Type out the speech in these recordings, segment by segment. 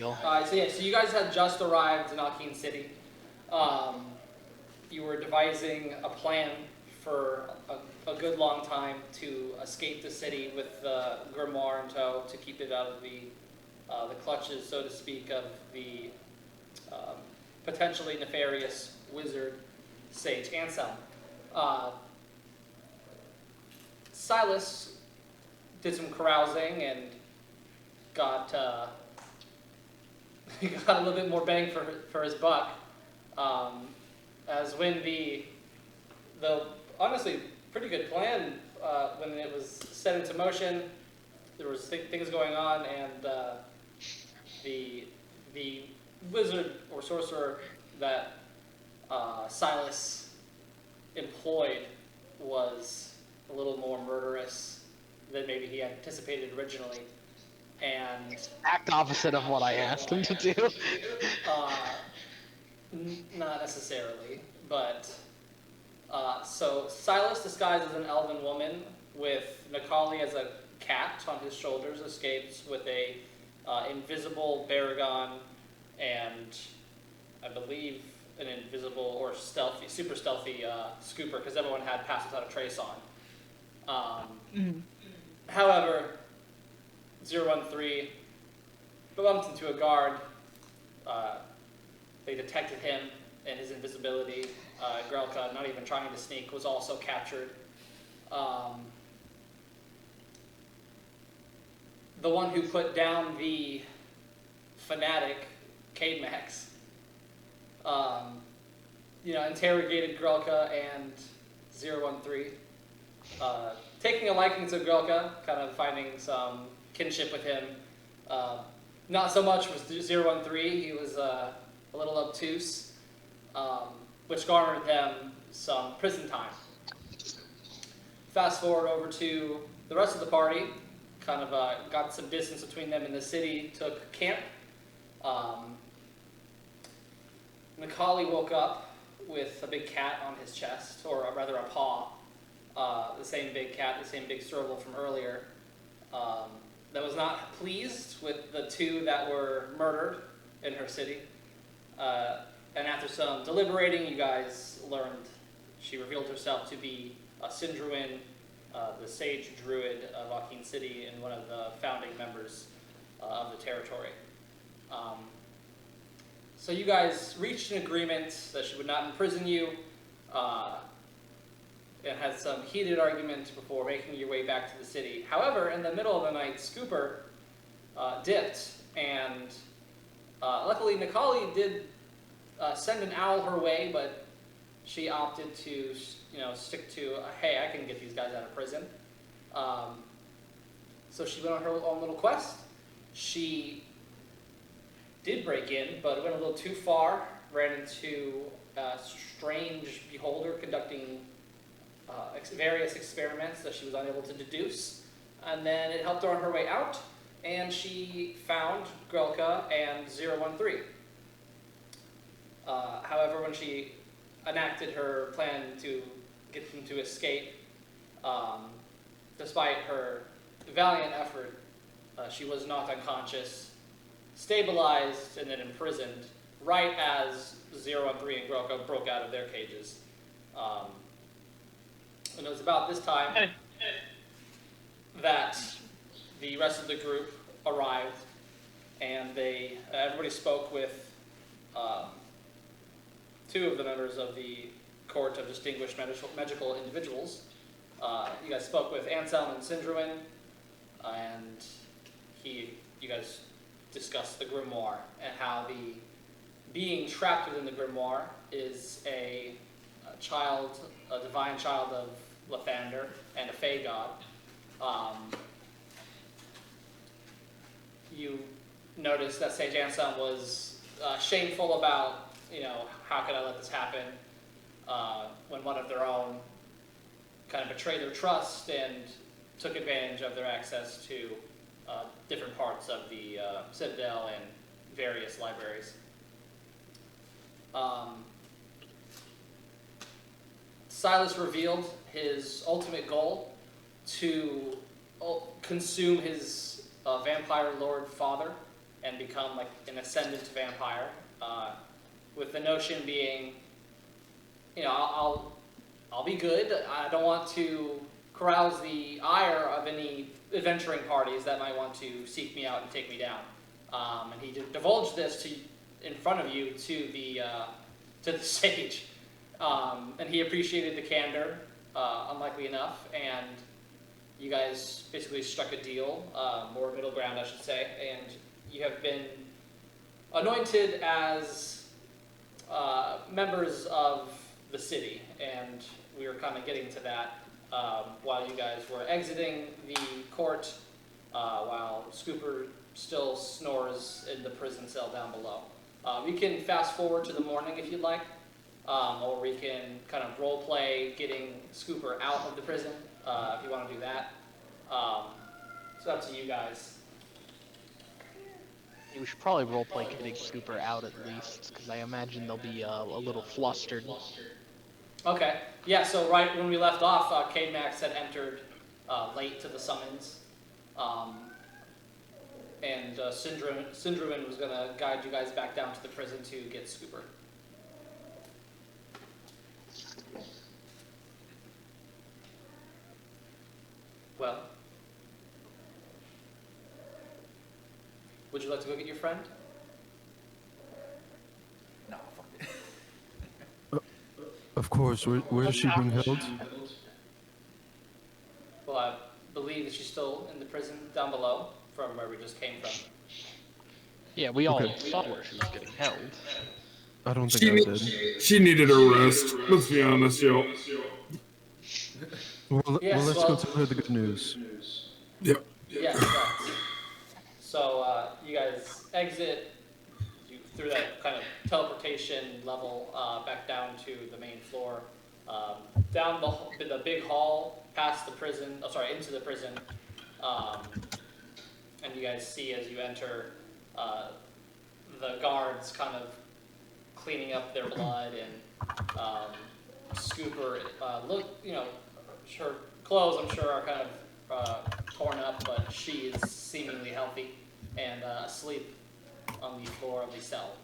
deal. So you guys had just arrived in Aquin City. You were devising a plan for a good long time to escape the city with the grimoire in tow to keep it out of the clutches, so to speak, of the potentially nefarious wizard sage Anselm. Silas did some carousing and got he got a little bit more bang for his buck. As when the honestly pretty good plan when it was set into motion, there was things going on, and the wizard or sorcerer that Silas employed was a little more murderous than maybe he anticipated originally, and Exact opposite of what I asked him to do. Not necessarily, but so Silas, disguised as an elven woman with Nikali as a cat on his shoulders, escapes with a invisible Baragon and I believe an invisible or stealthy, super stealthy scooper, because everyone had passed without a trace on. However, 013 bumped into a guard. They detected him and his invisibility. Grelka, not even trying to sneak, was also captured. The one who put down the fanatic, Cademax, interrogated Grelka and 013, taking a liking to Grelka, kind of finding some kinship with him. Not so much with 013, he was a little obtuse, which garnered them some prison time. Fast forward over to the rest of the party, kind of got some distance between them in the city, took camp. Nikali woke up with a big cat on his chest, or rather a paw, the same big cat, the same big struggle from earlier, that was not pleased with the two that were murdered in her city. And after some deliberating, you guys learned she revealed herself to be Sindruin, the sage druid of Aquin City and one of the founding members of the territory. So you guys reached an agreement that she would not imprison you, and had some heated arguments before making your way back to the city. However, in the middle of the night, Scooper dipped, and luckily Nikali did send an owl her way, but she opted to, stick to, hey, I can get these guys out of prison. So she went on her own little quest. She did break in, but went a little too far, ran into a strange beholder conducting various experiments that she was unable to deduce, and then it helped her on her way out, and she found Grelka and 013. However, when she enacted her plan to get them to escape, despite her valiant effort, she was knocked unconscious, stabilized, and then imprisoned right as 013 and Grelka broke out of their cages. And it was about this time that the rest of the group arrived, and everybody spoke with two of the members of the Court of Distinguished Magical Individuals. You guys spoke with Anselm and Sindruin, and you guys discussed the grimoire and how the being trapped within the grimoire is a divine child of Lathander and a Fey god. You noticed that Sage Anselm was shameful about, how could I let this happen, when one of their own kind of betrayed their trust and took advantage of their access to different parts of the Citadel and various libraries. Silas revealed his ultimate goal to consume his vampire lord father and become like an ascendant vampire. With the notion being, I'll be good. I don't want to carouse the ire of any adventuring parties that might want to seek me out and take me down. And he divulged this in front of you to the sage, and he appreciated the candor, unlikely enough, and you guys basically struck a deal, or middle ground, I should say, and you have been anointed as members of the city, and we were kind of getting to that while you guys were exiting the court, while Scooper still snores in the prison cell down below. We can fast forward to the morning if you'd like, or we can kind of role play getting Scooper out of the prison if you want to do that. It's up to you guys. We should probably roleplay getting Scooper out at least, because I imagine they'll be a little flustered. Okay. Yeah, so right when we left off, Cade Max had entered late to the summons. And Syndruin was going to guide you guys back down to the prison to get Scooper. Well, would you like to go get your friend? No, fuck it. Of course. Where is she being held? Well, I believe that she's still in the prison down below from where we just came from. Yeah, we all Okay. saw where she was getting held. I don't think I did. She needed a rest. Let's be honest, yo. Well, Yes, let's well- go tell her the good news. Yep. Yeah, correct. So you guys exit through that kind of teleportation level back down to the main floor, down the big hall, past the prison. Oh, sorry, into the prison. And you guys see as you enter the guards kind of cleaning up their blood, and Scooper her clothes I'm sure are kind of torn up, but she is seemingly healthy and asleep on the floor of the cell.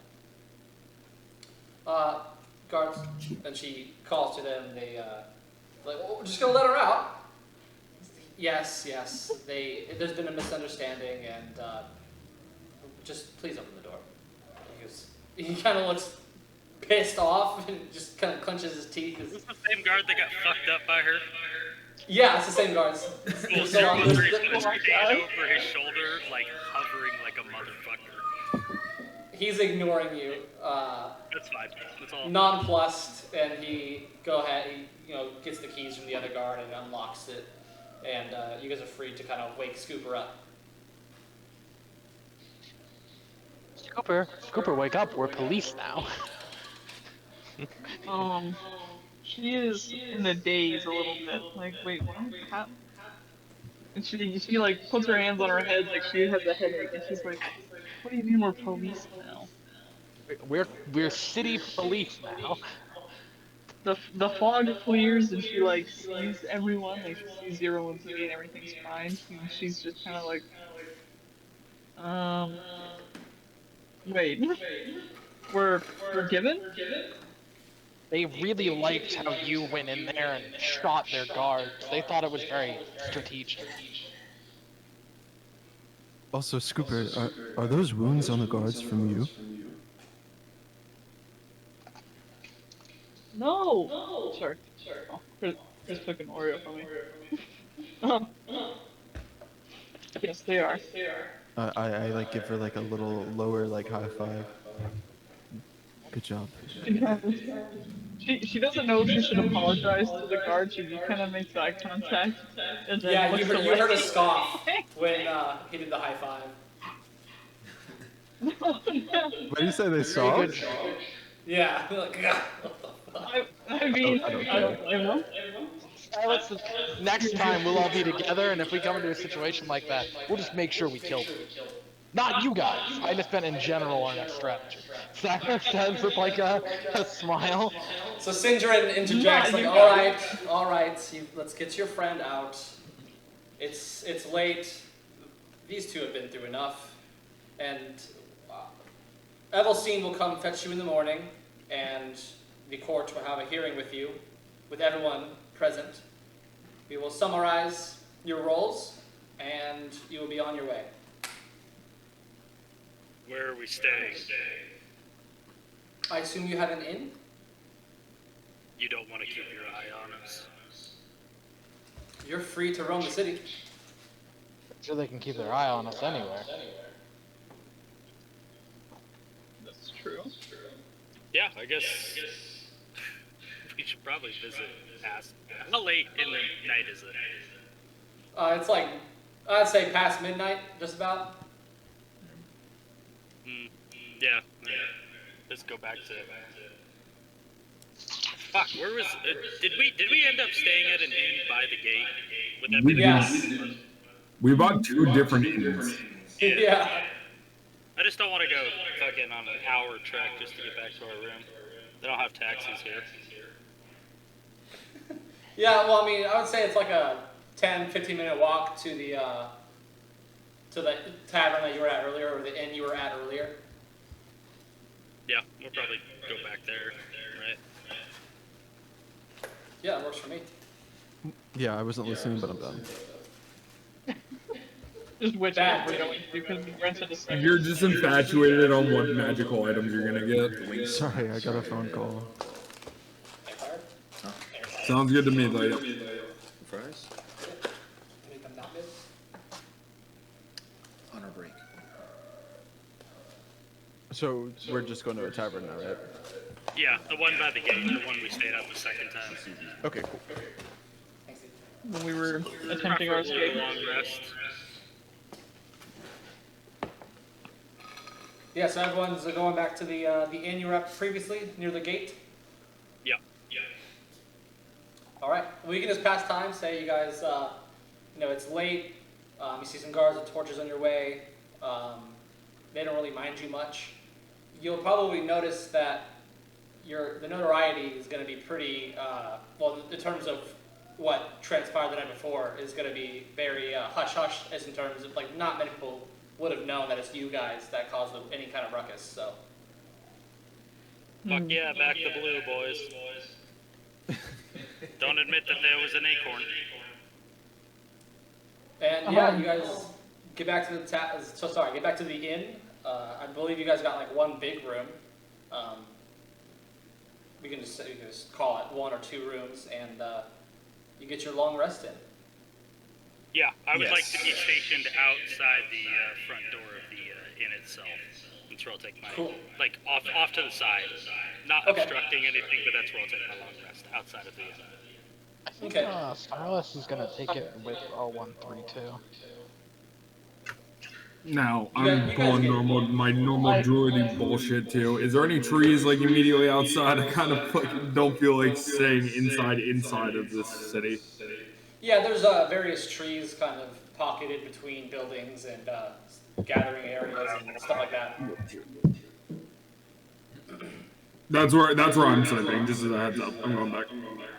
Guards, and she calls to them. They we're just gonna let her out. Yes. There's been a misunderstanding, and just please open the door. He kind of looks pissed off and just kind of clenches his teeth. Is this the same guard that got fucked up by her? Yeah, it's the same guards. Well, there was a potato over his shoulder, like hovering like a motherfucker. He's ignoring you, That's fine. That's all. nonplussed, and he gets the keys from the other guard and unlocks it, and you guys are free to kind of wake Scooper up. Scooper, wake up! We're police now. She is in a daze a little bit. Like, wait, what? How? And she like puts her hands on her head like she has a headache, and she's like, "What do you mean we're police now?" We're city police now. The fog clears, and she like sees everyone. Like she sees everyone's me and everything's fine. And she's just kind of like, wait, we're given? They really liked how you went in there and shot their guards. They thought it was very strategic. Also, Scooper, are those wounds on the guards from you? No. Sorry. Oh, Chris took an Oreo from me. Yes, they are. I like give her like a little lower like high five. Good job. She doesn't know if she should apologize to the guard. She just kind of makes eye contact. And then Yeah, looks you away. heard a scoff when he did the high five. What do you say they saw? Good job. Yeah, like, I mean, I don't I don't blame them. Next time we'll all be together, and if we come into a situation like that, we'll just make sure we kill them. Not you guys. I just meant in general on that strategy. Does that make sense with like a smile? So Syndrin interjects like, all right, let's get your friend out. It's late. These two have been through enough. And Evelyn will come fetch you in the morning, and the court will have a hearing with you, with everyone present. We will summarize your roles, and you will be on your way. Where are we staying? I assume you have an inn? You don't want to keep your eye on us. You're free to roam the city. I'm sure they can keep their eye on us anywhere. That's true. Yeah, I guess we should probably visit past. How late in the night is it? It's like, I'd say past midnight, just about. Yeah. Let's go back to. Fuck, where was? Did we end up staying at an inn by the gate? Would that be the Yes. We bought 2 different inns. Yeah. I just don't want to go fucking on an hour trek just to get back to our room. They don't have taxis here. Yeah, well, I mean, I would say it's like a 10, 15-minute walk to the tavern that you were at earlier, or the inn you were at earlier. Yeah, we'll probably go back there, right? Yeah, that works for me. Yeah, I wasn't listening, but I'm done. Just which Bad. end we're going to, because we rented a second. You're just infatuated on what magical items you're gonna get. Sorry, I got a phone call. Empire? Sounds good to me, though. Yep. Fries? Make them not good? On our break. So we're just going to a tavern now, right? Yeah, the one by the gate, the one we stayed at the second time. Okay, cool. Thanks, Steve. When we were attempting our Preferably a escape. long rest. Yeah, so everyone's going back to the inn you were at previously, near the gate. Yeah. All right. Well, you can just pass time. Say you guys, it's late. You see some guards with torches on your way. They don't really mind you much. You'll probably notice that the notoriety is going to be pretty, well, in terms of what transpired the night before, is going to be very hush-hush, as in terms of, like, not many people would have known that it's you guys that caused any kind of ruckus, so. Fuck yeah, back to blue, boys. Don't admit that there was an acorn. And yeah, you guys get back to the get back to the inn. I believe you guys got like one big room. We can just call it 1 or 2 rooms, and you get your long rest in. Yeah, I would Yes. like to be stationed outside the front door of the inn itself. That's where I'll take my, Cool. like, off to the side. Not Okay. obstructing anything, but that's where I'll take my long rest, outside of the inn. I think Okay. Starless is gonna take it with 0132. Now, You guys- I'm you guys pulling get- my normal druidy bullshit too. Is there any trees like immediately outside? I kind of like don't feel like staying inside of this city. Yeah, there's various trees kind of pocketed between buildings and gathering areas and stuff like that. That's where I'm sleeping. Just as a heads up, I'm going back.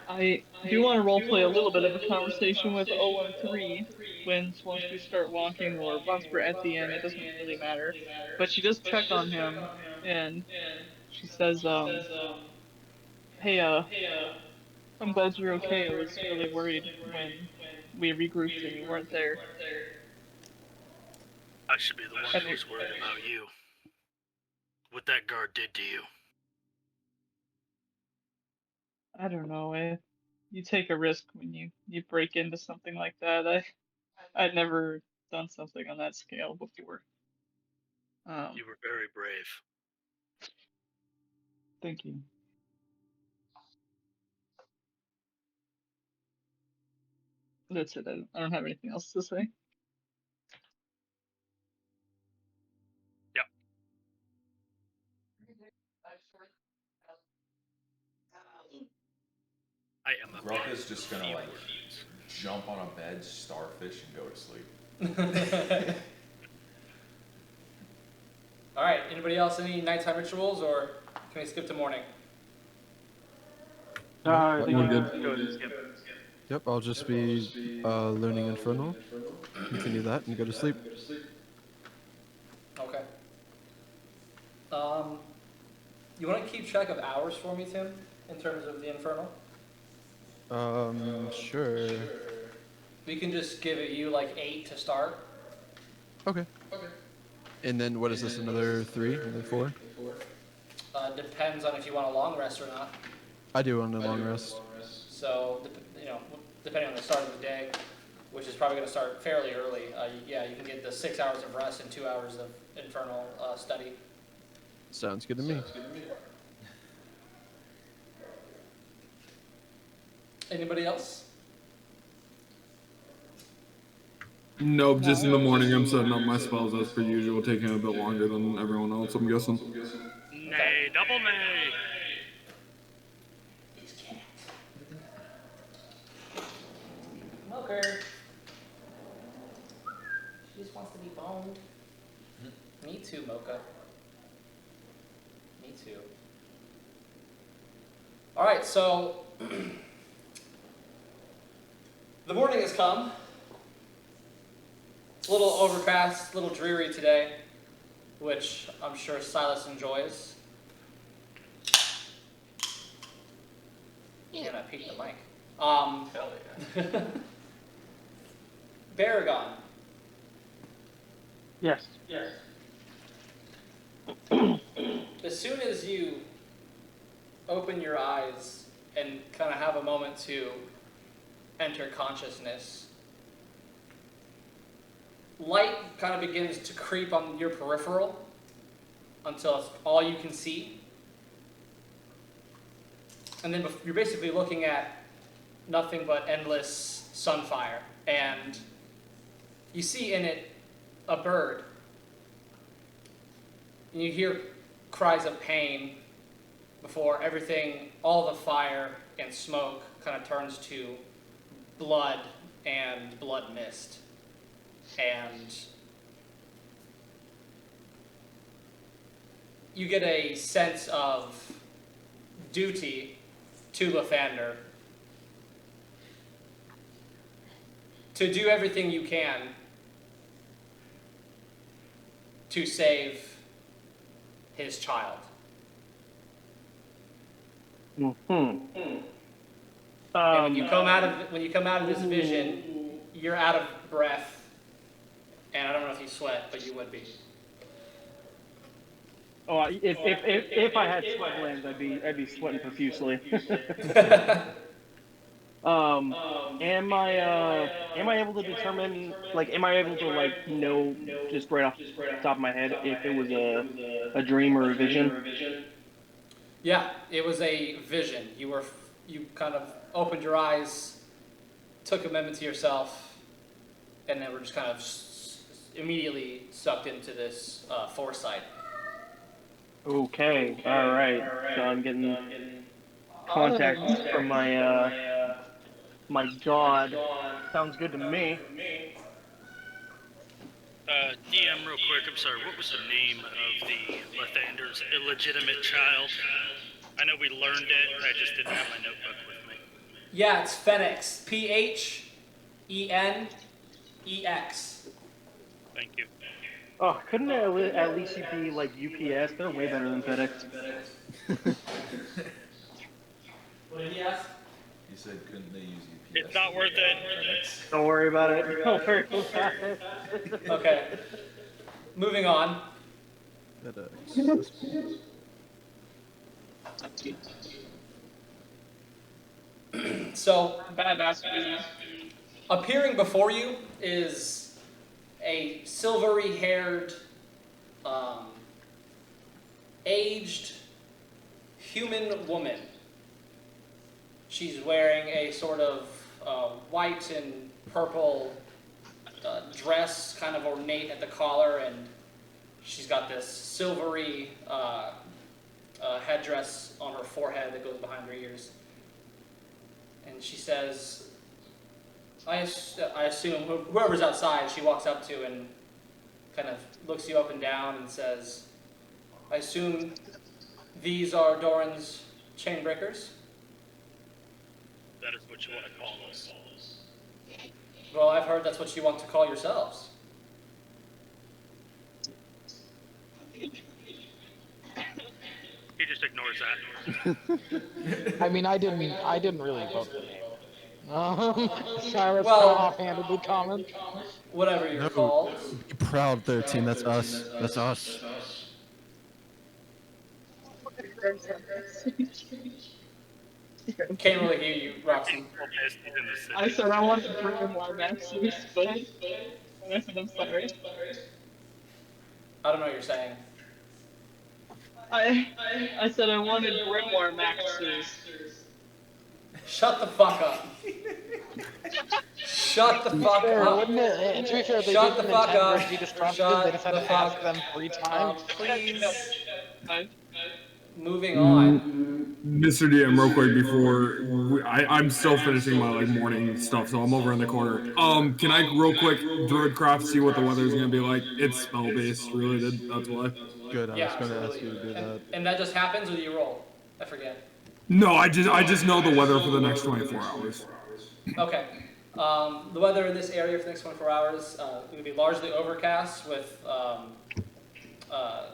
I do want to roleplay a little bit of a conversation with 013 once we start walking, or once we're at the end. It doesn't really matter. But she does check on him, and she says, hey, I'm glad you're okay. I was really worried when we regrouped and you weren't there. I should be the one who's worried about you. What that guard did to you. I don't know. You take a risk when you break into something like that. I'd never done something on that scale before. You were very brave. Thank you. That's it. I don't have anything else to say. Yep. I am a Gruff man is just of gonna few like words. jump on a bed, starfish, and go to sleep. All right. Anybody else any nighttime rituals, or can we skip to morning? I think We're good. go to skip. Yep, I'll just be learning Infernal. Continue that and go to sleep. Okay. You want to keep track of hours for me, Tim, in terms of the infernal? Sure. We can just give it you like 8 to start. Okay. And then what is this? Another 3? Another 4? Depends on if you want a long rest or not. I do want a long rest. So, depending on the start of the day, which is probably going to start fairly early, yeah, you can get the 6 hours of rest and 2 hours of infernal study. Sounds good to me. Anybody else? Nope, just in the morning I'm setting up my spells as per usual, taking a bit longer than everyone else, I'm guessing. Nay, double nay. Smoker. She just wants to be boned. Me too, Mocha. Me too. Alright, so the morning has come. It's a little overcast, a little dreary today, which I'm sure Silas enjoys. Yeah, I peeked the mic. Hell yeah. Baragon. Yes. As soon as you open your eyes and kind of have a moment to enter consciousness, light kind of begins to creep on your peripheral until it's all you can see. And then you're basically looking at nothing but endless sunfire. And you see in it a bird. And you hear cries of pain before everything, all the fire and smoke kind of turns to blood and blood mist. And you get a sense of duty to Lathander to do everything you can to save his child. And when you come out of this vision, you're out of breath, and I don't know if you sweat, but you would be. Oh, if I had sweat glands, I'd be sweating profusely. Am I able to determine, like, am I able to, like, know just right off the top of my head if it was a dream or a vision? Yeah, it was a vision. You kind of opened your eyes, took a moment to yourself, and then were just kind of immediately sucked into this foresight. Okay, all right. So I'm getting contact from my my god. Sounds good to me. DM, real quick, I'm sorry, what was the name of the Lathander's illegitimate child? I know we learned it, I just didn't have my notebook with me. Yeah, it's Phoenix. Phenex. Thank you. Oh, couldn't it at least be like UPS? They're way better than FedEx. What did he ask? He said, couldn't they use UPS? It's not worth it. Don't worry about it. Don't worry about it. Okay. Moving on. So, Badass. appearing before you is a silvery-haired, aged human woman. She's wearing a sort of white and purple dress, kind of ornate at the collar, and she's got this silvery headdress on her forehead that goes behind her ears. And she says, I assume whoever's outside, she walks up to and kind of looks you up and down and says, I assume these are Dorrin's Chainbreakers? That is what you want to call us. Well, I've heard that's what you want to call yourselves. just ignores that. I mean, I didn't really vote for the game. Cyrus Well- offhandedly comment. Whatever you're No. called. Be proud, 13. That's us. That's us. Can't really hear you, Roxy. He's in the city. I said I want to bring more maxes, but I said I'm sorry. I don't know what you're saying. I said I wanted Grimoire Maxers. Shut the fuck up. Shut the fuck Fair, up. wouldn't it? To be fair, they Shut did the fuck up. be distrusted. Shut They just had the to ask fuck them 3 times. Please. Fine. Moving on. Mr. DM, real quick before I'm still finishing my like morning stuff, so I'm over in the corner. Can I real quick Druidcraft see what the weather's gonna be like? It's spell based related. That's why. Good. I Yeah, was going to ask really. you to do that. And that just happens, or do you roll? I forget. No, I just know the weather for the next 24 hours. Okay. The weather in this area for the next 24 hours is going to be largely overcast with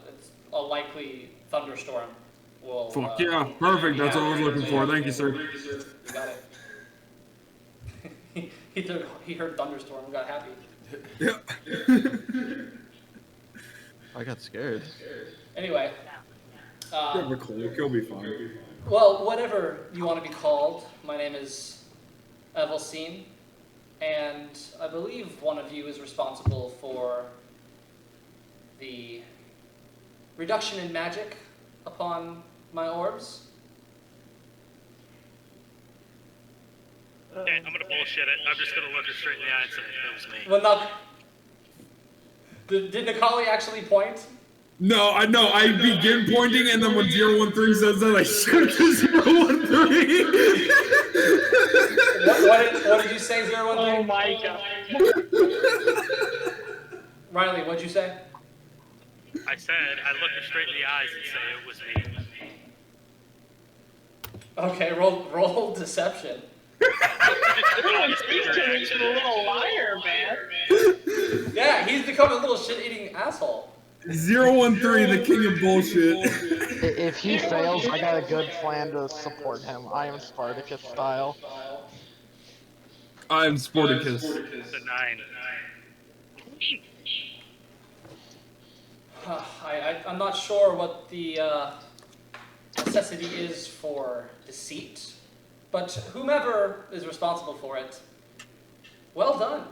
it's a likely thunderstorm. Will, Fuck yeah, perfect. That's what I was looking for. Thank you, sir. You got it. he heard thunderstorm and got happy. Yeah. I got scared. Anyway. Yeah, but cool. You'll be fine. Well, whatever you want to be called, my name is Evelcine, and I believe one of you is responsible for the reduction in magic upon my orbs. Yeah, I'm gonna bullshit it. I'm just gonna look her straight in the eye and say, that was me. Well, now, did Nikali actually point? No, I begin pointing, and then when 013 says that, I shoot the 013. What did you say, 013? Oh my god. Riley, what'd you say? I said, I looked her straight in the eyes and say it was me. Okay, roll deception. He's turning into a little liar, man. Yeah, he's become a little shit-eating asshole. 013, the king of bullshit. If he fails, I got a good plan to support him. I am Spartacus style. I am Sporticus. It's a 9. I'm not sure what the necessity is for deceit, but whomever is responsible for it, well done.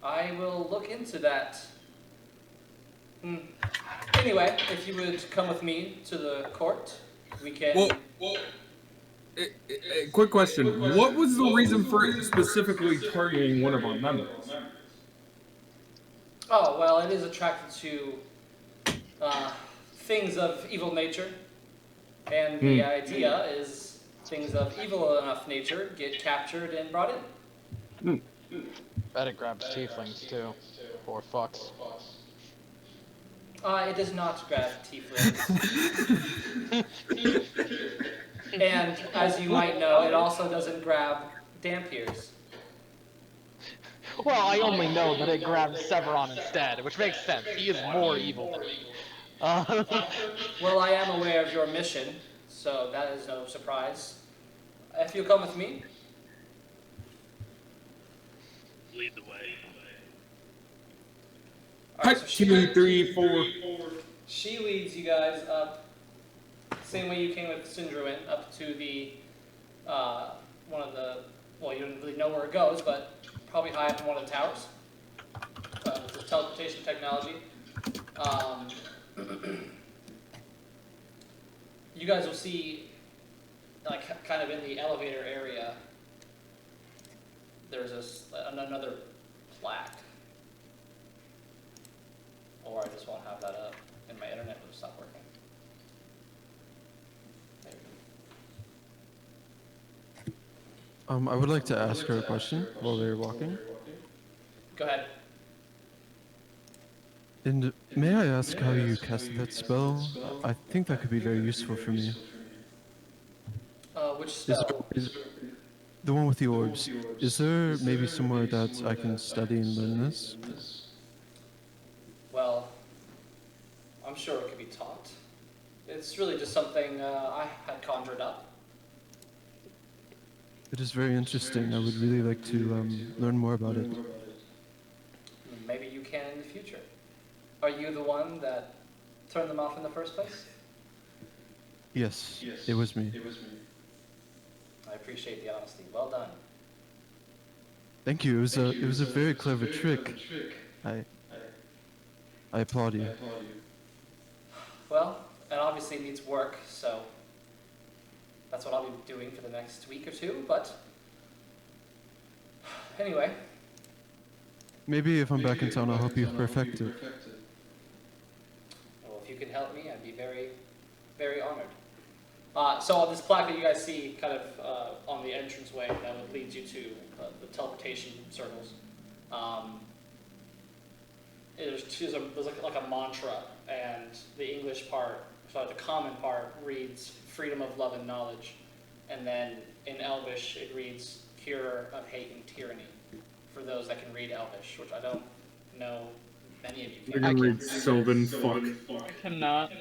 I will look into that. Anyway, if you would come with me to the court, we can... Well, quick question. What was the reason for specifically targeting one of our members? Oh, well, it is attracted to things of evil nature, and the idea is things of evil enough nature get captured and brought in. Bet it grabs tieflings too. Poor fucks. It does not grab tieflings. And, as you might know, it also doesn't grab dampiers. Well, I only know that it grabs Severon instead, which makes sense. He is more evil than me. Well, I am aware of your mission, so that is no surprise. If you'll come with me, Lead the way. Alright, so 2, 3, 4. she leads you guys up, same way you came with Syndruin, up to the, one of the, well, you don't really know where it goes, but probably high up in one of the towers. With the teleportation technology. You guys will see, like, kind of in the elevator area, there's another plaque. Or I just won't have that up, and my internet will stop working. There we go. I would like to ask her a question while they're walking. Go ahead. And may I ask how you cast that spell? I think that could be very useful for me. Which Is spell? the one with the orbs. Is there maybe somewhere that I can study and learn this? Well, I'm sure it could be taught. It's really just something I had conjured up. It is very interesting. I would really like to learn more about it. Maybe you can in the future. Are you the one that turned them off in the first place? Yes, it was me. I appreciate the honesty. Well done. Thank you. It was a very clever trick. I applaud you. Well, it obviously needs work, so that's what I'll be doing for the next week or two, but anyway. Maybe if I'm back in town, I'll help you perfect it. Well, if you can help me, I'd be very, very honored. So on this plaque that you guys see kind of on the entranceway that would lead you to the teleportation circles, there's like a mantra, and the English part, sorry, the common part reads freedom of love and knowledge, and then in Elvish it reads cure of hate and tyranny, for those that can read Elvish, which I don't know many of you I can. can read Sylvan, fuck. I cannot.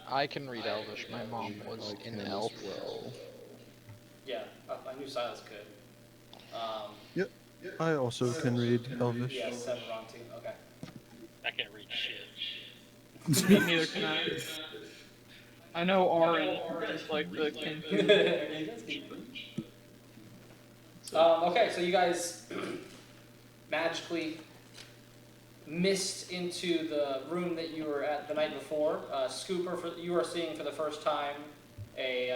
I can read Elvish. My mom was in Elf. Yeah, I knew Silas could. Yep. I also can read Elvish. Yeah, Seven wrong too. Okay. I can't read shit. Neither can I. I know Arin is like the king. Okay, so you guys magically missed into the room that you were at the night before. Scooper, you are seeing for the first time a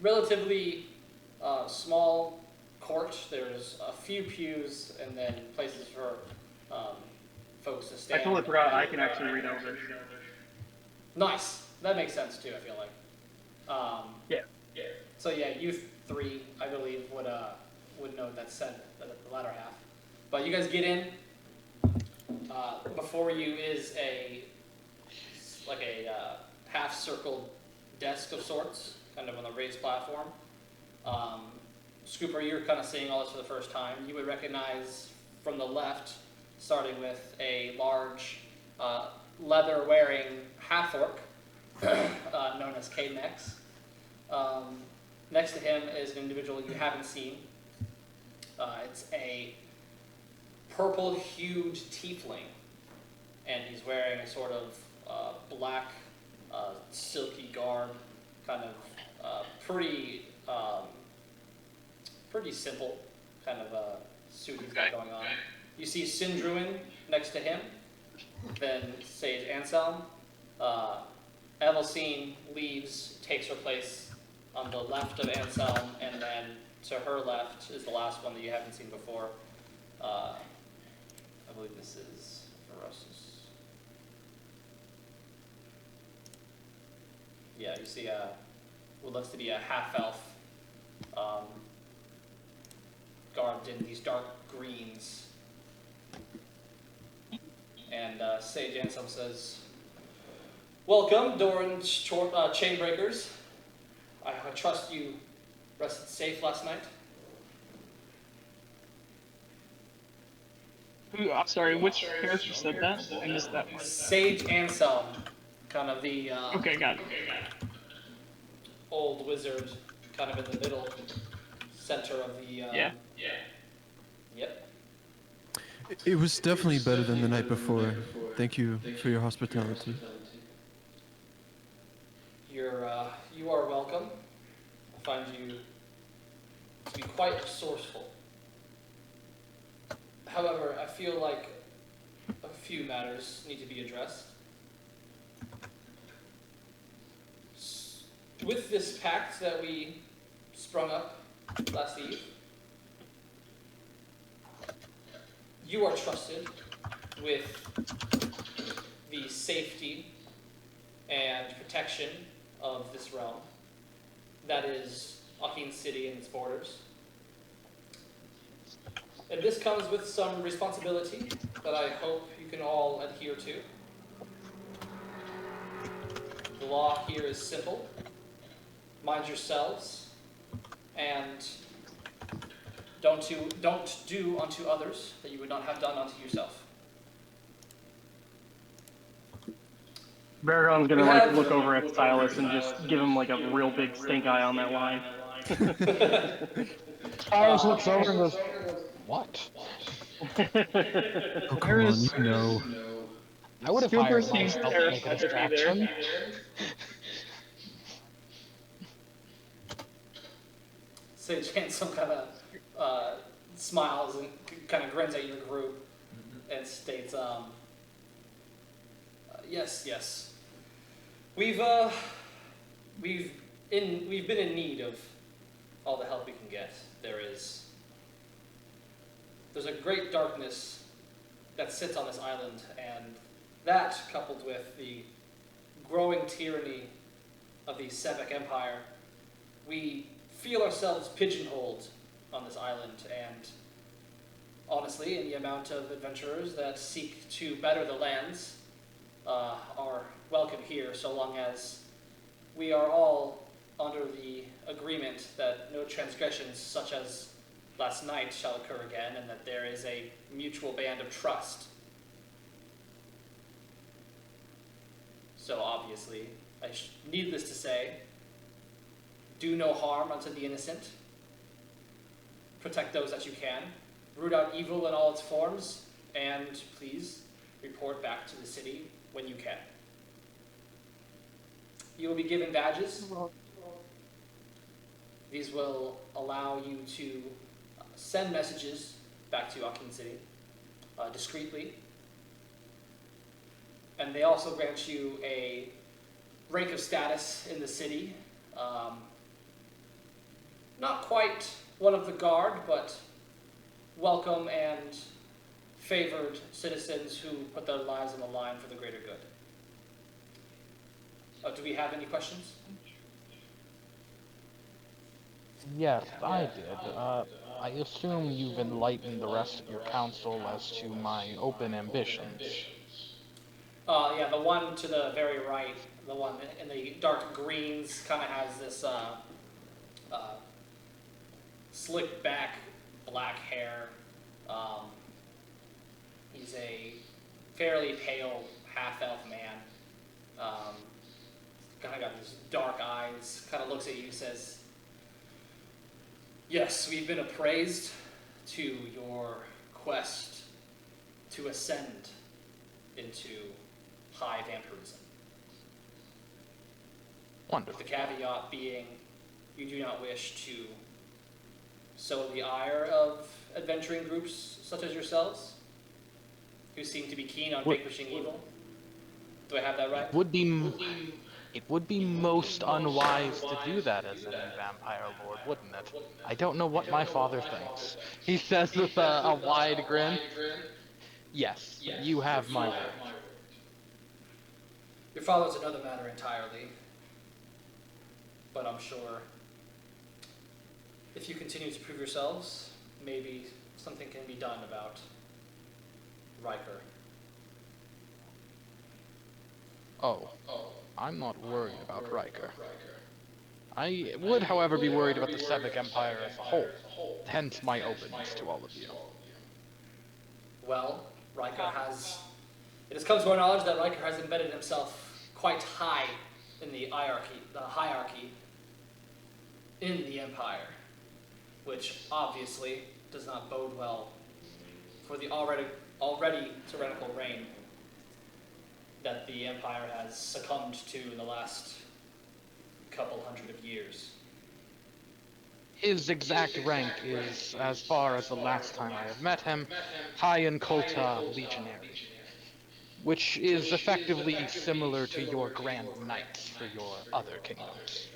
relatively small court. There's a few pews and then places for folks to I stand. totally forgot I can actually read Elvish. Nice. That makes sense too, I feel like. Yeah. So yeah, you three, I believe, would know that said the latter half. But you guys get in. Before you is a half-circle desk of sorts, kind of on a raised platform. Scooper, you're kind of seeing all this for the first time. You would recognize from the left, starting with a large leather-wearing half-orc known as K-Nex. Next to him is an individual you haven't seen. It's a purple-hued tiefling, and he's wearing a sort of black, silky garb, kind of pretty simple kind of suit he's got going on. You see Sindruin next to him, then Sage Anselm. Evelcine leaves, takes her place on the left of Anselm, and then to her left is the last one that you haven't seen before. I believe this is Ferocis. Yeah, you see what looks to be a half-elf garbed in these dark greens. And Sage Anselm says, "Welcome, Dorrin Chainbreakers. I trust you rested safe last night." Ooh, I'm sorry, which character said that? I missed that part. Sage Anselm, kind of the Okay, got it. old wizard, kind of in the middle center of the. Yeah. Yep. It was definitely better than the night before. Thank you for your hospitality. You are welcome. I find you to be quite resourceful. However, I feel like a few matters need to be addressed. With this pact that we sprung up last eve, you are trusted with the safety and protection of this realm. That is Aquin City and its borders. And this comes with some responsibility that I hope you can all adhere to. The law here is simple. Mind yourselves, and don't do unto others that you would not have done unto yourself. Baragon's We gonna like have. look over at Silas and just give him like a real big stink eye on that line. Cyrus looks over and goes, "What?" Oh, come on, Iris, you know. I would have Scooper hired seems myself to make a terrified to be there. distraction. Sage Handsome kind of smiles and kind of grins at your group and states, "Yes, yes. We've been in need of all the help we can get. There's a great darkness that sits on this island, and that, coupled with the growing tyranny of the Sevek Empire, we feel ourselves pigeonholed on this island, and honestly, in the amount of adventurers that seek to better the lands are welcome here, so long as we are all under the agreement that no transgressions such as last night shall occur again, and that there is a mutual band of trust. So obviously, needless to say, do no harm unto the innocent. Protect those that you can. Root out evil in all its forms, and please report back to the city when you can. You will be given badges. These will allow you to send messages back to Aquin City discreetly. And they also grant you a rank of status in the city. Not quite one of the guard, but welcome and favored citizens who put their lives on the line for the greater good. Do we have any questions? Yes, I did. I assume you've enlightened the rest of your council as to my open ambitions. Yeah, the one to the very right, the one in the dark greens, kind of has this slick back black hair. He's a fairly pale half-elf man. Kind of got these dark eyes, kind of looks at you, says, "Yes, we've been appraised to your quest to ascend into high vampirism. Wonderful. The caveat being, you do not wish to sow the ire of adventuring groups such as yourselves, who seem to be keen on vanquishing evil. Do I have that right?" It would be most unwise to do that as a vampire lord, wouldn't it? I don't know what my father thinks. He says with a wide grin. Yes, you have my word. Your father's another matter entirely, but I'm sure if you continue to prove yourselves, maybe something can be done about Riker. Oh, I'm not worried about Riker. I would, however, be worried about the Sevek Empire as a whole, hence my openness to all of you. Well, it has come to our knowledge that Riker has embedded himself quite high in the hierarchy in the Empire, which obviously does not bode well for the already tyrannical reign that the Empire has succumbed to in the last couple hundred of years. His exact rank is, as far as the last time I have met him, High Inculta Legionary, which is effectively similar to your Grand Knights for your other kingdoms.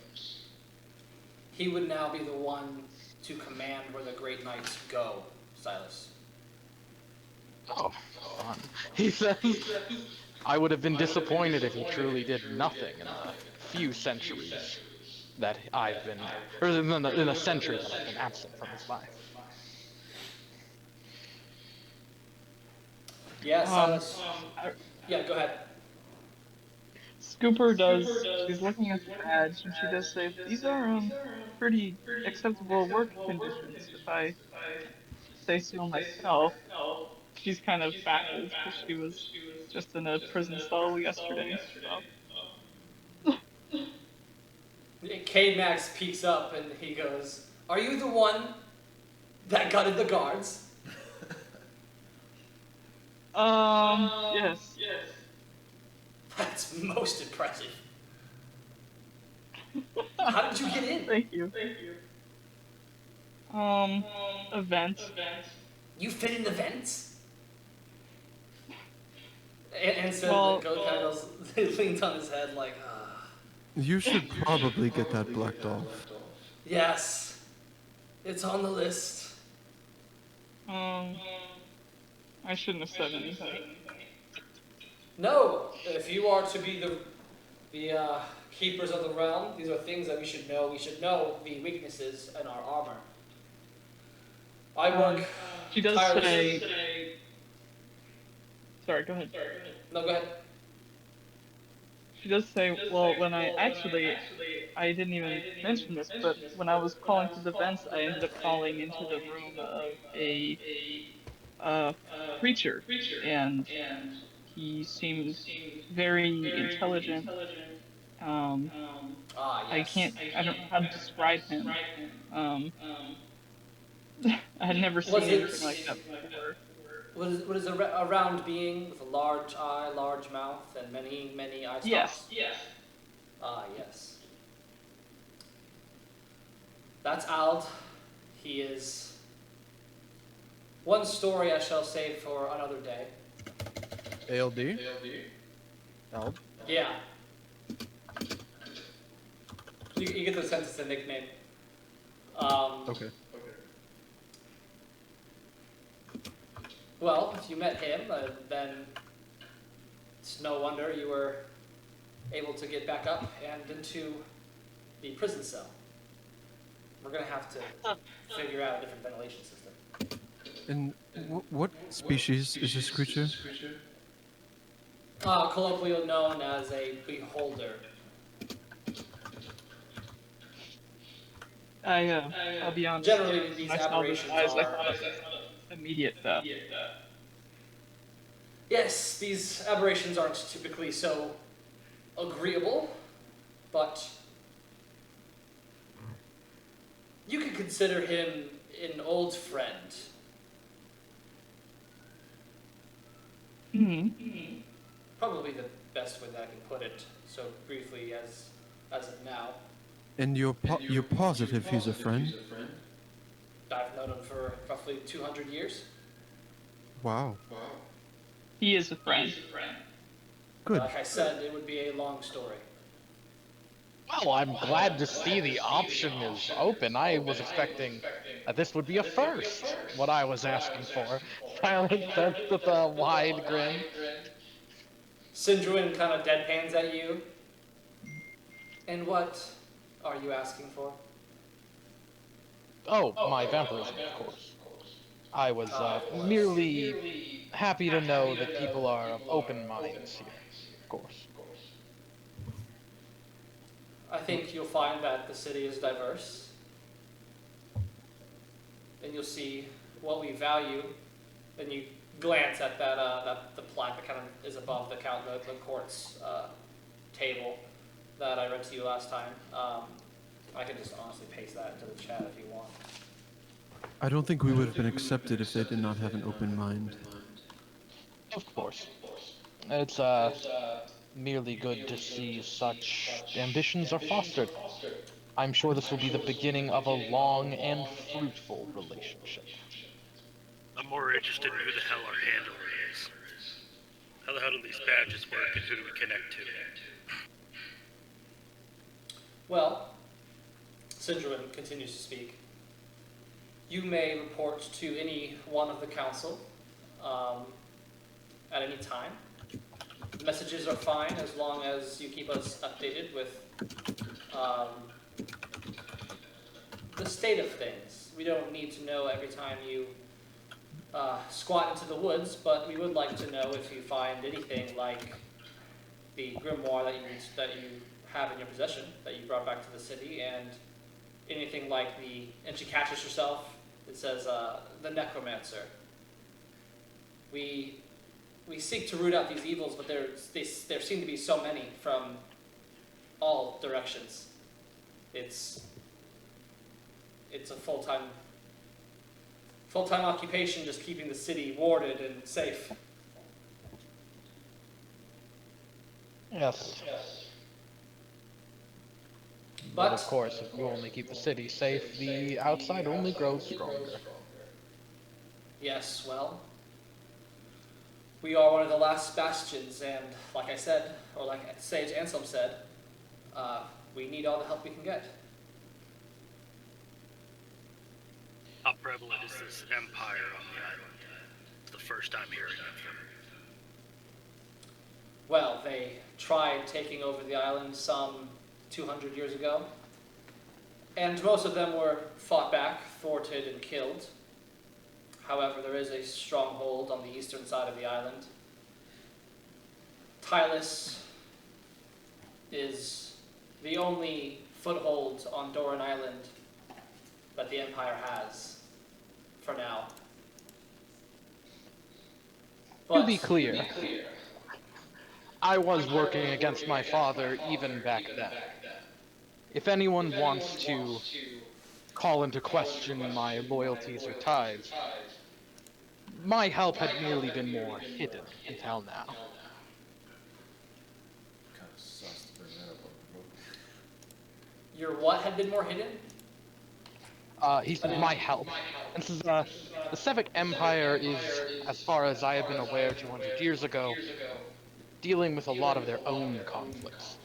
He would now be the one to command where the Great Knights go, Silas. Oh, fun. He says, I would have been disappointed if he truly did nothing in the few centuries that I've been, or in a century that I've been absent from his life. Yeah, Silas. Yeah, go ahead. Scooper does. She's looking at the badge, and she does say, "These are pretty acceptable work conditions, if I say so myself." She's kind of baffled because she was just in a prison cell yesterday. So. K-Max peeks up and he goes, "Are you the one that gutted the guards?" Yes. That's most impressive. How did you get in? Thank you. Event. You fit in the vents? And so Well- the goat kind of goes, he leans on his head like, ah. You should probably get that blocked off. Yes. It's on the list. I shouldn't have said anything. No, if you are to be the keepers of the realm, these are things that we should know. We should know the weaknesses in our armor. I work She does tirelessly. say... Sorry, go ahead. No, go ahead. She does say, well, when I didn't even mention this, but when I was calling to the vents, I ended up falling into the room of a preacher, and he seemed very intelligent. Yes. I don't know how to describe him. I had never seen Was it- anything like that before. What is a round being with a large eye, large mouth, and many eye stalks? Yes. Ah, yes. That's Ald. He is... One story I shall save for another day. ALD? Ald? Yeah. You get the sense it's a nickname. Okay. Well, if you met him, then it's no wonder you were able to get back up and into the prison cell. We're going to have to figure out a different ventilation system. And what species is this creature? Colloquially known as a beholder. I'll be honest. Generally, these when I saw this aberrations eyes, I are... thought it was immediate theft. Yes, these aberrations aren't typically so agreeable, but you could consider him an old friend. Mm-hmm. Probably the best way that I can put it, so briefly as of now. And you're positive he's a friend? I've known him for roughly 200 years. Wow. He is a friend. Good. Like I said, it would be a long story. Well, I'm glad to see the option is open. I was expecting that this would be a first, what I was asking for. Silent says with a wide grin. Syndruin kind of deadpans at you. And what are you asking for? Oh, my vampirism, of course. I was merely happy to know that people are of open minds here, of course. I think you'll find that the city is diverse. And you'll see what we value. Then you glance at the plaque that kind of is above the court's table that I read to you last time. I can just honestly paste that into the chat if you want. I don't think we would have been accepted if they did not have an open mind. Of course. It's merely good to see such ambitions are fostered. I'm sure this will be the beginning of a long and fruitful relationship. I'm more interested in who the hell our handler is. How the hell do these badges work and who do we connect to? Well, Syndruin continues to speak. You may report to any one of the council at any time. Messages are fine as long as you keep us updated with the state of things. We don't need to know every time you squat into the woods, but we would like to know if you find anything like the grimoire that you have in your possession, that you brought back to the city, and anything like and she catches herself, it says, the necromancer. We seek to root out these evils, but there seem to be so many from all directions. It's a full-time occupation, just keeping the city warded and safe. Yes. But of course, if you only keep the city safe, the outside only grows stronger. Yes, well, we are one of the last bastions, and like I said, or like Sage Anselm said, we need all the help we can get. How prevalent is this empire on the island? It's the first time hearing of them. Well, they tried taking over the island some 200 years ago, and most of them were fought back, thwarted, and killed. However, there is a stronghold on the eastern side of the island. Tylus is the only foothold on Dorrin Island that the Empire has, for now. To be clear, I was working against my father even back then. If anyone wants to call into question my loyalties or ties, my help had merely been more hidden until now. Kind of sus to bring that up on the road. Your what had been more hidden? He said my help. And since the Sevic Empire is, as far as I have been aware 200 years ago, dealing with a lot of their own conflicts.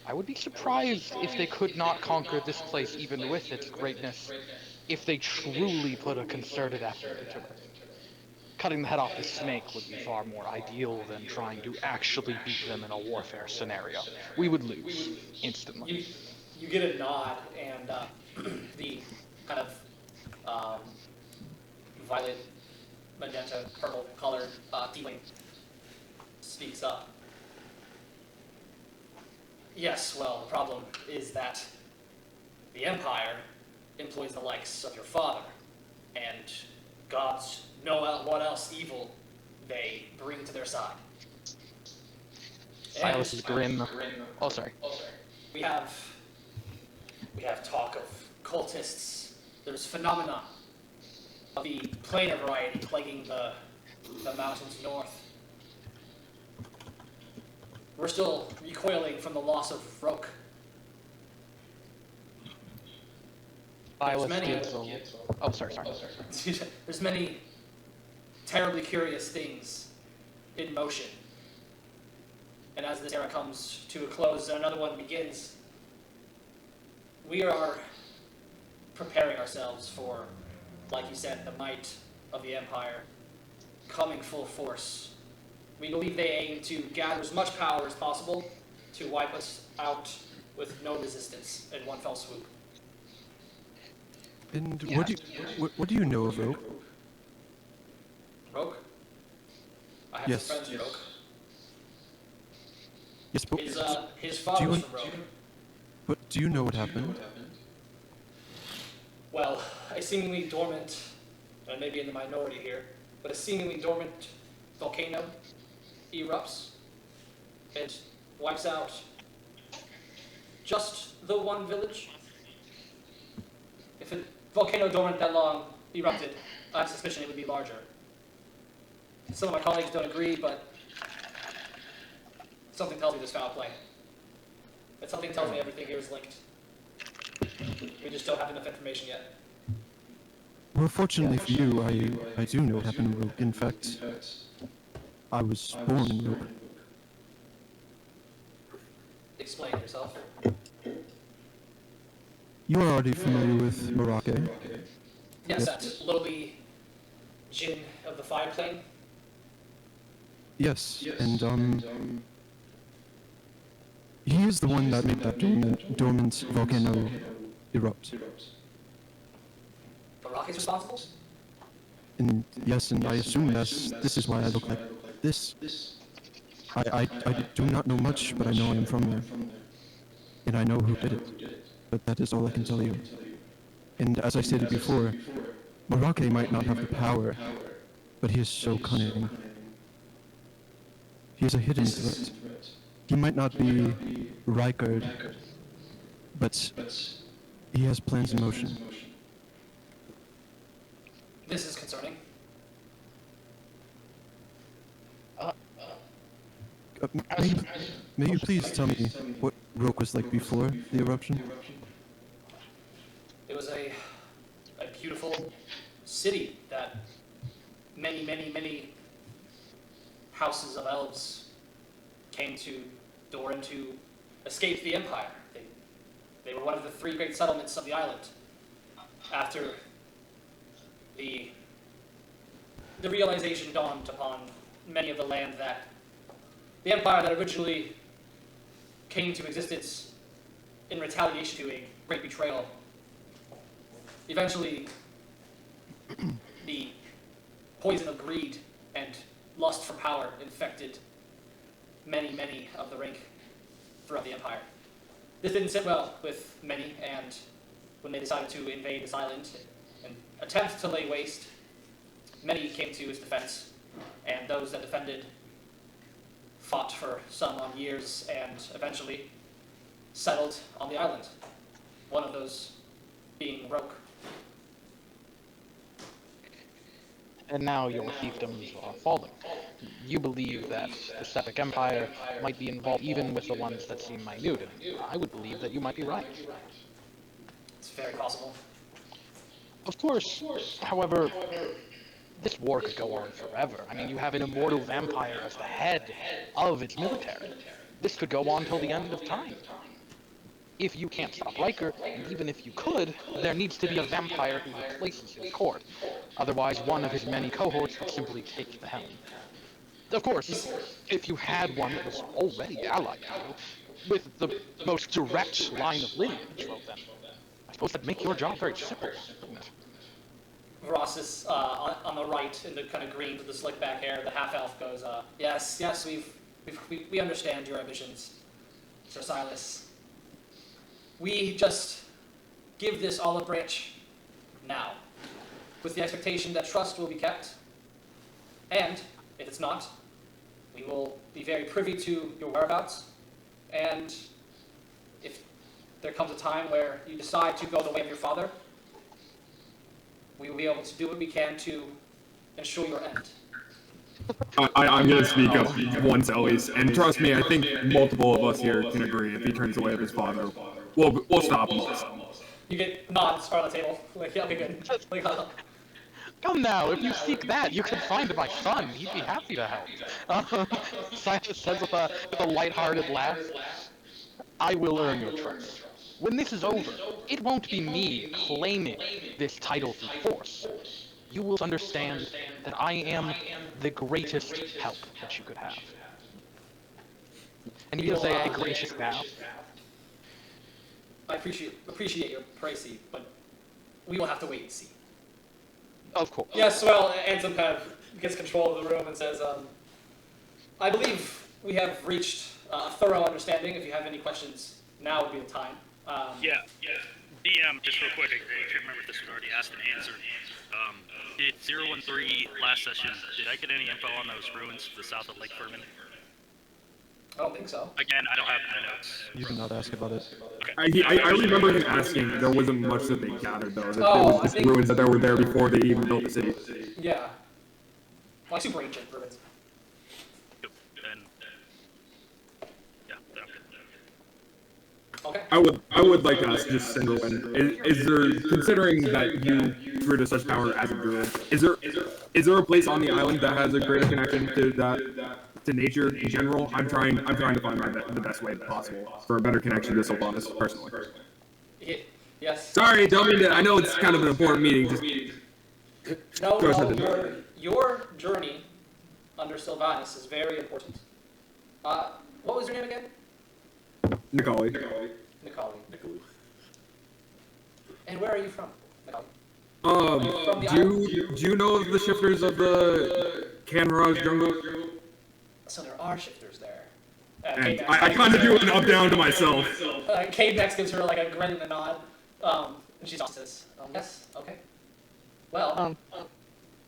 I would be surprised if they could not conquer this place even with its greatness, if they truly put a concerted effort into it. Cutting the head off the snake would be far more ideal than trying to actually beat them in a warfare scenario. We would lose instantly. You get a nod, and the kind of violet, magenta, purple colored tiefling speaks up. Yes, well, the problem is that the Empire employs the likes of your father, and gods know what else evil they bring to their side. Silas's grin. Oh, sorry. We have talk of cultists. There's phenomena of the planar variety plaguing the mountains north. We're still recoiling from the loss of Roke. Silas gives a... Oh, sorry. There's many terribly curious things in motion. And as this era comes to a close and another one begins, we are preparing ourselves for, like you said, the might of the Empire coming full force. We believe they aim to gather as much power as possible to wipe us out with no resistance in one fell swoop. And what do you know of Roke? Roke? I have Yes. some friends in Roke. Yes, but His father was want- from Roke. but do you know what happened? Well, a seemingly dormant, and maybe in the minority here, but a seemingly dormant volcano erupts and wipes out just the one village. If a volcano dormant that long erupted, I have suspicion it would be larger. Some of my colleagues don't agree, but something tells me there's foul play. And something tells me everything here is linked. We just don't have enough information yet. Well, fortunately for you, I do know what happened in Roke. In fact, I was born in Roke. Explain yourself. You are already familiar with Morake. Yes, that lowly djinn of the fire plane. Yes, and he is the one that made that dormant volcano erupt. Barak is responsible? And yes, and I assume this is why I look like this. I do not know much, but I know I am from there. And I know who did it. But that is all I can tell you. And as I stated before, Morake might not have the power, but he is so cunning. He is a hidden threat. He might not be Rykard, but he has plans in motion. This is concerning. May you please tell me what Roke was like before the eruption? It was a beautiful city that many houses of elves came to Dorrin to escape the Empire. They were one of the 3 great settlements of the island. After the realization dawned upon many of the land that the Empire that originally came to existence in retaliation to a great betrayal, eventually the poison of greed and lust for power infected many of the rank throughout the Empire. This didn't sit well with many, and when they decided to invade this island and attempt to lay waste, many came to its defense, and those that defended fought for some odd years and eventually settled on the island. One of those being Roke. And now your fiefdoms are falling. You believe that the Sephic Empire might be involved even with the ones that seem minute, and I would believe that you might be right. It's very possible. Of course, however, this war could go on forever. I mean, you have an immortal vampire as the head of its military. This could go on till the end of time. If you can't stop Riker, and even if you could, there needs to be a vampire who replaces his court. Otherwise, one of his many cohorts would simply take the helm. Of course, if you had one that was already allied to you, with the most direct line of lineage, well then, I suppose that'd make your job very simple, wouldn't it? Ross is on the right in the kind of green with the slick back hair. The half-elf goes, yes, we understand your ambitions, Sir Silas. We just give this olive branch now, with the expectation that trust will be kept, and if it's not, we will be very privy to your whereabouts, and if there comes a time where you decide to go the way of your father, we will be able to do what we can to ensure your end. I'm going to speak up once at least, and trust me, I think multiple of us here can agree if he turns away of his father, we'll stop him. You get nods on the table. Like, yeah, okay, good. Like, Come now, if you seek that, you can find my son. He'd be happy to help. Silas says with a lighthearted laugh, I will earn your trust. When this is over, it won't be me claiming this title through force. You will understand that I am the greatest help that you could have. And he gives a gracious bow. I appreciate your pricey, but we will have to wait and see. Of course. Yes, well, Ansem kind of gets control of the room and says, I believe we have reached a thorough understanding. If you have any questions, now would be the time. Yeah. DM, just real quick, I can't remember if this was already asked and answered. Did 013 last session, did I get any info on those ruins to the south of Lake Furman? I don't think so. Again, I don't have my notes. You did not ask about it. Okay. I remember him asking, there wasn't much that they gathered though, that there was just ruins that were there before they even built the city. Yeah. Like super ancient ruins. Then, yeah, then I'm good. Okay. I would like to ask just Cinderlin, is there, considering that you grew to such power as a druid, is there a place on the island that has a greater connection to that, to nature in general? I'm trying to find the best way possible for a better connection to Sylvanas, personally. Yes. Sorry, don't mean to, I know it's kind of an important meeting, just No, go ahead. your journey under Sylvanas is very important. What was your name again? Nicole. Nicole. And where are you from, Nicole? Do you know of the shifters of the Canraj jungle? So there are shifters there. And I kind of do an up down to myself. Kate next gives her like a grin and a nod. And she says, yes, okay. Well,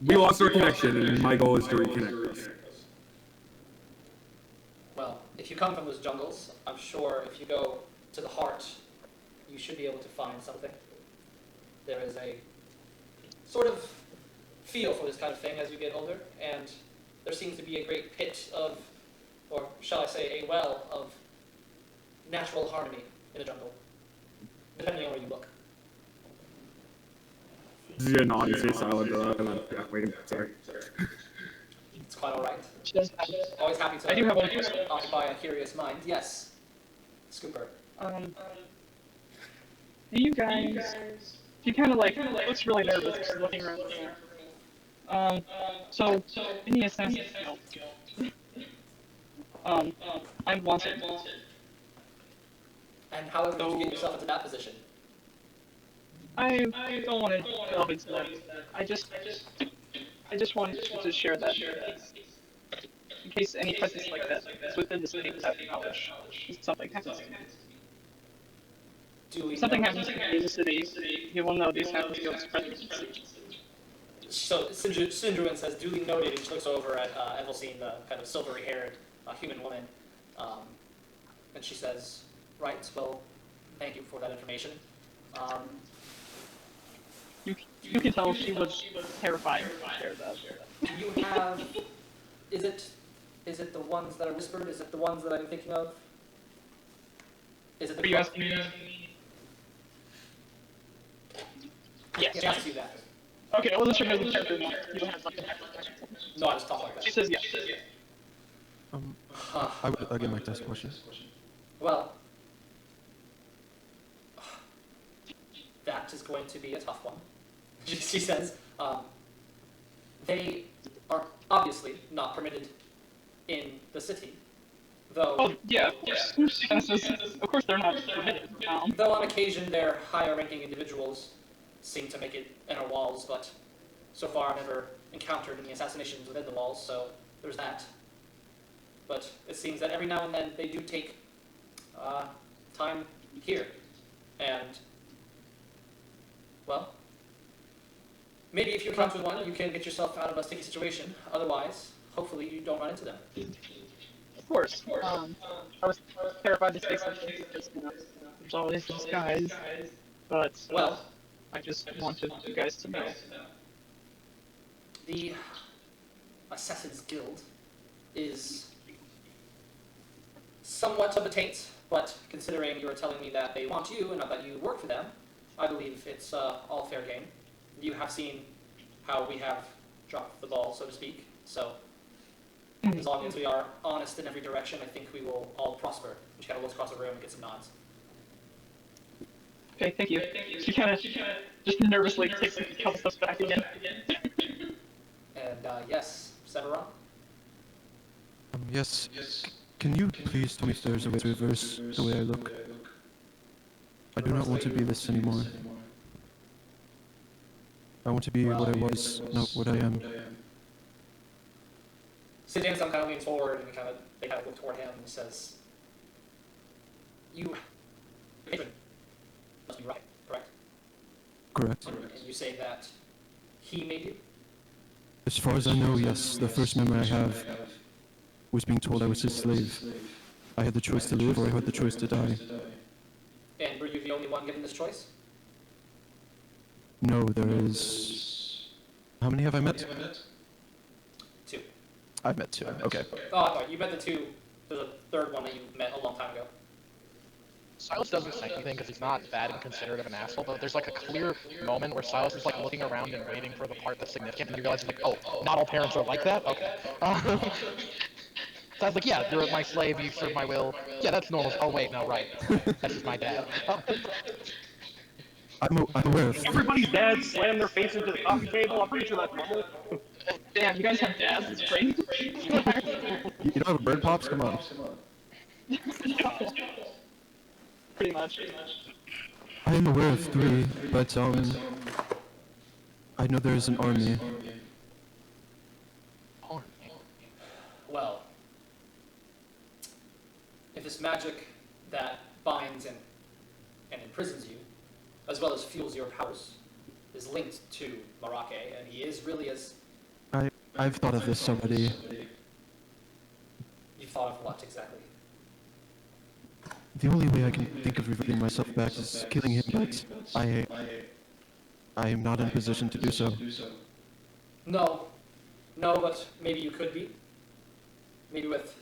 We lost our connection, and my goal is to reconnect us. well, if you come from those jungles, I'm sure if you go to the heart you should be able to find something. There is a sort of feel for this kind of thing as you get older, and there seems to be a great pit of, or shall I say, a well of natural harmony in the jungle, depending on where you look. Yeah, no, I say silent to that, and then, yeah, wait, sorry. It's quite all right. Just, Always happy to I do have one question. occupy a curious mind. Yes, Scooper. Do you guys? He kind of like looks really nervous, just looking around the room. So in the assassin's guild, I'm wanted. And however did you get yourself into that position? I don't want to delve into that. I just wanted to share that in case any presence like that is within the state without knowledge. If something happens to me. If something happens to me in the city, you will know the assassin's guild's presence in the city. So Syndruin says, duly noted, and she looks over at Evelyn, the kind of silvery-haired human woman, and she says, right, well, thank you for that information. You can tell she was terrified to share that. Do you have, is it the ones that are whispered? Is it the ones that I'm thinking of? Is it the Are you asking me? Yes, she asks you that. Okay, I wasn't sure if it was a character or not. You don't have something. No, I was talking like that. She says yes. I would again like to ask a question. Well, that is going to be a tough one. She says, they are obviously not permitted in the city, though. Oh yeah, of course. Of course they're not permitted. Though on occasion their higher-ranking individuals seem to make it inner walls, but so far I've never encountered any assassinations within the walls, so there's that. But it seems that every now and then they do take time here, and well, maybe if you encounter one, you can get yourself out of a sticky situation. Otherwise, hopefully you don't run into them. Of course. I was terrified to say something because there's always this guys. But well, I just wanted you guys to know. The Assassin's Guild is somewhat of a taint, but considering you were telling me that they want you and not that you work for them, I believe it's all fair game. You have seen how we have dropped the ball, so to speak, so as long as we are honest in every direction, I think we will all prosper. And she kind of looks across the room and gets some nods. Okay, thank you. She kind of just nervously takes a couple steps back again. And yes, Severon? Yes. Can you please tell me if there's a way to reverse the way I look? I do not want to be this anymore. I want to be what I was, not what I am. Sidney kind of leans forward and they kind of look toward him and says, "You must be right, correct?" Correct. And you say that he made you? As far as I know, yes. The first memory I have was being told I was his slave. I had the choice to live or I had the choice to die. And were you the only one given this choice? No, there is... How many have I met? Two. I've met two. Okay. Oh, I thought you met the two. There's a third one that you met a long time ago. Silas doesn't say anything because he's not bad and considerate of an asshole, but there's like a clear moment where Silas is like looking around and waiting for the part that's significant, and he realizes like, oh, not all parents are like that? Okay. So I was like, yeah, you're my slave, you serve my will. Yeah, that's normal. Oh wait, no, right. That's just my dad. I'm aware of... Everybody's dads slam their face into the coffee table. I'm pretty sure that's normal. Damn, you guys have dads. It's great. You don't have a bird pops? Come on. Pretty much. I am aware of three, but I know there is an army. Well, if this magic that binds and imprisons you, as well as fuels your powers, is linked to Marake, and he is really as... I've thought of this already. You've thought of what exactly? The only way I can think of reverting myself back is killing him, but I am not in a position to do so. No, no, but maybe you could be. Maybe with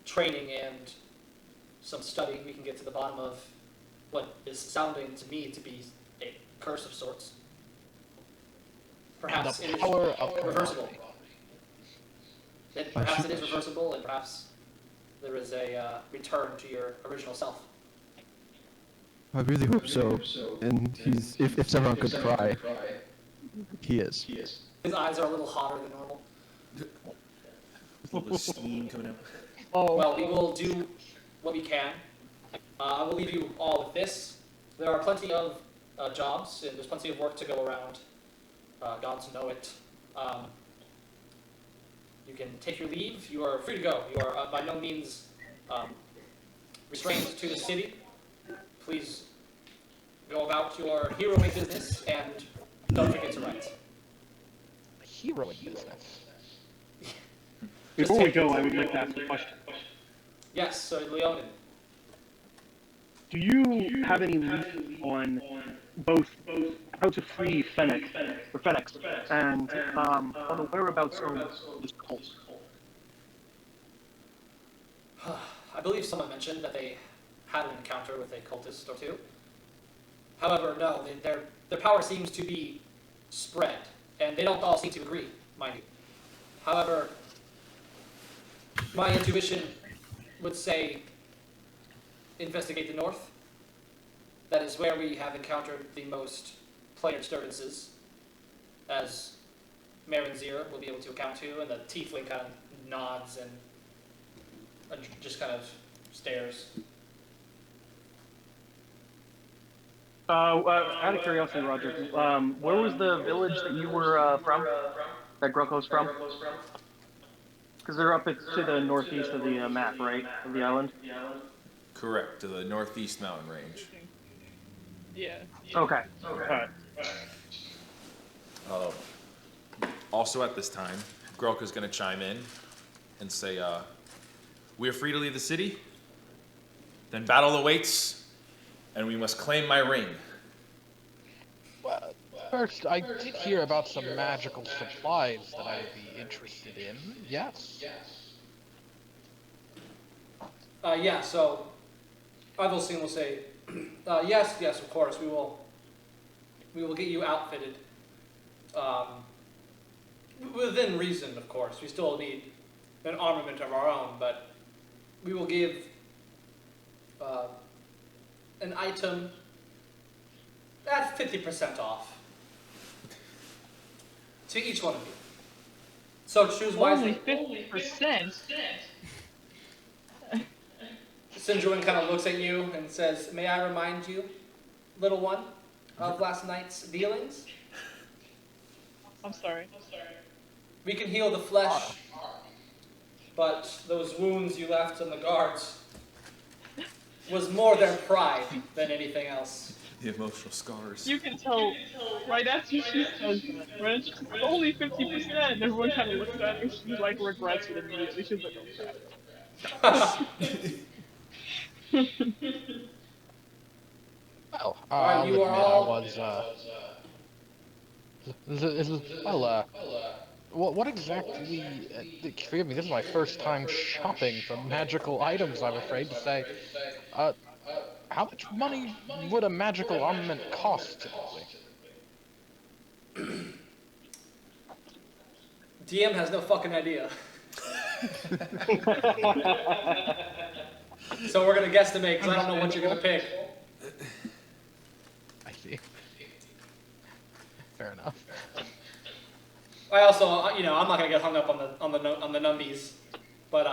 training and some study, we can get to the bottom of what is sounding to me to be a curse of sorts. Perhaps The it is power of reversible. commodity. Perhaps it is reversible, and perhaps there is a return to your original self. I really hope so. And he's, if Sevron could cry, he is. His eyes are a little hotter than normal. A little bit of steam coming out. Oh. Well, we will do what we can. I will leave you all with this. There are plenty of jobs, and there's plenty of work to go around. Gods know it. You can take your leave. You are free to go. You are by no means restrained to the city. Please go about your heroic business, and don't forget to write. Heroic business. Before we go, I would like to ask a question. Yes, so Leonin. Do you have any lead on both how to free Fennec, and on the whereabouts of this cult? I believe someone mentioned that they had an encounter with a cultist or two. However, no, their power seems to be spread, and they don't all seem to agree, mind you. However, my intuition would say investigate the north. That is where we have encountered the most player disturbances, as Marinzir will be able to account to, and the tiefling kind of nods and just kind of stares. Out of curiosity, Roger, where was the village that you were from? That Grokko's from? Because they're up to the northeast of the map, right? Of the island? Correct, to the northeast mountain range. Yeah. Okay. Alright. Also at this time, Grelka's going to chime in and say, we are free to leave the city, then battle awaits, and we must claim my ring. Well, first, I did hear about some magical supplies that I'd be interested in. Yes. Yeah, so Ivelstein will say, yes, of course, we will get you outfitted. Within reason, of course. We still need an armament of our own, but we will give an item at 50% off to each one of you. So choose wisely. Only 50%. Sinjuin kind of looks at you and says, may I remind you, little one, of last night's dealings? I'm sorry. We can heal the flesh, but those wounds you left on the guards was more their pride than anything else. The emotional scars. You can tell right after she says that, right? She's only 50%, and everyone kind of looks at her. She like regrets it immediately. She's like, oh crap. Well, Alright, you I'll are admit all- I was, what exactly, forgive me, this is my first time shopping for magical items, I'm afraid to say. How much money would a magical armament cost, typically? DM has no fucking idea. So we're gonna guesstimate, because I don't know what you're gonna pick. I see. Fair enough. I also, I'm not gonna get hung up on the numbies, but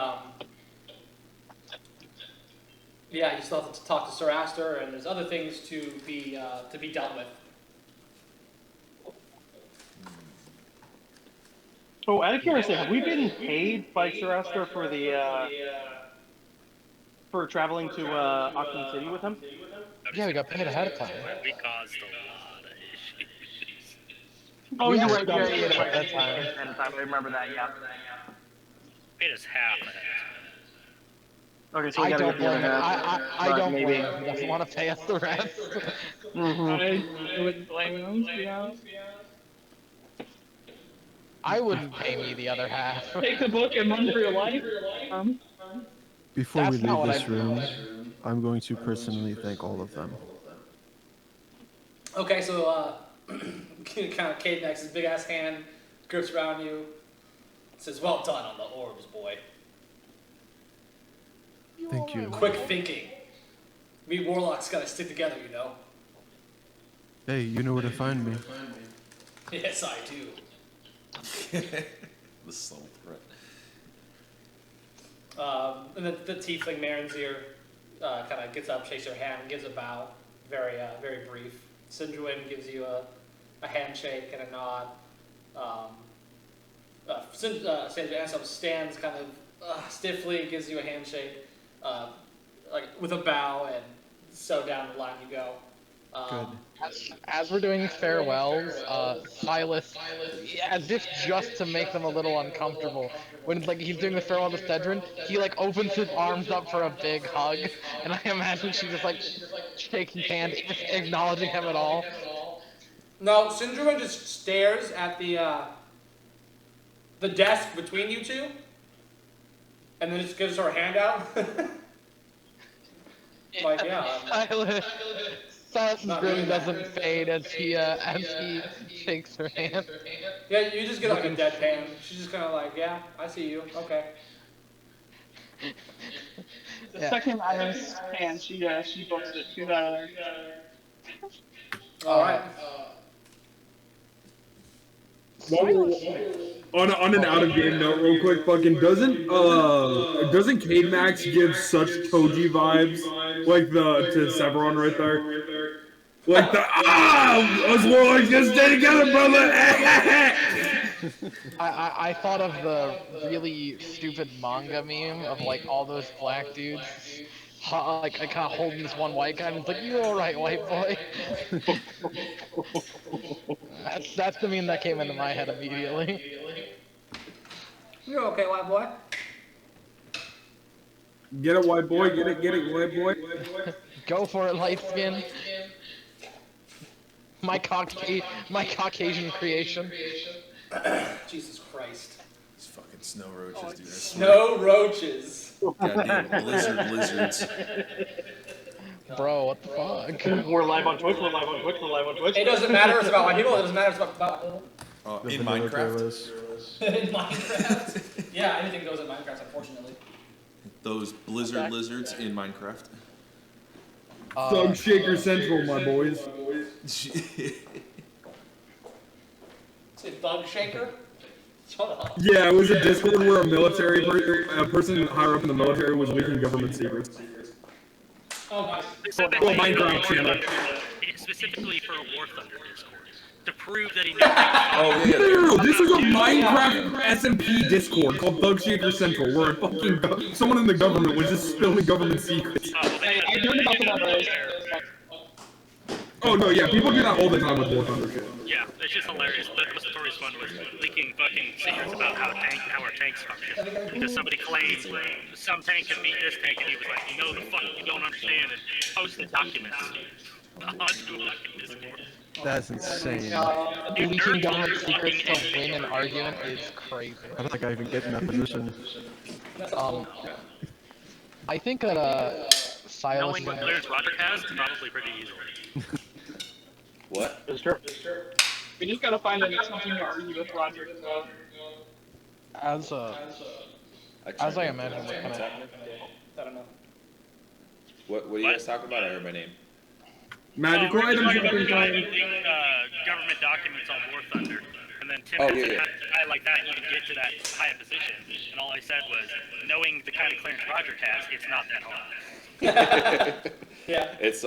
yeah, you still have to talk to Sir Aster, and there's other things to be dealt with. Oh, out of curiosity, have we been paid by Sir Aster for for traveling to Aquin City with him? Yeah, we got paid ahead of time. We caused a lot of issues. Oh, Yeah, you're right. yeah, Yeah, yeah, that's fine. I remember that. Yeah. Paid us half ahead Okay, so we I gotta don't get the other blame him. half. I But don't maybe. blame him. He doesn't want to pay us the rest. I wouldn't blame him, to be honest. I wouldn't pay me the other half. Take the book and run for your life. Before we That's not leave what this room, I'm going to personally thank all of them. Okay, so kind of Cade next, his big ass hand grips around you, says, "Well done on the orbs, boy. Thank you. Quick thinking. Me warlocks gotta stick together, you know." Hey, you know where to find me. Yes, I do. The soul threat. And then the tiefling Marinzir kind of gets up, shakes her hand, gives a bow, very brief. Sinjuin gives you a handshake and a nod. Anselm stands kind of stiffly, gives you a handshake, like with a bow, and so down the line you go. As we're doing farewells, Silas, as if just to make them a little uncomfortable, when like he's doing the farewell to Cedrin, he like opens his arms up for a big hug, and I imagine she's just like shaking his hand, acknowledging him at all. No, Sinjuin just stares at the desk between you two, and then just gives her a hand out. Like, yeah. Silas's Not grin doing that. doesn't fade as he shakes her hand. Yeah, you just get like a deadpan. She's just kind of like, yeah, I see you. Okay. The second Iris hand, she books it. She's out of there. All right. On an out of game note, real quick, fucking doesn't Cade Max give such Toji vibes like to Severon right there? Like us warlocks gonna stay together, brother. I thought of the really stupid manga meme of like all those black dudes, like kind of holding this one white guy, and it's like, "You all right, white boy?" That's the meme that came into my head immediately. You're okay, white boy. Get it, white boy. Get it, white boy. Go for it, light skin. My Caucasian creation. Jesus Christ. These fucking snow roaches, dude. I swear. Snow roaches. Goddamn lizards. Bro, what the fuck? We're live on Twitch. It doesn't matter. It's about white people. It doesn't matter. It's about black people. In Minecraft. In Minecraft. Yeah, anything goes in Minecraft, unfortunately. Those blizzard lizards in Minecraft. Thug Shaker Central, my boys. Say Thug Shaker? Shut up. Yeah, it was a Discord where a person higher up in the military was leaking government secrets. Oh, nice. Specifically, Minecraft channel. Specifically for a War Thunder Discord. To prove that he knew. Oh yeah. No, this is a Minecraft SMP Discord called Thug Shaker Central, where fucking someone in the government was just spilling government secrets. I heard about the one Oh no, yeah, people do that all the time with War Thunder shit. Yeah, it's just hilarious. The story's fun was leaking fucking secrets about how our tanks function. Because somebody claimed some tank can beat this tank, and he was like, "No, the fuck you don't understand," and posted documents onto fucking Discord. That's insane. Leaking government secrets to win an argument is crazy. How did that guy even get in that position? I think that Silas. Knowing what clearance Roger has, probably pretty easily. What? It's true. We just gotta find something to argue with Roger. As I imagine, we're kind of. I don't know. What are you guys talking about? I heard my name. Magical items Like, jumping time. government documents on War Thunder, and then Tim Oh, said, yeah. "How did a guy like that even get to that high a position?" And all I said was, "Knowing the kind of clearance Roger has, it's not that hard." Yeah. It's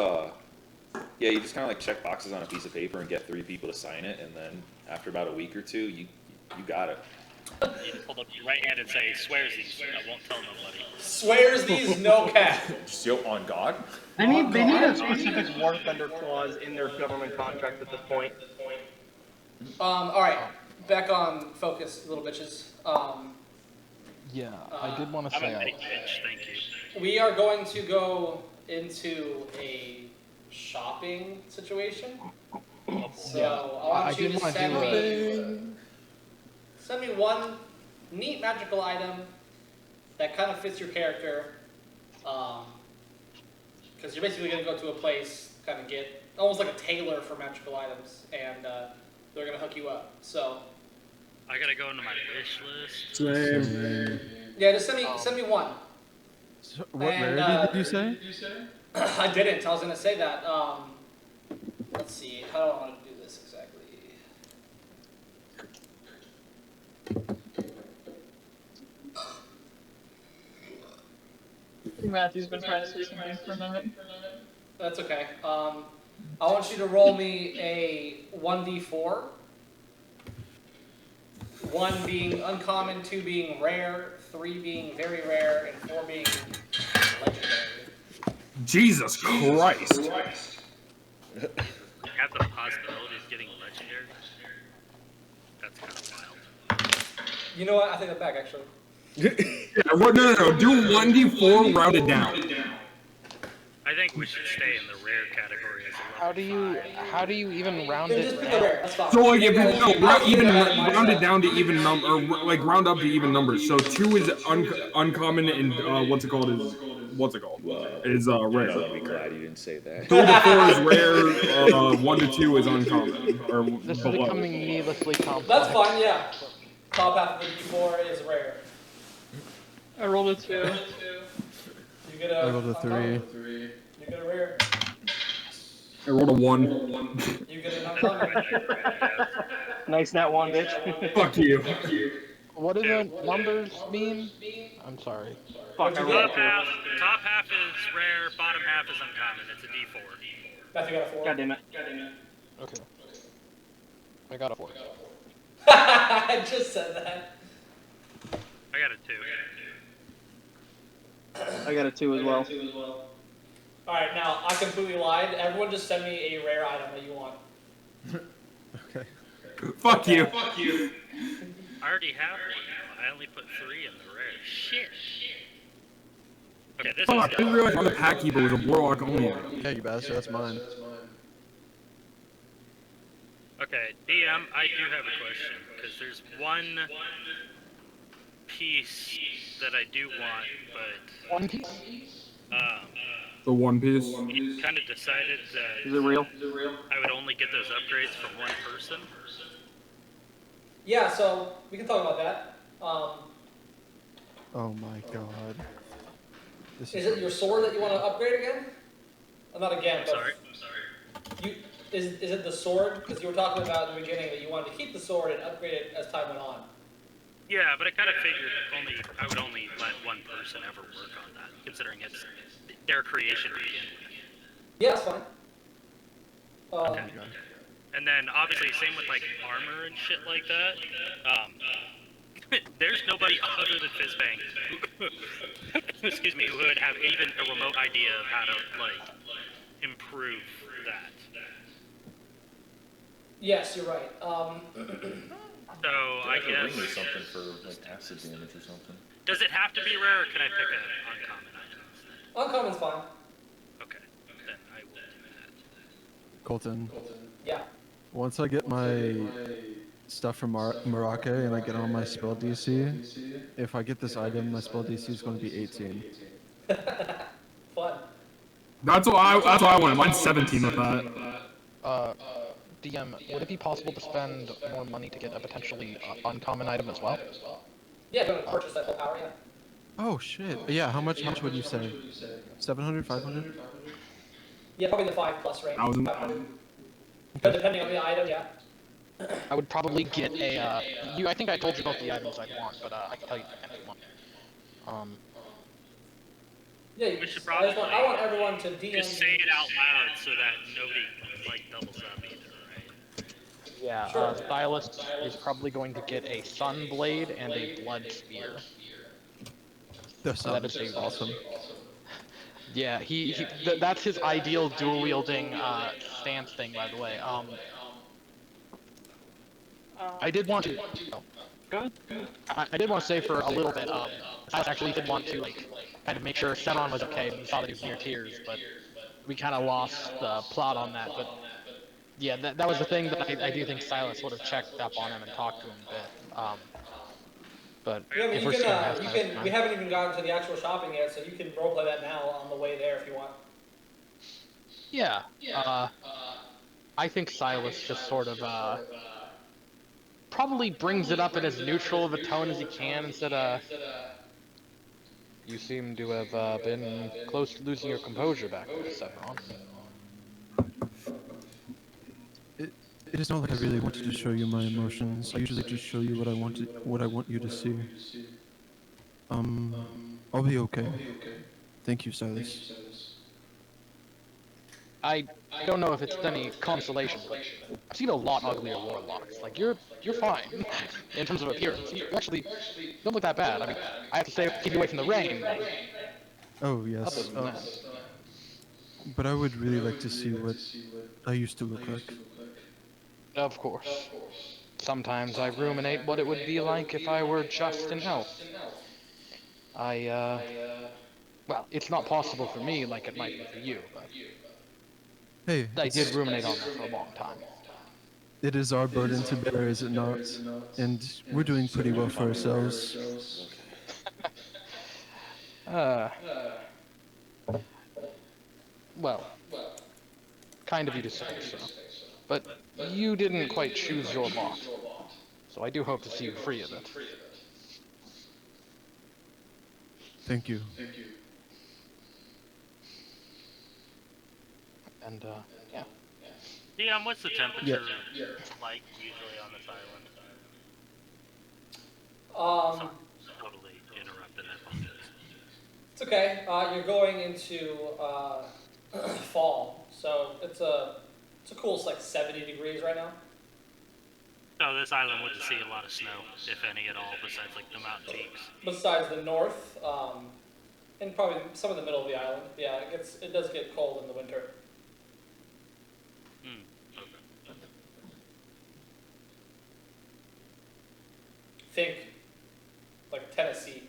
yeah, you just kind of like check boxes on a piece of paper and get 3 people to sign it, and then after about a week or 2, you got it. You just hold up your right hand and say, "Swears these, I won't tell nobody." Swears these no cap. Just on God. They need a specific War Thunder clause in their government contract at this point. All right. Back on focus, little bitches. Yeah, I did want to I'm say a big bitch, thank you. We are going to go into a shopping situation. So I want you did to want to send do me send me one neat magical item that kind of fits your character. Because you're basically going to go to a place, kind of get almost like a tailor for magical items, and they're going to hook you up. So I gotta go into my wish list. Same. yeah, just send me one. So what And, rarity did you say? I didn't. I was going to say that. Let's see. How do I want to do this exactly? Matthew's been trying to say something for a minute. That's okay. I want you to roll me a 1d4. 1 being uncommon, 2 being rare, 3 being very rare, and 4 being legendary. Jesus Christ. Have the possibility of getting legendary? That's kind of wild. You know what? I take that back, actually. Yeah, no. Do 1d4 rounded down. I think we should stay in the rare category as a level how do you even round Just it pick a down? rare. That's fine. So like if you even Mindset. round it down to even number, or like round up to even numbers. So 2 is uncommon and what's it called is rare. You want to be glad you didn't say that. 3 to 4 is rare. 1 to 2 is uncommon or This is below. becoming needlessly complex. That's fine, yeah. Top half of the d4 is rare. I rolled a 2. You get a I rolled a 3. You get a rare. I rolled a 1. You get an uncommon. Nice nat one, bitch. Fuck you. What do the numbers mean? I'm sorry. Fuck, I rolled a 2. Top half is rare, bottom half is uncommon. It's a D4. Matthew got a 4. God damn it. Okay. I got a 4. I just said that. I got a 2. I got a 2 as well. Alright, now, I completely lied. Everyone just send me a rare item that you want. Okay. Fuck you. I already have one. I only put 3 in the rare. Shit. Okay, this Fuck, I is didn't realize the pack keeper was a warlock only. Yeah, you bastard. That's mine. Okay, DM, I do have a question, because there's one piece that I do want, but One piece? The One Piece. we kind of decided that Is it real? I would only get those upgrades from one person. Yeah, so, we can talk about that. Oh my god. This Is it your sword that you want to upgrade again? Not again, but... Sorry. You, is it the sword? Because you were talking about in the beginning that you wanted to keep the sword and upgrade it as time went on. Yeah, but I kind of figured I would only let one person ever work on that, considering it's their creation to begin with. Yeah, that's fine. Okay. And then obviously same with like armor and shit like that. There's nobody other than Fizzbang, excuse me, who would have even a remote idea of how to like improve that. Yes, you're right. So I guess. Bring me something for like acid damage or something. Does it have to be rare, or can I pick an uncommon item instead? Uncommon's fine. Okay, then I will do that. Colton. Yeah. Once I get my stuff from Morocco and I get on my spell DC, if I get this item, my spell DC is going to be 18. Fun. That's what I wanted. Mine's 17 with that. DM, would it be possible to spend more money to get a potentially uncommon item as well? Yeah, going to purchase that whole power, yeah. Oh shit. Yeah, how much would you say? 700, 500? Yeah, probably the 5+ range. 1,000. 500. But depending on the item, yeah. I would probably get a, I think I told you about the items I'd want, but I can tell you if you want. Yeah, We should I want probably everyone to DM. just say it out loud so that nobody like doubles up either, right? Yeah, Sure. Stylist is probably going to get a Sun Blade and a Blood Spear. That is awesome. Yeah, that's his ideal dual-wielding stance thing, by the way. I did want to... God. I did want to say for a little bit, Silas actually did want to kind of make sure Sevron was okay when he saw that he was near tears, but we kind of lost the plot on that. But yeah, that was the thing that I do think Silas would have checked up on him and talked to him a bit. But Yeah, but if we're just gonna have Silas we time, haven't even gotten to the actual shopping yet, so you can roleplay that now on the way there if you want. yeah, I think Silas just sort of probably brings it up in as neutral of a tone as he can instead of. You seem to have been close to losing your composure back there, Sevron. It is not like I really wanted to show you my emotions. I usually just show you what I want you to see. I'll be okay. Thank you, Silas. I don't know if it's any consolation, but I've seen a lot uglier warlocks. Like you're fine in terms of appearance. You actually don't look that bad. I mean, I have to say keep you away from the rain. Oh Other yes. than that, But I would really like to see what I used to look like. of course. Sometimes I ruminate what it would be like if I were just an elf. Well, it's not possible for me like it might be for you, but Hey, I did ruminate on that for a long time. it is our burden to bear, is it not? And we're doing pretty well for ourselves. Well, kind of you to say so. But you didn't quite choose your lot, so I do hope to see you free of it. Thank you. And, yeah. DM, what's the temperature like usually on this island? Totally interrupted. I apologize. It's okay. You're going into fall, so it's a cool. It's like 70 degrees right now. So this island would see a lot of snow, if any at all, besides like the mountain peaks. Besides the north, and probably some of the middle of the island. Yeah, it does get cold in the winter. Okay. Think like Tennessee.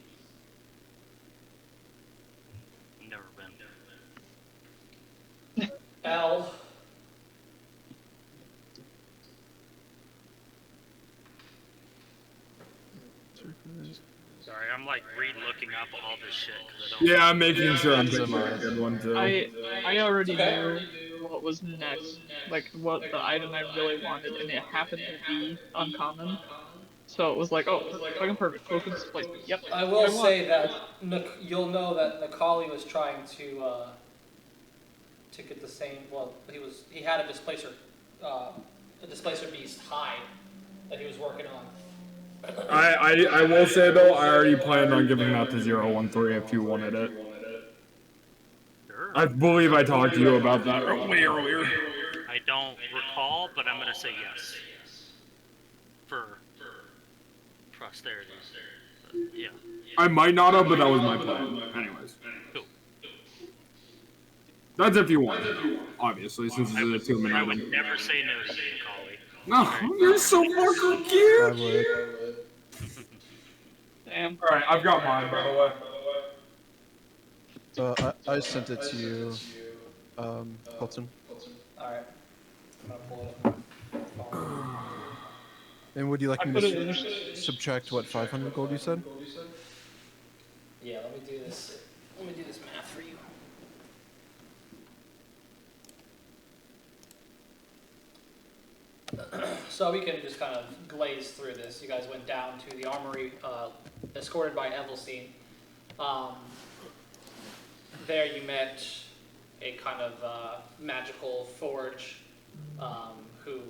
Never been. L. Sorry, I'm like looking up all this shit because I don't. Yeah, I'm making sure I'm picking a good one too. I already knew what was next, like what the item I really wanted, and it happened to be uncommon. So it was like, oh, fucking perfect. Focus displacement. Yep. I will say that you'll know that Nikali was trying to get the same. Well, he had a displacer beast hide that he was working on. I will say though, I already planned on giving that to 013 if you wanted it. Sure. I believe I talked to you about that way earlier. I don't recall, but I'm gonna say yes. For posterity. Yeah. I might not have, but that was my plan. Anyways. Cool. That's if you want it, obviously, since it's a 2 minute I item. would never say no to you, Macaulay. No, you're so fucking cute! I would. Damn. Alright, I've got mine, by the way. I sent it to you, Colton. Alright. I'm gonna pull it up. And would you like me put it to in. subtract what 500 gold you said? Yeah, let me do this. Let me do this math for you. So we can just kind of glaze through this. You guys went down to the armory, escorted by Evelstein. There you met a kind of magical forge who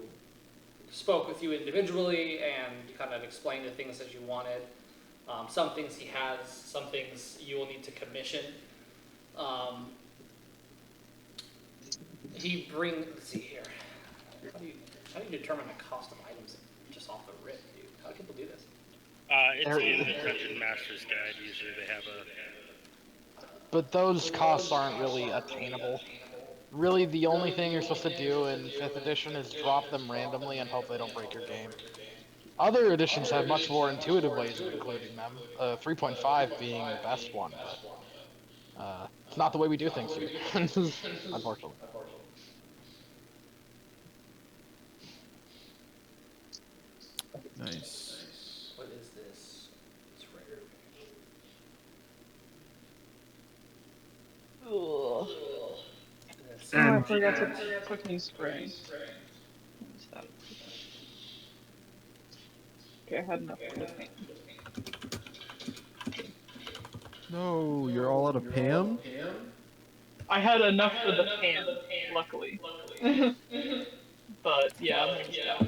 spoke with you individually and kind of explained the things that you wanted. Some things he has, some things you will need to commission. Let's see here. How do you determine the cost of items just off the rip, dude? How do people do this? It's in the Dungeon Master's Guide. Usually they have a. But those costs aren't really attainable. Really, the only thing you're supposed to do in 5th edition is drop them randomly and hope they don't break your game. Other editions have much more intuitive ways of including them. 3.5 being the best one, but it's not the way we do things here, unfortunately. Nice. What is this? It's rare. Ugh. This- Oh, I And forgot to put new spray. What's that? Okay, I had enough for the paint. No, you're all out of Pam? I had enough for the pan, luckily. But yeah, I'm almost out.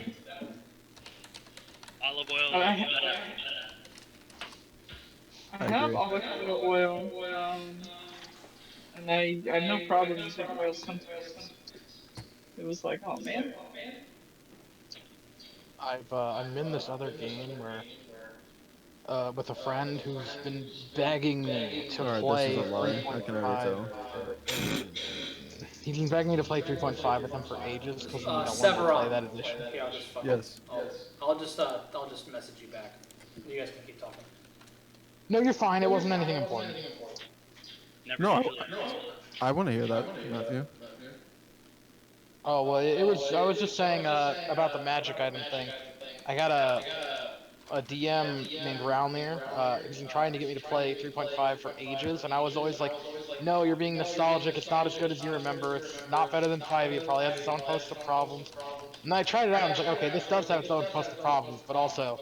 Olive oil. I, Better. ha- I I have agree. avocado oil, and I have no problem using oil sometimes. It was like, oh man. I'm in this other game where with a friend who's been begging me to Alright, this is a play lie. I can already 3.5 tell. for ages. He's been begging me to play 3.5 with him for ages because he wanted to play Severon. that edition. Here, I'll just fucking. Yes. I'll just message you back. You guys can keep talking. No, you're fine. It wasn't anything important. Never No, usually. I want to hear that, Matthew. Oh well, it was. I was just saying about the magic item thing. I got a DM named Roundmere. He's been trying to get me to play 3.5 for ages, and I was always like, "No, you're being nostalgic. It's not as good as you remember. It's not better than 5e. It probably has its own host of problems." And then I tried it out, and I was like, "Okay, this does have its own host of problems, but also,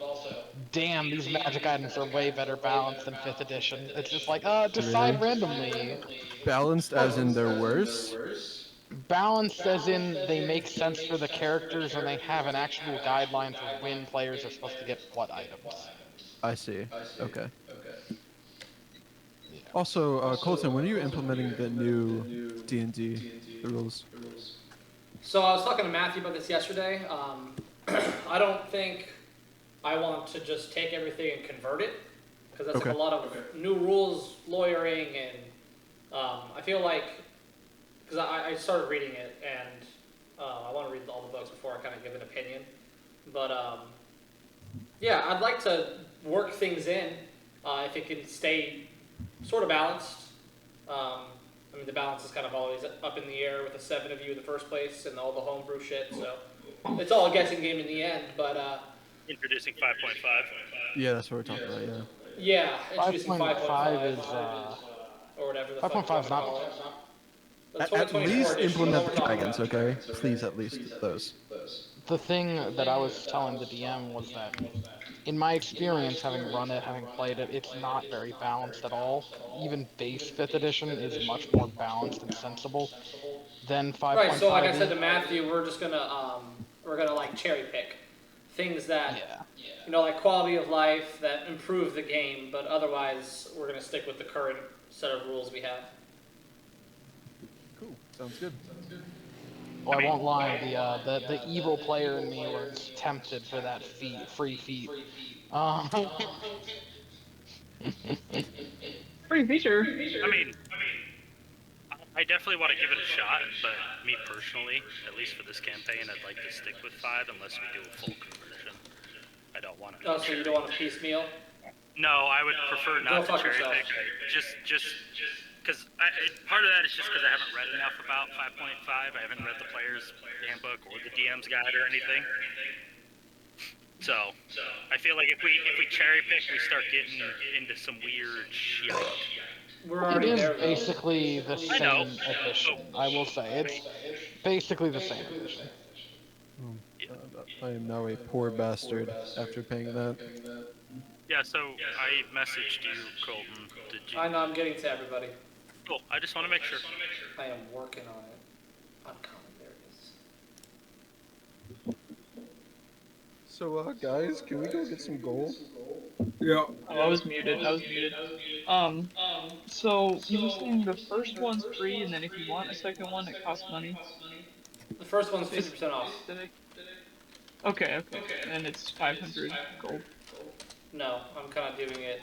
damn, these magic items are way better balanced than 5th edition." It's just like, decide Really? randomly. Balanced as in they're worse? Balanced as in they make sense for the characters and they have an actual guideline for when players are supposed to get what items. I see. Okay. Yeah. Also, Colton, when are you implementing the new D&D, the rules? So I was talking to Matthew about this yesterday. I don't think I want to just take everything and convert it because that's like Okay. a lot of new rules, lawyering, and I feel like because I started reading it and I want to read all the books before I kind of give an opinion. But yeah, I'd like to work things in if it can stay sort of balanced. I mean, the balance is kind of always up in the air with the 7 of you in the first place and all the homebrew shit, so it's all a guessing game in the end, but Introducing 5.5. Yeah, that's what we're talking about, yeah. yeah, introducing 5.5 is, or whatever the 5.5 fuck you want is to not. call it. The At 2024 least edition is implement what the we're talking dragons, about. okay? Please, at least those. The thing that I was telling the DM was that, in my experience, having run it, having played it, it's not very balanced at all. Even base 5th edition is much more balanced and sensible than Right, so like I said 5.5e. to Matthew, we're gonna like cherry pick things that Yeah. you know, like quality of life that improve the game, but otherwise we're gonna stick with the current set of rules we have. Cool, sounds good. Well, I won't lie, the evil player in me was tempted for that free feat. Free feature. I mean, I definitely want to give it a shot, but me personally, at least for this campaign, I'd like to stick with 5 unless we do a full conversion. I don't want to. Oh, so you don't want to piecemeal? No, I would prefer not to fuck cherry yourself. pick. Just because part of that is just because I haven't read enough about 5.5. I haven't read the player's handbook or the DM's guide or anything. So I feel like if we cherry pick, we start getting into some weird shit. We're It already is there, though. basically the I know. same edition, I will say. It's basically the same edition. I am now a poor bastard after paying that. Yeah, so I messaged you, Colton. Did you? I know, I'm getting to everybody. Cool. I just want to make sure. I am working on it. Uncommon, there it is. So, guys, can we go get some gold? yeah. Oh, I was muted. So you were saying the first one's free, and then if you want a second one, it costs money. The first one's 50% off. Okay. And it's 500 gold. No, I'm kind of doing it.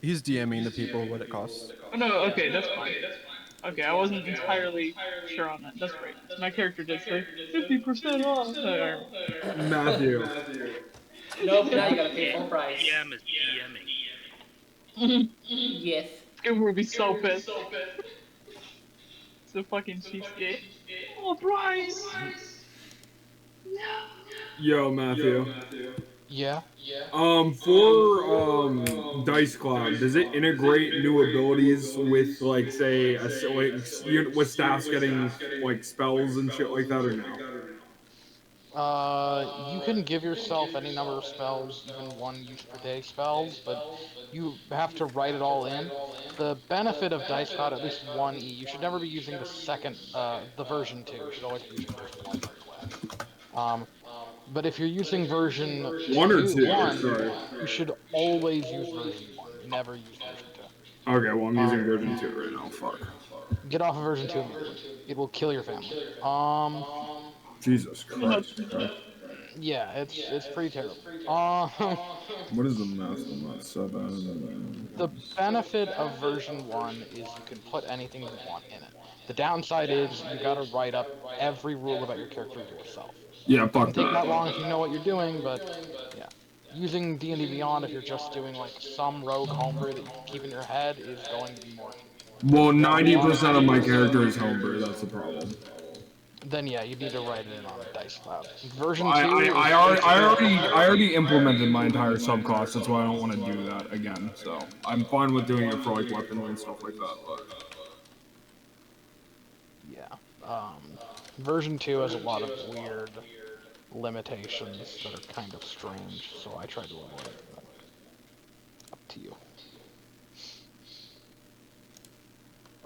He's DMing the people what it costs. Oh no, okay, that's fine. Okay, I wasn't entirely sure on that. That's great. My character did say 50% off. Matthew. Nope, now you gotta pay full price. DM is DMing. Yes. Skipper would be so pissed. It's a fucking cheapskate. Oh, Bryce! No. Yo, Matthew. Yeah. For Dice Cloud, does it integrate new abilities with like say with staffs getting like spells and shit like that or no? You can give yourself any number of spells, even one use per day spells, but you have to write it all in. The benefit of Dice Cloud, at least 1E, you should never be using the version 2. You should always be using version 1, by the way. But if you're using version One or two? 1, Sorry. you should always use version 1. Never use version 2. Okay, well I'm using version 2 right now. Fuck. Get off of version 2 immediately. It will kill your family. Jesus Christ. Yeah, it's pretty terrible. What is the math on that? 7. The benefit of version 1 is you can put anything you want in it. The downside is you gotta write up every rule about your character yourself. Yeah, It fuck can take that that. long if you know what you're doing, but yeah. Using D&D Beyond, if you're just doing like some rogue homebrew that you can keep in your head, is going to be more convenient. Well, 90% of my character is homebrew. That's the problem. Then yeah, you need to write it in on Dice Cloud. Version 2 I already implemented my entire subclass. That's why I don't want to do that again. So I'm fine with doing it for like weaponry and stuff like that. But yeah, version 2 has a lot of weird limitations that are kind of strange, so I try to avoid them. Up to you.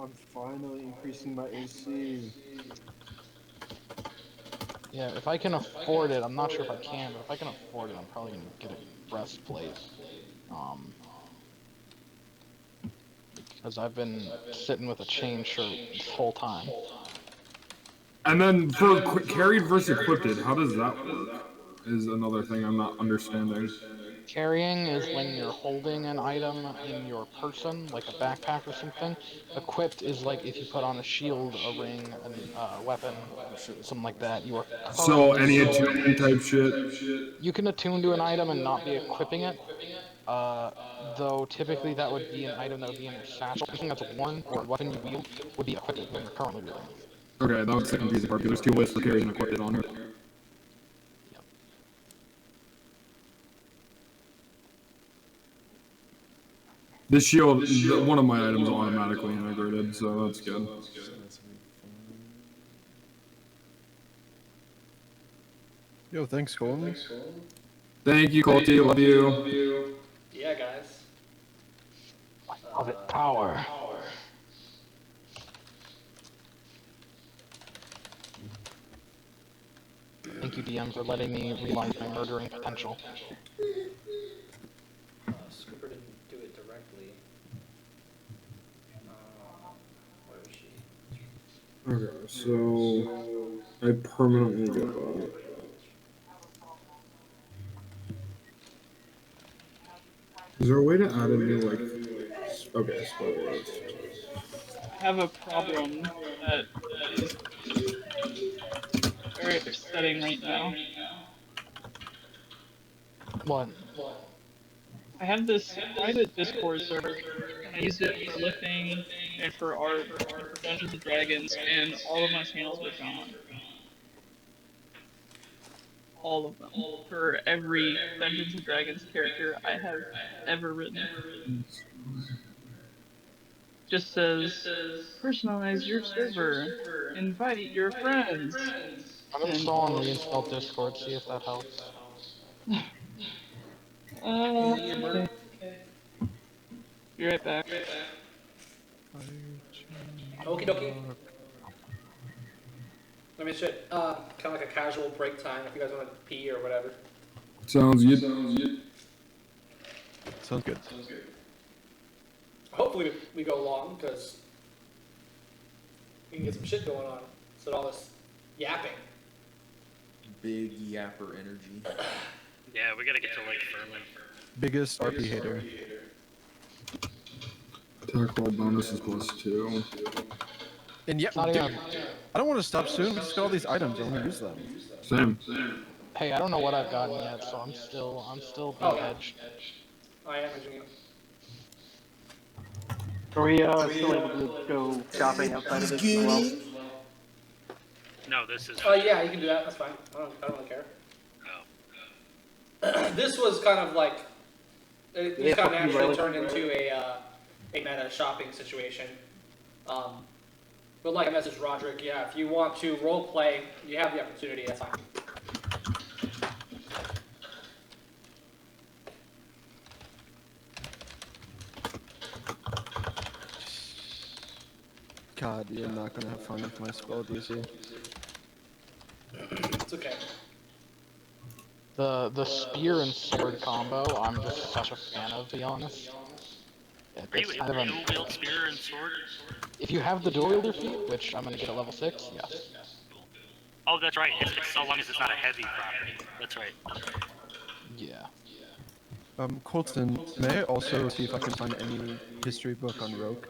I'm finally increasing my AC. Yeah, if I can afford it, I'm not sure if I can, but if I can afford it, I'm probably gonna get a breastplate. Because I've been sitting with a chain shirt this whole time. and then for carried versus equipped, how does that work? Is another thing I'm not understanding. Carrying is when you're holding an item in your person, like a backpack or something. Equipped is like if you put on a shield, a ring, a weapon, something like that. You are So currently any attunement type shit. You can attune to an item and not be equipping it. Though typically that would be an item that would be in your satchel. Anything that's worn or a weapon you wield would be equipped when you're currently wielding it. Okay, that was the confusing part because there's 2 lists for carried and equipped on here. This shield, one of my items automatically integrated, so that's good. Yo, thanks, Colin. Thank you, Colty. Love you. Yeah, guys. I love it. Power. Thank you, DM, for letting me realize my murdering potential. Scooper didn't do it directly. Where is she? Okay, so I permanently get that. Is there a way to add a new, like, okay, spoilers. I have a problem that is very upsetting right now. What? I have this private Discord server, and I use it for lifting and for art and for Dungeons and Dragons, and all of my channels are gone. All of them. For every Dungeons and Dragons character I have ever written. Just says, personalize your server, invite your friends. Uninstall and reinstall Discord, see if that helps. Okay. Be right back. Okie dokie. I mean, shit, kind of like a casual break time if you guys want to pee or whatever. Sounds good. Sounds good. Hopefully we go long, because we can get some shit going on. So all this yapping. Big yapper energy. Yeah, we gotta get to Lake Furman. Biggest RP hater. Attack roll bonus is +2. And yeah, Not dude, even. I don't want to stop soon. We just got all these items. I want to use them. Same. Hey, I don't know what I've gotten yet, so I'm still being Oh, yeah. hedged. I am edging you. Are we still able to go shopping outside of this as well? No, this is. Yeah, you can do that. That's fine. I don't really care. Oh. This was kind of like it just kind of fuck you, naturally Riley. turned into a meta shopping situation. But like I messaged Roderick, yeah, if you want to role play, you have the opportunity. That's fine. God, you're not gonna have fun with my spell, DC. It's okay. The spear and sword combo, I'm just such a fan of, to be honest. Are you It's able kind of to wield spear and sword? if you have the dual wielder feat, which I'm gonna get at level 6, yes. Oh, that's right. It's so long as it's not a heavy property. That's right. Yeah. Colton, may I also see if I can find any history book on Rogue?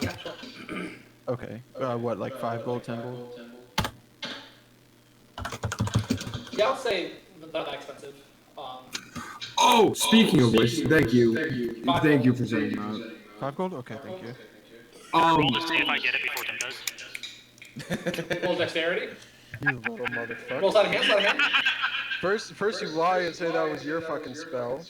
Yeah, sure. Okay. What, like 5 gold, 10 gold? Yeah, I'll say not that expensive. Oh, speaking of which, thank you for saying that. 5 gold? Okay, thank you. Roll to see if I get it before Tim does. Roll dexterity. You little motherfucker. Roll sleight of hand. Sleight of hand. First you lie and say that was your fucking spell.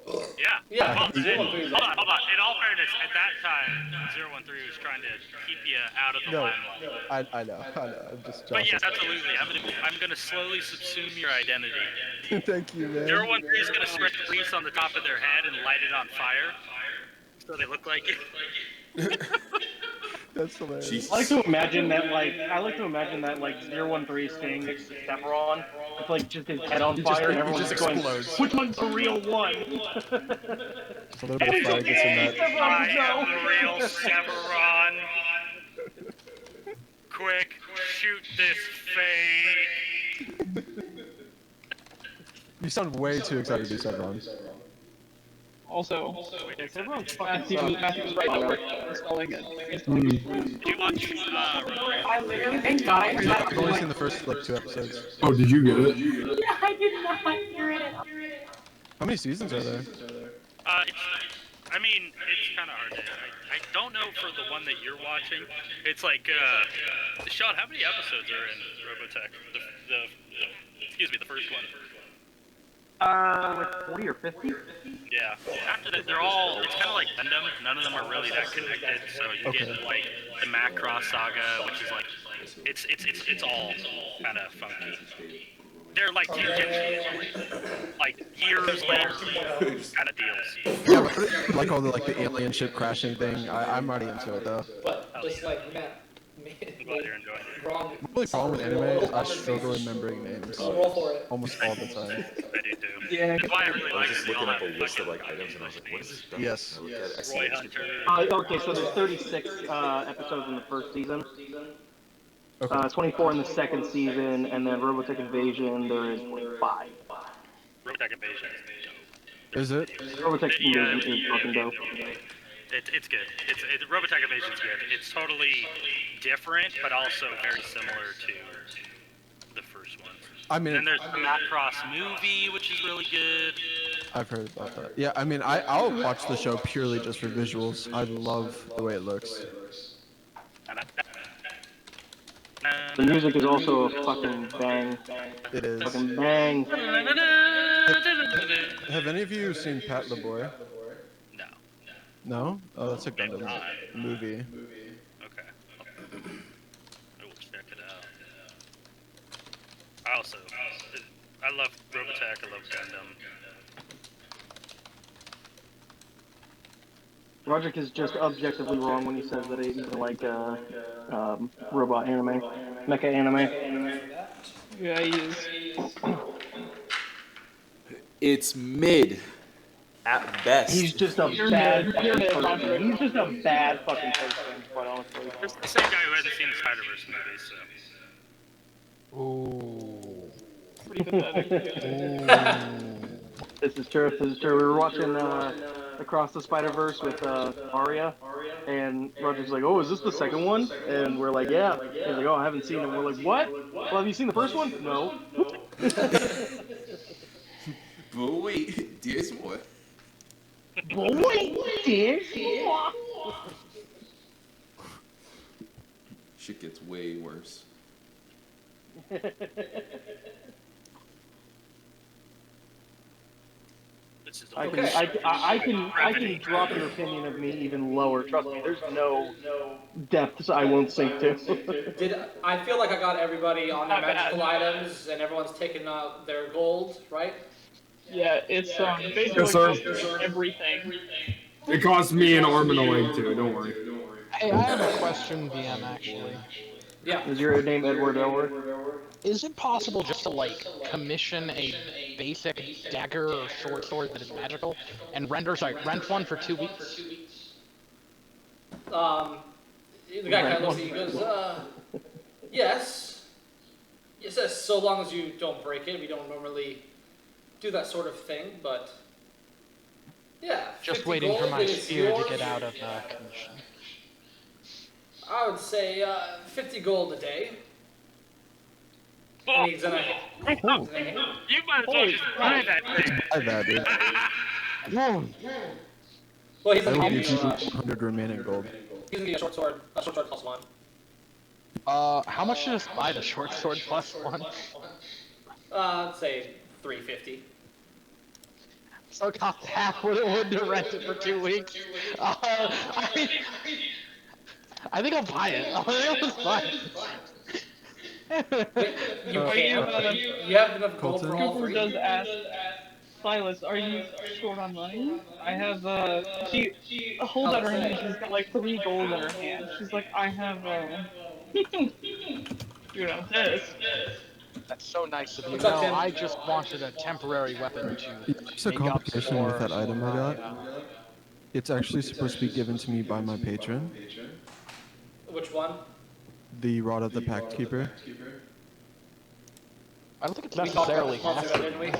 Yeah. Yeah. Well, Zero one hold three on, is hold on. In all fairness, at that time, 013 was trying to keep you out of the No, limelight. I know. I'm just But joking. yes, absolutely. I'm gonna slowly subsume your identity. Thank you, man. 013 is gonna spread grease on the top of their head and light it on fire, so they look like it. That's hilarious. I like to imagine that like 013 standing next to Severon, with like just his head on fire, and everyone's just going, explodes. "Which one's the real one?" Just a little bit of fire gets in that. I am the real Severon. Quick, shoot this fake. You sound way too excited to be Sevron. Also, Everyone's Matthew's right though. Installing it. Did you watch I literally, thank God I heard that. I've only seen the first like 2 episodes. Oh, did you get it? Yeah, I did not hear it. How many seasons are there? I mean, it's kind of hard to. I don't know for the one that you're watching. It's like, Sean, how many episodes are in Robotech? Excuse me, the first one. Like 40 or 50? Yeah. After that, they're all. It's kind of like Gundam. None of them are really that connected. So you get like the Macross saga, which is like, it's all kind of funky. They're like tangentially, like years later kind of deals. Yeah, but like all the alien ship crashing thing. I'm already into it though. But just like Matt. I'm glad you're enjoying it. Wrong. The only problem with anime is I struggle remembering names Roll for it. almost all the time. I do too. Yeah. That's why I really I was like just it. They all looking up have a list of fucking like items, and I was like, "What is this spell?" Yes. And I looked at it, I see Roy it. Hunter. Okay, so there's 36 episodes in the first season. Okay. 24 in the second season, and then Robotech Invasion, there is 25. Robotech Invasion. Is it? Robotech Invasion is fucking dope. It's good. Robotech Invasion's good. It's totally different, but also very similar to the first one. I mean, Then there's the Macross movie, which is really good. I've heard about that. Yeah, I mean, I'll watch the show purely just for visuals. I love the way it looks. The music is also a fucking bang. It is. Fucking bang. Have any of you seen Pat LeBoy? No. No? Oh, that's a Gundam movie. Okay. I will check it out. I love Robotech, I love Gundam. Roderick is just objectively wrong when he says that he's like robot anime, mecha anime. Yeah, he is. It's mid, at best. He's just a bad fucking person. He's just a bad fucking person, quite honestly. It's the same guy who hasn't seen the Spider-Verse movie, so. Ooh. This is true. We were watching Across the Spider-Verse with Arya, and Roger's like, "Oh, is this the second one?" And we're like, "Yeah." He's like, "Oh, I haven't seen it." We're like, "What? Well, have you seen the first one?" No. But wait, there's more. But wait, there's more. Shit gets way worse. This is I can, Okay. I can drop your opinion of me even lower. Trust me, there's no depths I won't sink to. I feel like I got everybody on their Not bad. magical items, and everyone's taken out their gold, right? Yeah, it's basically Yes, sir. cost me everything. It cost me an arm and a leg too. Don't worry. Hey, I have a question, VM, actually. Yeah. Is your name Edward Elward? Is it possible just to, like, commission a basic dagger or short sword that is magical, and rent one for 2 weeks? The guy kind of looks at you and goes, yes. Yes, so long as you don't break it. We don't normally do that sort of thing, but yeah. Just 50 waiting for gold my is spear to yours. get out of commission. I would say 50 gold a day. And he's gonna. You might as well just buy that thing. Buy that, dude. Well, he's I gonna will give give you you. 100 remaining gold. He's gonna give you a short sword plus one. How much should I buy the short sword plus one? I'd say 350. So it costs half what it would to rent it for 2 weeks. I think I'll buy it. I'll just buy it. Wait, you can't. You have enough gold for all Cooper three. does ask, Silas, are you short on money? I have, she holds out her hand, she's got like 3 gold in her hand. She's like, I have, you know, this. That's so nice of you. What's up, No, Tim? I just wanted a temporary weapon to There's a make up complication with for that item I got. my, It's actually supposed to be given to me by my patron, Which one? the Rod of the Pact Keeper. I don't think it's We talked about necessarily this months ago, has didn't we?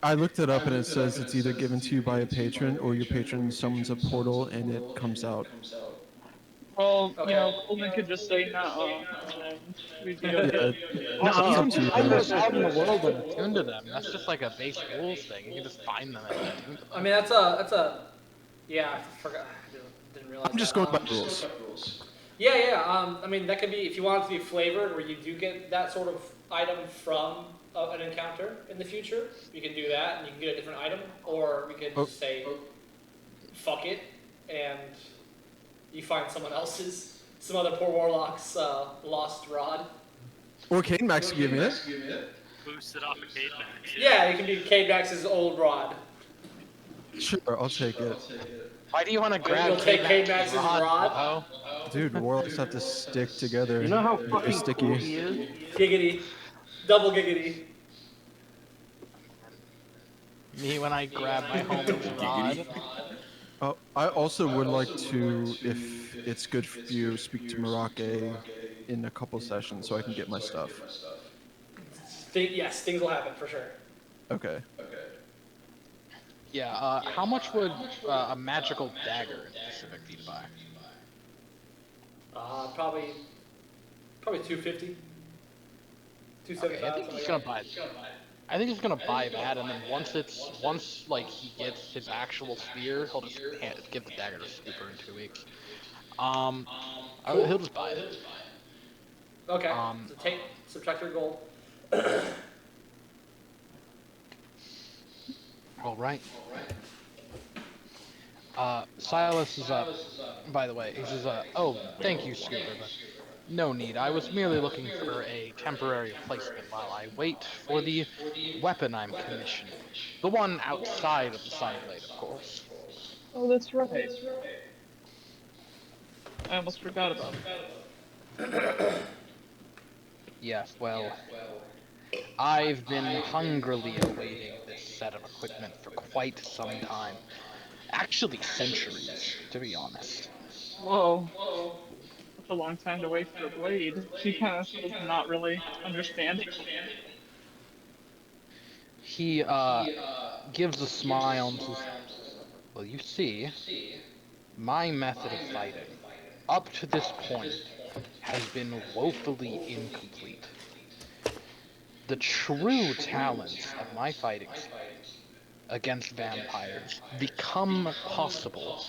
I looked it up and it says it's either given to you by a patron or your patron summons a portal and it comes out. Well, Okay. you know, Coleman could just say no, and we'd be Yeah, okay. no, it's up to you I guys. live out in the world and attune to them. That's just like a base rules thing. You can just find them and attune to them. I mean, that's a. Yeah, I forgot. I didn't realize. I'm just that. going by rules. Yeah. I mean, that could be if you want it to be flavored, where you do get that sort of item from an encounter in the future. You can do that, and you can get a different item, or we could just say, "Fuck it," and you find someone else's, some other poor warlock's lost rod. Or Kane Max can give me it. Boost it off a Cade Max. Yeah, it can be K-Max's old rod. Sure, I'll take it. Why do you want to grab You'll take K-Max's K-Max's rod? Oh, Dude, warlocks have to stick together. You know how They're fucking sticky. cool he is? Giggity. Double giggity. me when I grab my home's rod. I also would like to, if it's good for you, speak to Marake in a couple sessions so I can get my stuff. Yes, things will happen for sure. Okay. Yeah, how much would a magical dagger in Pacific be buy? Probably 250. Okay, I think he's gonna buy. I think he's gonna buy that, and then once like he gets his actual spear, he'll just give the dagger to Scooper in 2 weeks. He'll just buy it. Okay. So subtract your gold. All right. Silas is up. By the way, he says, "Oh, thank you, Scooper, but no need. I was merely looking for a temporary replacement while I wait for the weapon I'm commissioning. The one outside of the Sunblade, of course." Oh, that's right. I almost forgot about that. Yes, well, I've been hungrily awaiting this set of equipment for quite some time. Actually, centuries, to be honest. Whoa. That's a long time to wait for a blade. She kind of is not really understanding. He gives a smile and says, Well, you see, my method of fighting, up to this point, has been woefully incomplete. The true talents of my fighting skills against vampires become possible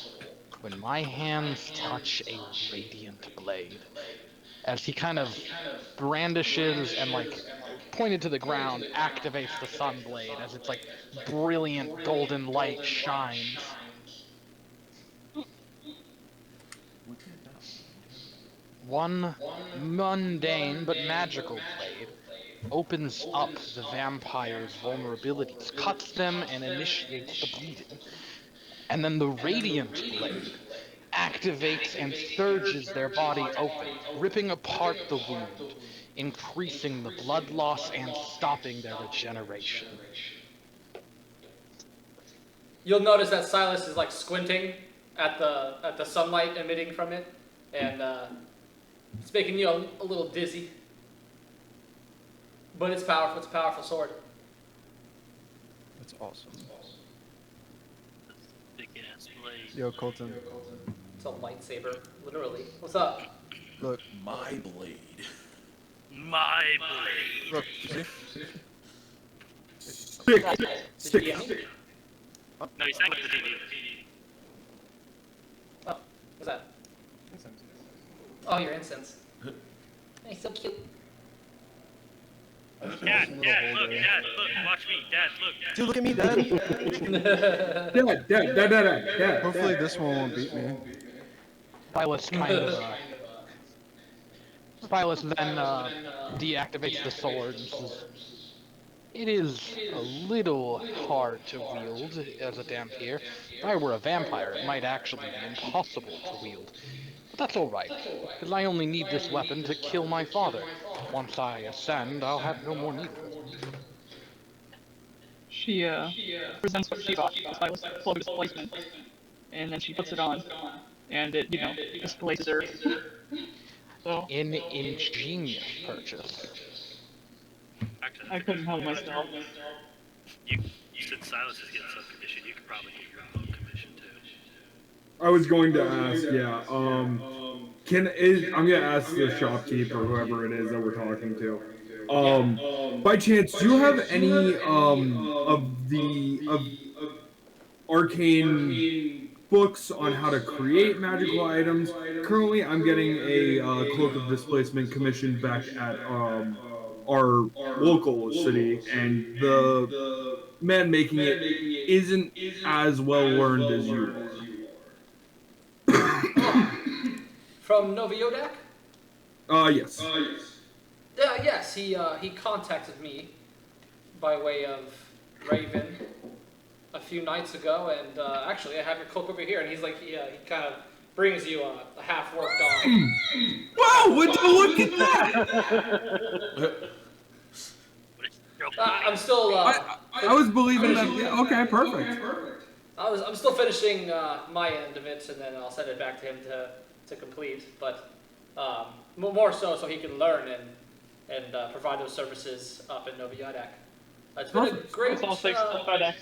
when my hands touch a radiant blade. As he kind of brandishes and like pointed to the ground, activates the sun blade as its like brilliant golden light shines. One mundane but magical blade opens up the vampire's vulnerabilities, cuts them, and initiates the bleeding. And then the radiant blade activates and surges their body open, ripping apart the wound, increasing the blood loss and stopping their regeneration. You'll notice that Silas is like squinting at the sunlight emitting from it, and it's making you a little dizzy. But it's powerful. It's a powerful sword. That's awesome. Big ass blade. Yo, Colton. It's a lightsaber, literally. What's up? Look. My blade. My blade. Look, you see? Stick. Stick. No, he's not with the TV. Oh, what's that? Oh, your incense. He's so cute. Dad, look, watch me, Dad, look. Dude, look at me, Dad. Dad. Hopefully this one won't beat me. Silas then deactivates the sword and says, "It is a little hard to wield as a Dhampir. If I were a vampire, it might actually be impossible to wield. But that's alright, because I only need this weapon to kill my father. Once I ascend, I'll have no more need of it." She presents what she bought, the Silas Plug displacement, and then she puts it on, and it, displaces her. So An ingenious purchase. Actually, I couldn't help myself. You said Silas is getting some commission. You could probably get your own commission too. I was going to ask, yeah. I'm gonna ask the shopkeep or whoever it is that we're talking to. By chance, do you have any of arcane books on how to create magical items? Currently, I'm getting a cloak of displacement commissioned back at our local city, and the man making it isn't as well learned as you are. From Noviodak? Yes. Yes, he contacted me by way of Raven a few nights ago, and actually I have your cloak over here, and he's like, he kind of brings you a half worked on. Wow, would you look at that? I'm still. I was believing that. Yeah, okay, perfect. I'm still finishing my end of it, and then I'll send it back to him to complete. But more so he can learn and provide those services up in Novi Yadak. It's been a great. It's all thanks to FedEx.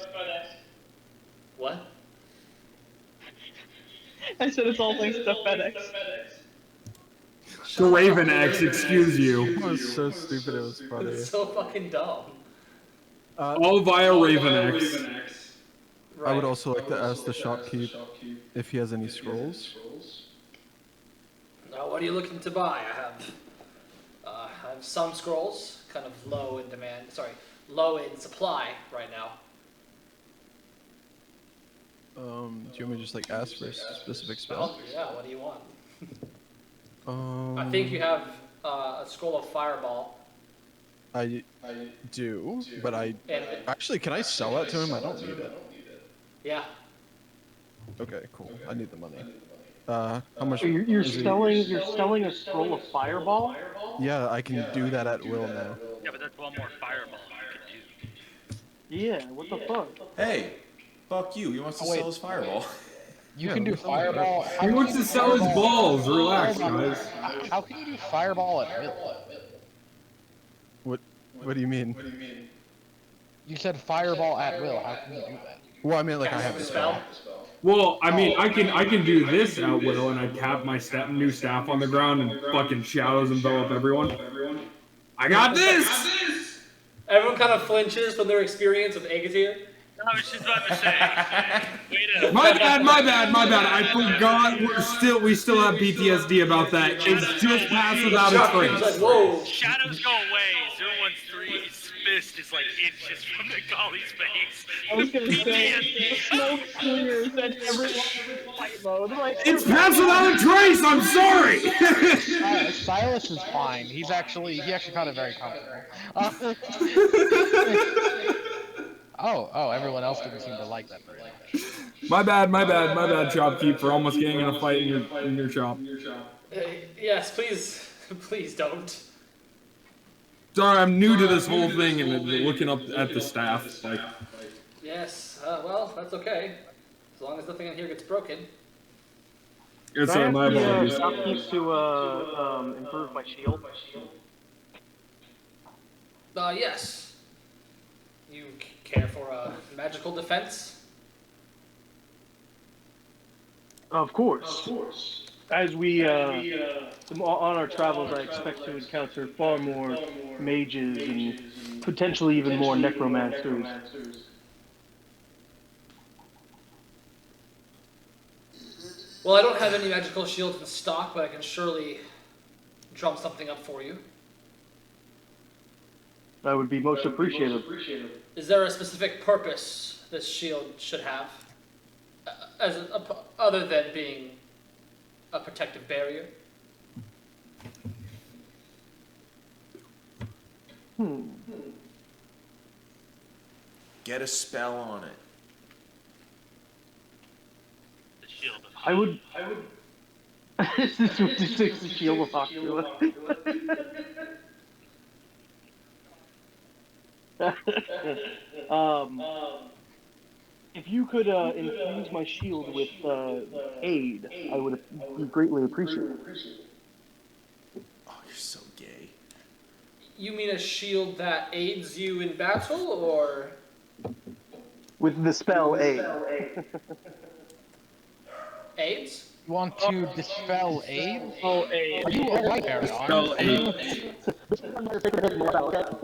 What? I said it's all thanks to FedEx. The Raven X, excuse you. That was so stupid, it was funny. It's so fucking dumb. All via Raven X. I would also like to ask the shopkeep if he has any scrolls. Now, what are you looking to buy? I have some scrolls, kind of low in demand. Sorry, low in supply right now. Do you want me to just like ask for a specific spell? Yeah, what do you want? I I think you have a scroll of fireball. I do, but actually, can I sell that to him? I don't need it. Yeah. Okay, cool. I need the money. How much? You're selling a scroll of fireball? Yeah, I can do that at will now. Yeah, but that's one more fireball you could do. Yeah, what the fuck? Hey, fuck you. He wants to sell his fireball. You can do fireball. He wants to sell his balls. Relax, guys. How can you do fireball at will? What do you mean? You said fireball at will. How can you do that? Well, I mean, like I have the spell. Well, I mean, I can do this at will, and I tap my new staff on the ground, and fucking shadows envelop everyone. I got this. Everyone kind of flinches from their experience with Agatir. I was just about to say. Wait a My bad. I forgot. We still have PTSD about that. It's just passed without a trace. Like, whoa. Shadows go away. 013's fist is like inches from the Golly's face. I was gonna say, PTSD. smoke clears and everyone's in fight mode. Like, It's passed without a trace. I'm sorry. Silas is fine. He actually found it very comfortable. Everyone else didn't seem to like that very much. My bad, shopkeep, for almost getting in a fight in your shop. Yes, please don't. Sorry, I'm new to this whole thing and looking up at the staff. Like, Yes, well, that's okay. As long as nothing in here gets broken. it's Can I my ask the apologies. shopkeep to improve my shield? Yes. You care for a magical defense? Of course. As we, on our travels, I expect to encounter far more mages and potentially even more necromancers. Well, I don't have any magical shields in stock, but I can surely drum something up for you. That would be most appreciated. Is there a specific purpose this shield should have? Other than being a protective barrier? Get a spell on it. The shield of I would. This is what this is the shield of Octula. If you could infuse my shield with aid, I would be greatly appreciated. Oh, you're so gay. You mean a shield that aids you in battle, or? With the spell aid. Aids? You want to dispel AIDS? oh, hey. Are you alright, Paragon? Spell 8.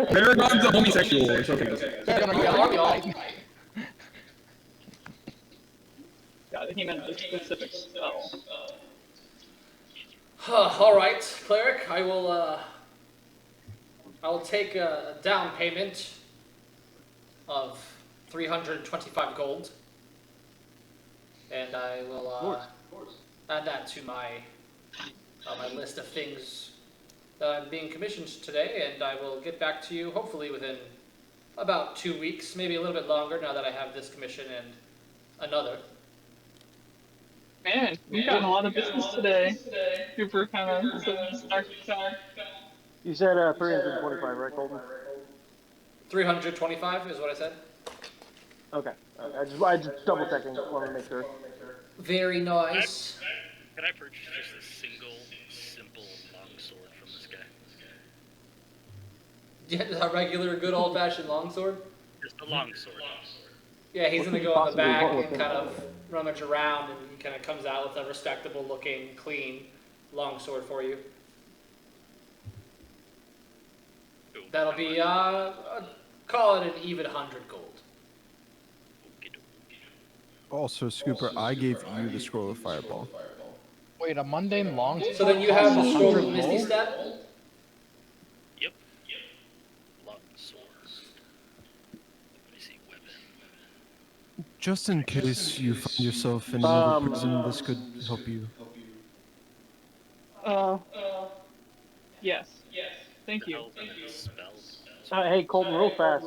Paragon's a homosexual. It's okay. Paragon, are you alright? God, he meant the specific spell. Alright, cleric, I will take a down payment of 325 gold. And I will add that to my list of things that I'm being commissioned today, and I will get back to you hopefully within about 2 weeks, maybe a little bit longer now that I have this commission and another. Man, we've gotten a lot of business today. Super kind of snarky tone. You said 325, right, Colton? 325 is what I said. Okay. I just double checking. Want to make sure. Very nice. Can I purchase just a single, simple longsword from this guy? Yeah, a regular, good old-fashioned longsword. Just a longsword. Yeah, he's What gonna could go you on the possibly back want with and him? kind of rummage around, and he kind of comes out with a respectable-looking, clean longsword for you. Cool. That'll be call it an even 100 gold. Also, Scooper, I gave you the scroll of fireball. Wait, a mundane long. So then you have the costs scroll of 100 Misty gold? Step. Yep. Longsword. Let me see, weapon. Just in case you find yourself in another prison, this could help you. Yes. Thank you. Hell's in a spell. Hey, Colton, real fast.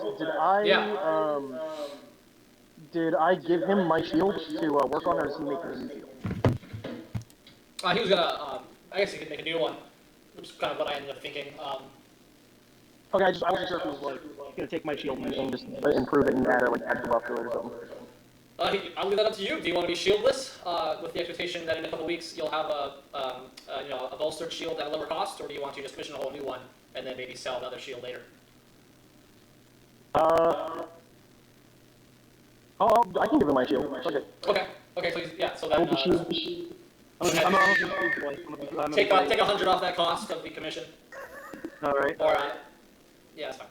Did I give him my shield to work on, or is he making a new shield? He was gonna. I guess he could make a new one, which is kind of what I ended up thinking. Okay, I wasn't sure if he was gonna take my shield and just improve it and add a buff to it or something. I'll leave that up to you. Do you want to be shieldless, with the expectation that in a couple weeks you'll have a bolstered shield at a lower cost, or do you want to just commission a whole new one and then maybe sell another shield later? I can give him my shield. Okay. Okay. Okay, so yeah, so I will then be take 100 off that cost of the commission. All right. Or yeah, that's fine.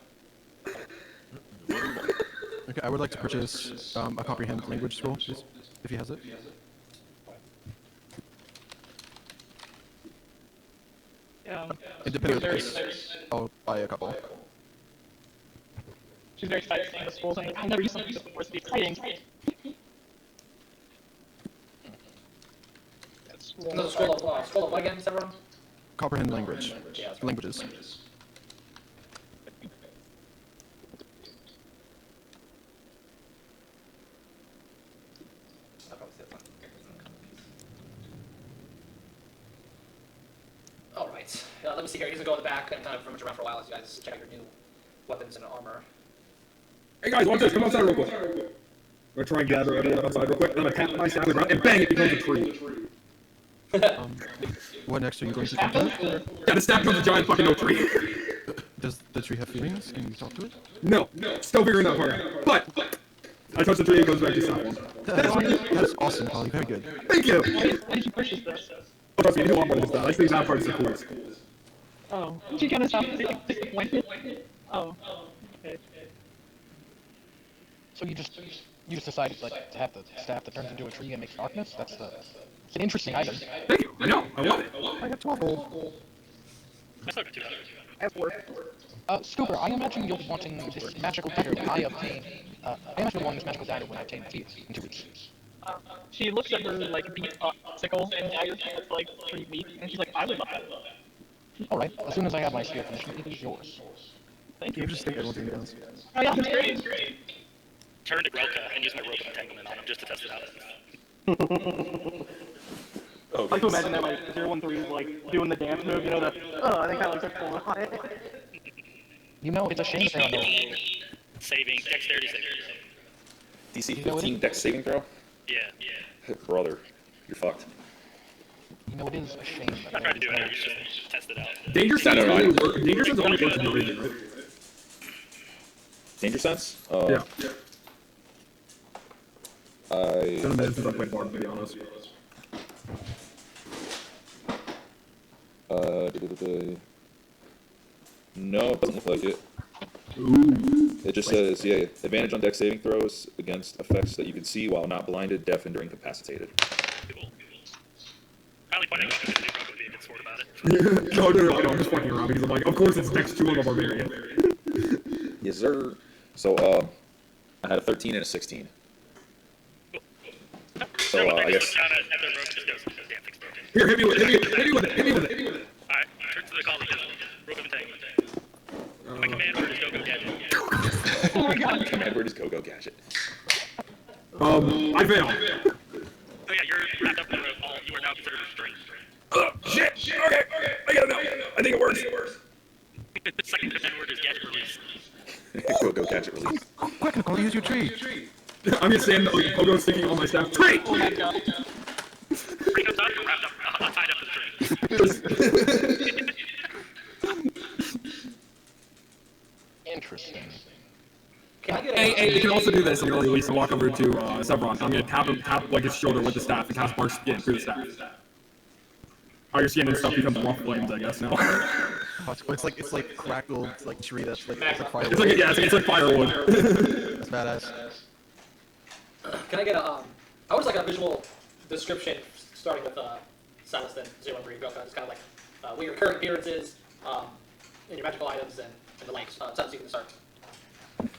Okay, I would like to purchase a comprehend language scroll, please, if he has it. Yeah. And depending on the price, I'll buy a couple. She's very excited seeing the scrolls. I've never used something like this before, so it's exciting. Another scroll of what again, everyone? Comprehend language. Yeah, that's right. Languages. Alright, let me see here. He's gonna go in the back and kind of rummage around for a while as you guys check out your new weapons and armor. Hey guys, watch this. Come outside real quick. I'm gonna try and gather everyone outside real quick. I'm gonna tap my staff on the ground, and bang, it becomes a tree. What next are you going to do? Yeah, the staff becomes a giant fucking oak tree. Does the tree have feelings? Can you talk to it? No, still figuring that part out. But I touch the tree, it goes back to staff one. That's awesome, Holly. Very good. Thank you. Why did you purchase this? Oh, trust me, you don't want one of this stuff. I just think that part's the coolest. Oh, she kind of sounds disappointed. Oh, okay. So you just decided like to have the staff that turns into a tree and makes darkness? It's an interesting item. Thank you. I know. I love it. I have 12 gold. I still got 200. That's worth. Scooper, I imagine you'll be wanting this magical dagger when I obtain. I imagine you'll want this magical dagger when I obtain my feats in 2 weeks. She looks at her like beat up sickle and dagger that's like pretty weak, and she's like, I would love that. Alright, as soon as I have my sphere commission, it is yours. Thank You you. just think everyone's gonna dance. Oh yeah, that's great. Turn to Grelka and use my rope of entanglement on him just to test it out. Oh, I like to imagine that like 013 is like doing the dance move, you know, the I think I like to pull on it. You know, it's a shame there are no. Saving, dexterity saving. DC 15 dex saving throw? Yeah. Brother, you're fucked. You know, it is a shame that I tried to do it, just to test it out. Danger sense No, no, only works. Danger sense only works in Dorrin, right? Danger sense? Yeah. I None of this is I played Bard, to be honest. No, it doesn't look like it. Ooh. It just says, yeah, advantage on dex saving throws against effects that you can see while not blinded, deafened, or incapacitated. Cool. Highly pointing out because would be a good sport about it. No, I'm just fucking around because I'm like, of course it's next to a barbarian. Yes, sir. So, I had a 13 and a 16. So, I guess. Here, hit me with it. Alright, turn to the call of rope of entanglement. My command word is go-go gadget. Oh my god. Command word is go-go gadget. I fail. Oh yeah, you're wrapped up in the rope. You are now considered a string. Shit. Okay. I got it now. I think it works. The second command word is gadget release. Go-go gadget release. Quick, Nicole, use your tree. I'm just saying, I'll sticking on my staff. Tree! Oh my god. Tree comes out, you're wrapped up, tied up to the tree. Interesting. Can I get a Hey, you can also do this. I'm gonna release and walk over to Sevron. I'm gonna tap like his shoulder with the staff and cast Bark Skin through the staff. How your skin and stuff becomes rough flames, I guess now. It's like crackled like tree that's like firewood. It's like it's like firewood. It's badass. Can I get a I would like a visual description starting with Silas then 013 Grelka, just kind of like what your current appearance is, and your magical items and the likes. Silas, you can start.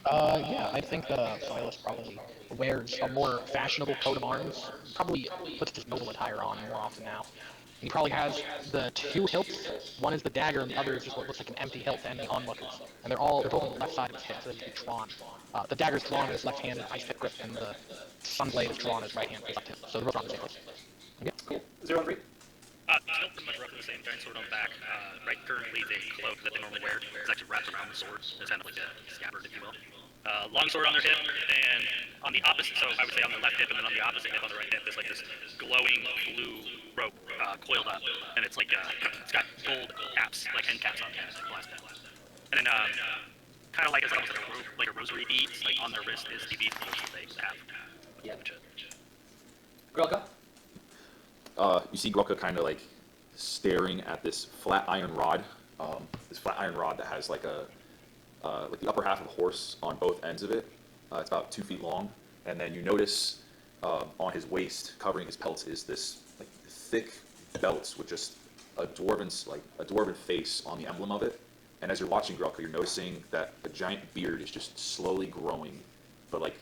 Yeah, I think Silas probably wears a more fashionable coat of arms. Probably puts his noble attire on more often now. He probably has the 2 hilts. One is the dagger, and the other is just what looks like an empty hilt to any onlookers. And they're both on the left side of his hip, so they can be drawn. The dagger's drawn in his left hand, ice hip grip, and the sunblade is drawn in his right hand, left hip. So they're both on the same place. Okay. Cool. 013. Still pretty much roughly the same giant sword on the back. Right, currently the cloak that they normally wear is actually wrapped around the sword. It's kind of like a scabbard, if you will. Long sword on their hip, and on the opposite, so I would say on their left hip, and then on the opposite hip on the right hip, is like this glowing blue rope coiled up, and it's like it's got gold caps, like end caps on the end, like glass caps. And then kind of like it's almost like a rosary beads, like on their wrist is the beads that they have. Yeah. Grelka? You see Grelka kind of like staring at this flat iron rod. This flat iron rod that has like the upper half of a horse on both ends of it. It's about 2 feet long, and then you notice on his waist, covering his pelts, is this like thick belt with just a dwarven face on the emblem of it. And as you're watching Grelka, you're noticing that a giant beard is just slowly growing, but like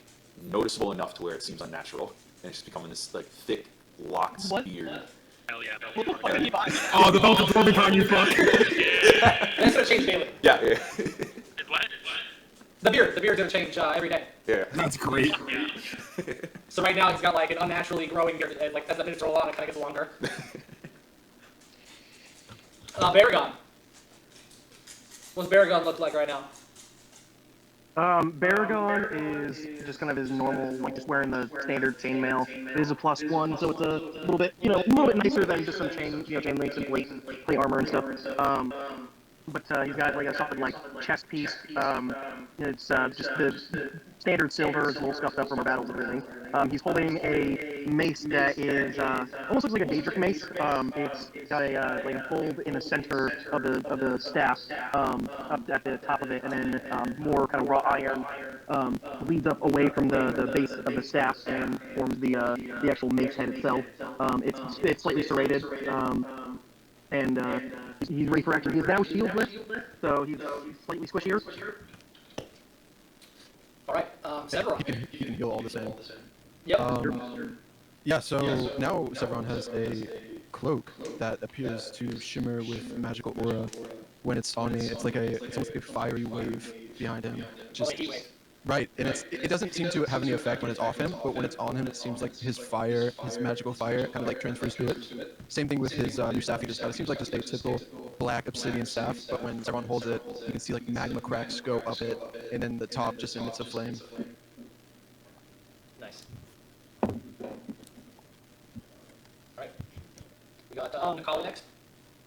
noticeable enough to where it seems unnatural, and it's just becoming this like thick, locked beard. Hell yeah, What the fuck are you buying? Oh, the belt of Dormin, you fuck. That's gonna change daily. Yeah. What? The beard's gonna change every day. Yeah. That's great. So right now he's got like an unnaturally growing beard. Like as the minutes roll on, it kind of gets longer. Baragon. What's Baragon look like right now? Baragon is just kind of his normal, like just wearing the standard chainmail. It is a +1, so it's a little bit, a little bit nicer than just some chain links and plate armor and stuff. But he's got like a solid like chest piece. It's just the standard silver. It's a little scuffed up from our battles and everything. He's holding a mace that is almost looks like a Daedric mace. It's got a like a fold in the center of the staff up at the top of it, and then more kind of raw iron leads up away from the base of the staff and forms the actual mace head itself. It's slightly serrated. And he's ready for action. He is now shieldless, so he's slightly squishier. All right, Severon. He can heal all the same. Yep. Yeah, so now Severon has a cloak that appears to shimmer with magical aura. When it's on me, it's almost like a fiery wave behind him. Just Like heat wave. right, and it doesn't seem to have any effect when it's off him, but when it's on him, it seems like his magical fire, kind of like transfers to it. Same thing with his new staff he just got. It seems like just a typical black obsidian staff, but when Severon holds it, you can see like magma cracks go up it, and then the top just emits a flame. Nice. All right. We got Nikali next.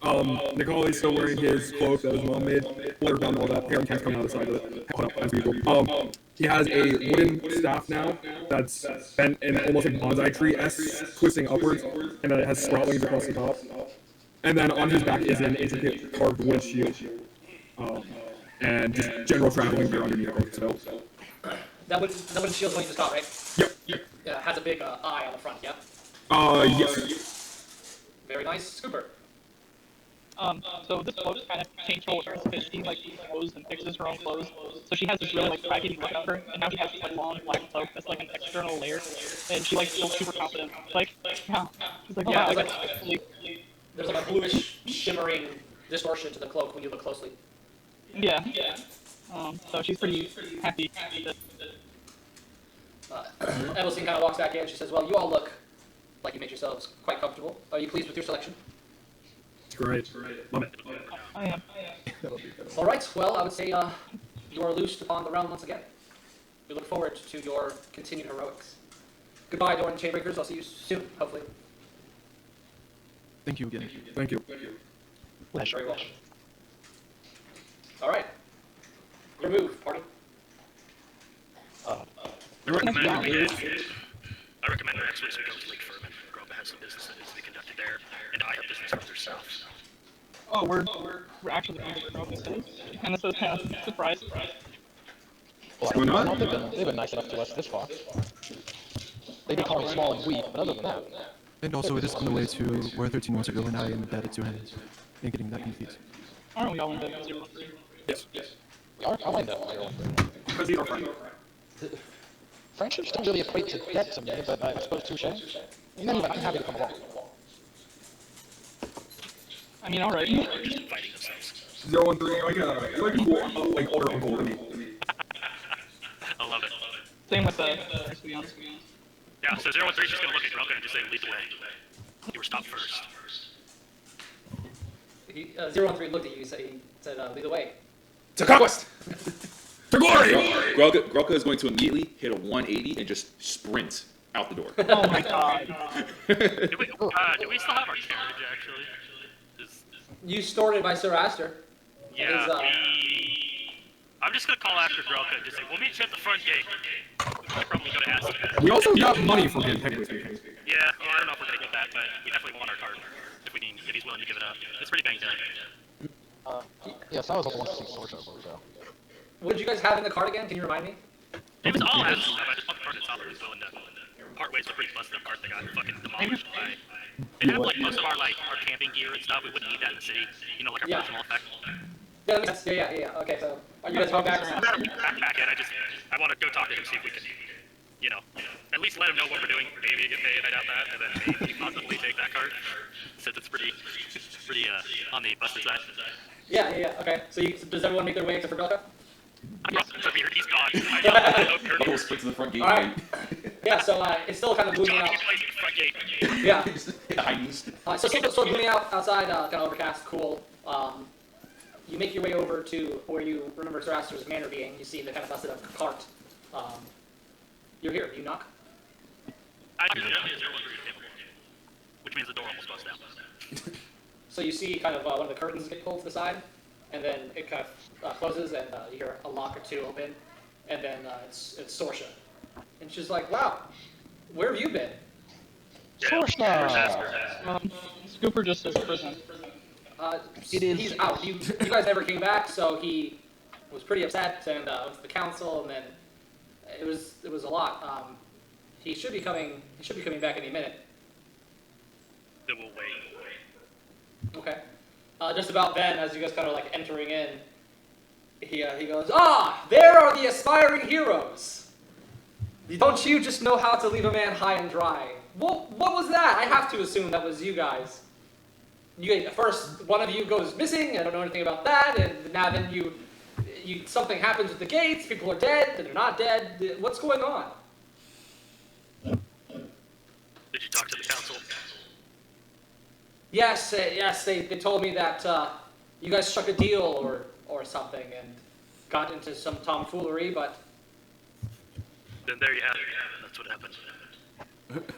Nicoli's still wearing his cloak that his mom made. Water down all that. Hair and cans coming out of the side of it. Put up as usual. He has a wooden staff now that's bent in almost like bonsai tree-esque, twisting upwards, and then it has sproutlings across the top. And then on his back is an intricate carved wood shield. And just general traveling gear underneath it. So. That wooden shield's going to stop, right? Yep. Yeah, it has a big eye on the front, yeah? Yes. Very nice. Scooper. So this clothes kind of changed her appearance because she like clothes and fixes her own clothes. So she has this really like raggedy look about her, and now she has this like long black cloak that's like an external layer, and she like feels super confident. Yeah, she's like, Yeah, wow, there's there's like a bluish shimmering distortion to the cloak when you look closely. yeah. So she's pretty happy. Evelyn kind of walks back in. She says, "Well, you all look like you made yourselves quite comfortable. Are you pleased with your selection?" It's great. Love it. I am. All right. Well, I would say you are loosed upon the realm once again. We look forward to your continued heroics. Goodbye, Dorrin Chainbreakers. I'll see you soon, hopefully. Thank you again. Thank you. Very well. All right. Your move, party. I recommend that next week we go to Lake Furman. Grova has some business that needs to be conducted there, and I have business further south. Oh, we're actually going to Aquin City, and it's a surprise. Well, not? They've been nice enough to us this far. They did call me small and weak, but other than that. And also, it is on the way to where 13 months ago, and I am indebted to him in getting that complete. Aren't we all in the 0-3? Yes. We are? How I know? Because he's our friend. Friendships don't really equate to debt to me, but I suppose touche. In any event, I'm happy to come along. I mean, alright. Fighting themselves. 0-3, you're like a cool, like older uncle to me. I love it. Same with to be honest. Yeah, so 0-3 is just gonna look at Grelka and just say, lead the way. You were stopped first. 0-3 looked at you. He said, lead the way. To conquest! To glory! Grelka is going to immediately hit a 180 and just sprint out the door. Oh my god. Do we still have our carriage, actually? You stored it by Sir Aster. Yeah, I'm just gonna call after Grelka and just say, we'll meet you at the front gate. I probably go to ask you. We also got money from him, technically. Yeah, Yeah, well, I don't know if we're gonna get that, but we definitely want our card if he's willing to give it up. It's pretty banged up. Yes, I was also want to see Sorsha so. What did you guys have in the card again? Can you remind me? It was all out of stuff. I just bought the card that's all who's willing to part ways with a pretty busted up card that got fucking demolished by. They have like most of our camping gear and stuff. We wouldn't need that in the city. You know, like our personal effect. Yeah, that makes sense. Yeah. Okay, so are you guys going back? Back in. I want to go talk to him, see if we can, at least let him know what we're doing. Maybe get paid. I doubt that, and then maybe possibly take that card, since it's pretty on the busted side. Yeah. Okay. So does everyone make their way except for Belka? He's gone. Go straight to the front gate. All right. Yeah. So it's still kind of moving out. Yeah. So still moving outside, kind of overcast, cool. You make your way over to where you remember Sir Aster's manor being. You see the kind of busted up cart. You're here. You knock. Which means the door almost busts down. So you see kind of one of the curtains get pulled to the side, and then it kind of closes, and you hear a lock or two open, and then it's Sorsha. And she's like, wow, where have you been? Sorsha! Scooper just says prison. He's out. You guys never came back, so he was pretty upset and went to the council, and then it was a lot. He should be coming back any minute. Then we'll wait. Okay. Just about then, as you guys kind of like entering in, he goes, there are the aspiring heroes. Don't you just know how to leave a man high and dry? What was that? I have to assume that was you guys. First, one of you goes missing. I don't know anything about that, and now then you something happens with the gates. People are dead. Then they're not dead. What's going on? Did you talk to the council? Yes. They told me that you guys struck a deal or something and got into some tomfoolery, but. Then there you have it. That's what happened.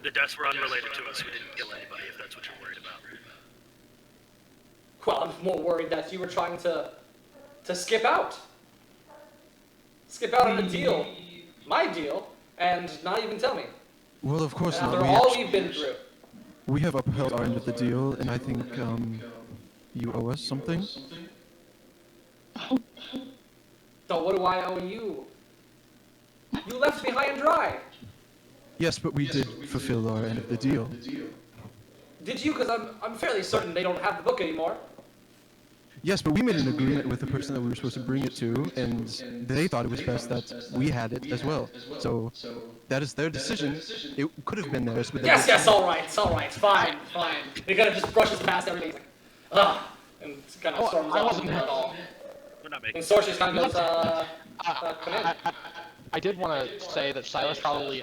The deaths were unrelated to us. We didn't kill anybody, if that's what you're worried about. Well, I'm more worried that you were trying to skip out. Skip out on the deal. My deal. And not even tell me. Well, of course not. After all we've been through. We have upheld our end of the deal, and I think you owe us something. So what do I owe you? You left me high and dry. Yes, but we did fulfill our end of the deal. Did you? Because I'm fairly certain they don't have the book anymore. Yes, but we made an agreement with the person that we were supposed to bring it to, and they thought it was best that we had it as well. So that is their decision. It could have been theirs, but Yes, all right, fine. He kind of just brushes past everything. He's like, ugh, and kind of storms off at all. We're not making. And Sorsha kind of goes, come in. I did want to say that Silas probably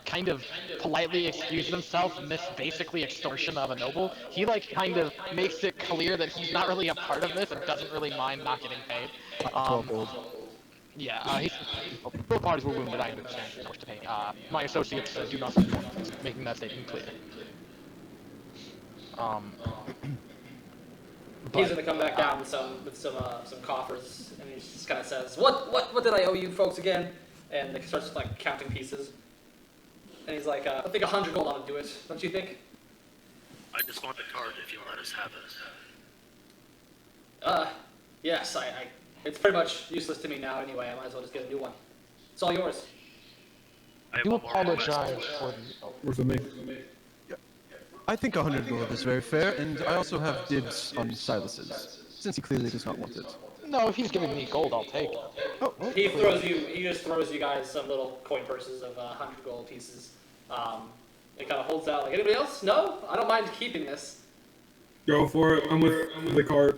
kind of politely excused himself in this basically extortion of a noble. He kind of makes it clear that he's not really a part of this and doesn't really mind not getting paid. Yeah, both parties were wounded. I understand you're forced to pay. My associates do not support making that statement clear. He's gonna come back down with some coffers, and he just kind of says, "What did I owe you folks again?" And he starts counting pieces. And he's like, I think 100 gold ought to do it, don't you think? I just want the card if you'll let us have it. Yes, it's pretty much useless to me now anyway. I might as well just get a new one. It's all yours. I do apologize for the... Where's the me? I think 100 gold is very fair, and I also have dibs on Silas's, since he clearly does not want it. No, if he's giving me gold, I'll take it. Oh, He just throws you guys some little coin purses of 100 gold pieces. It kind of holds out like, anybody else? No? I don't mind keeping this. Go for it. I'm with the cart.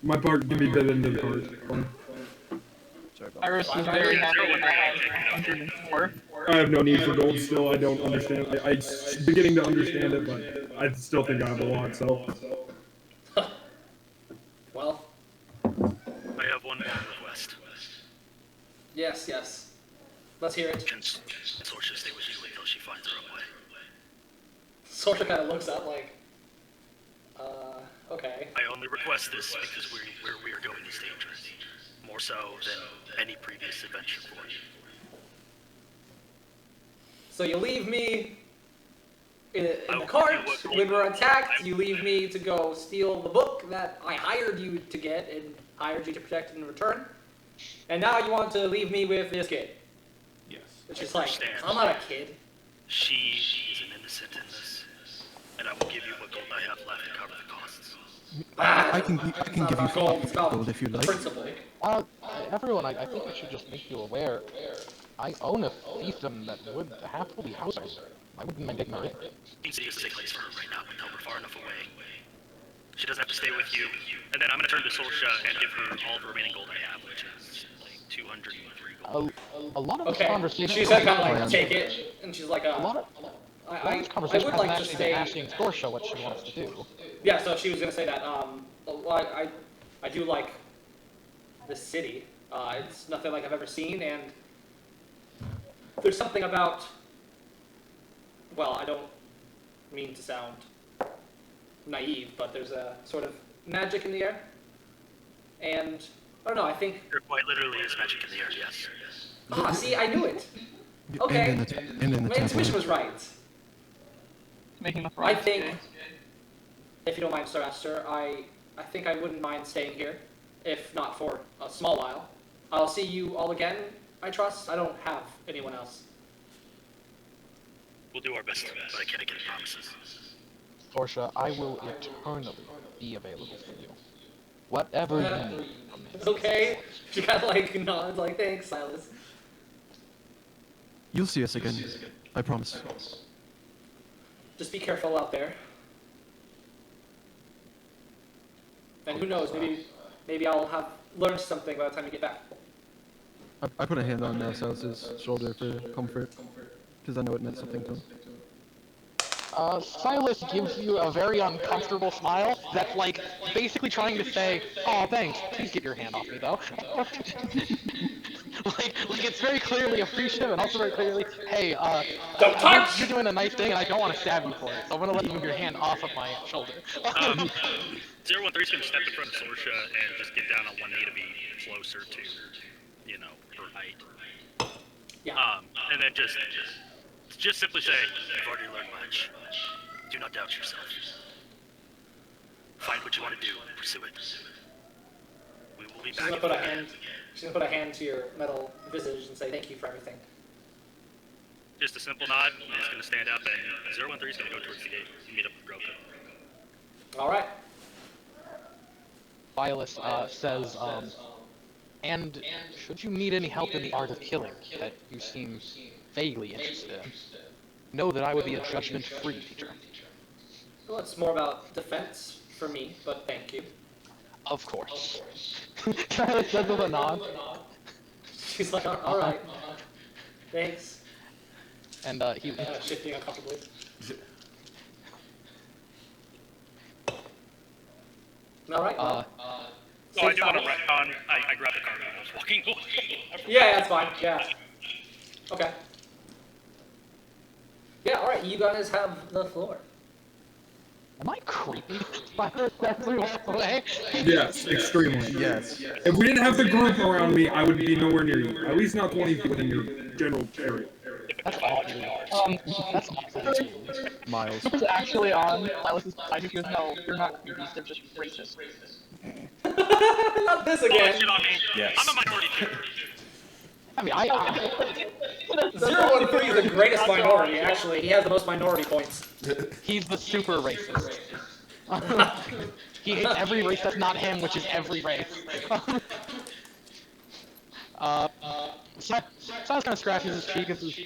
My part can be bid into the cart. Iris is very happy when I have 104. I have no need for gold still. I don't understand. I'm beginning to understand it, but I still think I have a lot, so. Well. I have one more request. Yes. Let's hear it. Can Sorsha stay with you until she finds her own way? Sorsha kind of looks up like, okay. I only request this because where we are going is dangerous. More so than any previous adventure for you. So you leave me in the cart. When we're attacked, you leave me to go steal the book that I hired you to get and hired you to protect in return. And now you want to leave me with this kid. Yes. Which is like, I'm not a kid. She is an innocent in this, and I will give you what gold I have left to cover the costs. I can give you gold if you like. Principle. Everyone, I think I should just make you aware. I own a fiefdom that would happily house her. I wouldn't mind taking her in. Aquin City is a safe place for her right now until we're far enough away. She doesn't have to stay with you, and then I'm gonna turn to Sorsha and give her all the remaining gold I have, which is like 203 gold. A lot of this Okay. conversation. She's gonna kind of like take it, and she's like, A lot of this conversation would like hasn't to actually been say. asking Sorsha what she wants to do. Yeah, so she was gonna say that. I do like the city. It's nothing like I've ever seen, and there's something about. Well, I don't mean to sound naive, but there's a sort of magic in the air, and I don't know. I think. There quite literally is magic in the air. Yes. Ah, see, I knew it. Okay. And in the My temple. intuition was right. Making the I front. think, if you don't mind, Sir Esther, I think I wouldn't mind staying here, if not for a small while. I'll see you all again, I trust. I don't have anyone else. We'll do our best, but I can't make any promises. Sorsha, I will eternally be available for you. Whatever you need from me. Okay? She kind of like nods, like, thanks, Silas. You'll see us again. I promise. Just be careful out there. And who knows, maybe I'll have learned something by the time you get back. I put a hand on Silas's shoulder for comfort, because I know it meant something to him. Silas gives you a very uncomfortable smile that's like basically trying to say, "Oh, thanks. Please get your hand off me, though." like it's very clearly appreciative and also very clearly, "Hey, Don't touch! you're doing a nice thing and I don't want to stab you for it, so I'm gonna let you move your hand off of my shoulder." 013's gonna step in front of Sorsha and just get down on one knee to be closer to, her height. Yeah. And then just simply say, "You've already learned much. Do not doubt yourself. Find what you want to do and pursue it. We will be She's back." gonna put a hand to your metal visage and say thank you for everything. Just a simple nod, and he's gonna stand up, and 013's gonna go towards the gate and meet up with Groka. All right. Silas says, and should you need any help in the art of killing that you seem vaguely interested in, know that I would be a judgment-free teacher. Well, it's more about defense for me, but thank you. Of course. Silas says with a nod. She's like, all right. Thanks. And he Shifting uncomfortably. All right. I do want to retcon. I grabbed the card when I was walking away. Yeah, that's fine. Yeah. Okay. Yeah, alright, you guys have the floor. Am I creepy? Silas says we walk away. Yes, extremely. Yes. If we didn't have the group around me, I would be nowhere near you. At least not 20 feet within your general area. That's awfully That's awfully Miles. What's actually on Silas's side? He goes, no, you're not creepy, they're just racist. Not this again. Shit on me. Yes. I'm a minority too. I mean, 013 is the greatest minority, actually. He has the most minority points. he's the super racist. He hates every race that's not him, which is every race. Silas kind of scratches his cheek and says,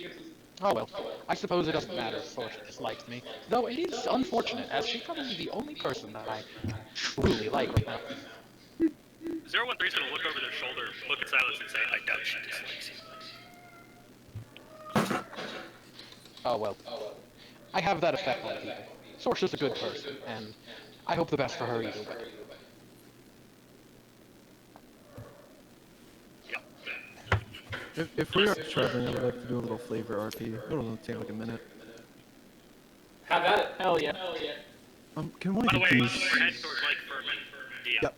"Oh well, I suppose it doesn't matter if Sorsha dislikes me, though it is unfortunate, as she's probably the only person that I truly like right now." 013's gonna look over their shoulder, look at Silas, and say, "I doubt she dislikes you." Oh well, I have that effect on people. Sorsha's a good person, and I hope the best for her either way. If we are traveling, I would like to do a little flavor RP. It'll take like a minute. Have at it. Hell yeah. Can one By of the you way, please? we're heading towards Lake Furman. Yeah.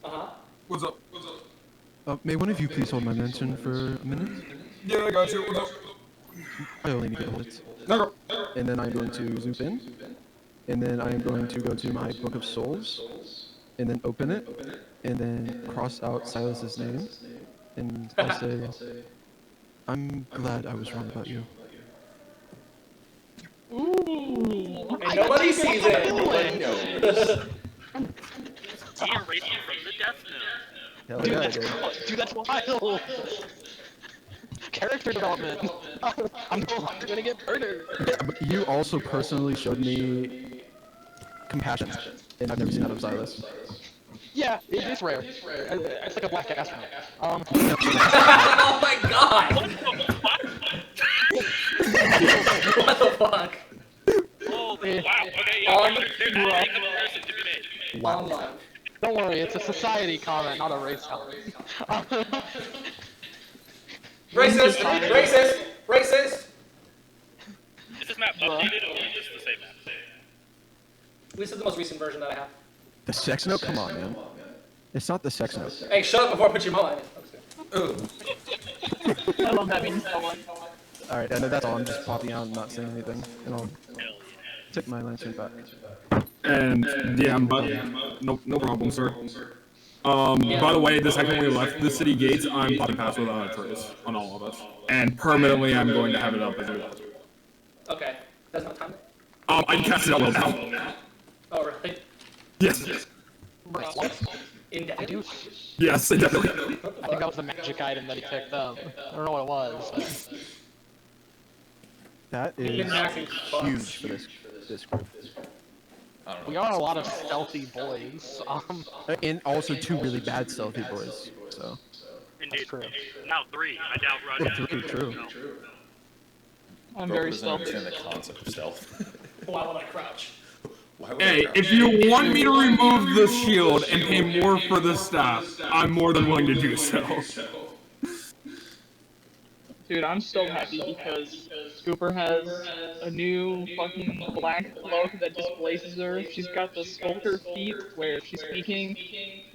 Uh-huh. What's up? May one of you please hold my mention for a minute? Yeah, I got you. What's up? I only need to hold it. Okay. And then I'm going to zoom in. And then I'm going to go to my Book of Souls. And then open it. And then cross out Silas's name. And I'll say, I'm glad I was wrong about you. Ooh. And nobody sees it. Nobody knows. De-erase you from the death note. Hell Dude, yeah, I that's did. dude, that's wild. Character development. I'm no longer gonna get murdered. But you also personally showed me compassion. And I've never seen that of Silas. Yeah, it is rare. It's like a black astronaut. Oh my god! What the fuck? Oh, wow. Okay, On there's a comparison to be made. Online. Don't worry, it's a society comment, not a race comment. Racist! Racist! Racist! Is this map updated or is this the same map? This is the most recent version that I have. The sex note? Come on, man. It's not the sex note. Hey, shut up before I put your mom in it. I love that meme so much. Alright, and that's all. I'm just popping out and not saying anything. And I'll take my lantern back. And DM, but no problem, sir. By the way, the second we left the city gates, I'm popping past with a trace on all of us, and permanently I'm going to have it up as well. Okay. That's not time. I can cast it out now. Oh, really? Yes. Indefinite? Yes, definitely. I think that was the magic item that he picked up. I don't know what it was. But... That is huge for this group. We are a lot of stealthy boys. And also two really bad stealthy boys. So. Indeed. True. Now 3. I doubt Roger. 3, true. I'm Bro very doesn't stealthy. understand the concept of stealth. Why would I crouch? Why would Hey, I if you want me to remove the shield and pay more for the staff, I'm more than willing to do so. Dude, I'm so happy because Scooper has a new fucking black cloak that displaces her. She's got the sculptor feet where she's speaking,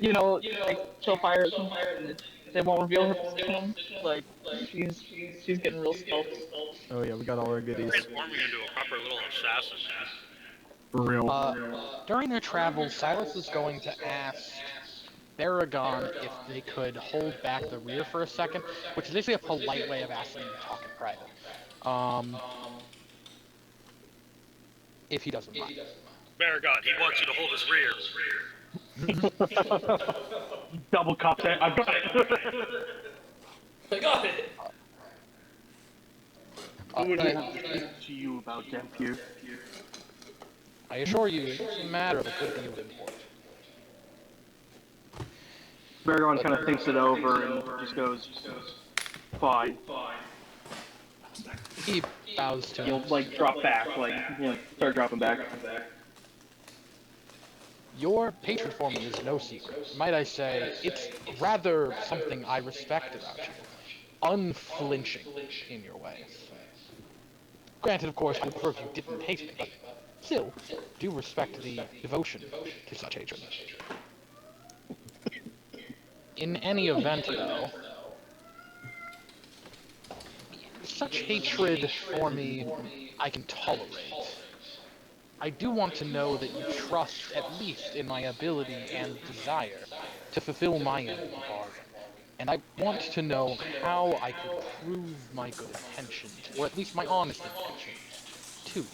like she'll fire at someone and they won't reveal her position. Like she's getting real stealthy. Oh yeah, we got all our goodies. Transforming into a proper little assassin, man. For real. During their travels, Silas is going to ask Baragon if they could hold back the rear for a second, which is basically a polite way of asking him to talk in private. If he doesn't mind. Baragon, he wants you to hold his rear. Double cop that. I've got it. I got it! What would I speak to you about, Dampier? I assure you, it's a matter of a good deal of import. Baragon kind of thinks it over and just goes, fine. He bows to He'll, him. drop back, start dropping back. Your hatred for me is no secret. Might I say, it's rather something I respect about you. Unflinching in your ways. Granted, of course, I would prefer if you didn't hate me, but still, do respect the devotion to such hatred. In any event, though, such hatred for me I can tolerate. I do want to know that you trust at least in my ability and desire to fulfill my end of the bargain. And I want to know how I could prove my good intentions, or at least my honest intentions, to you.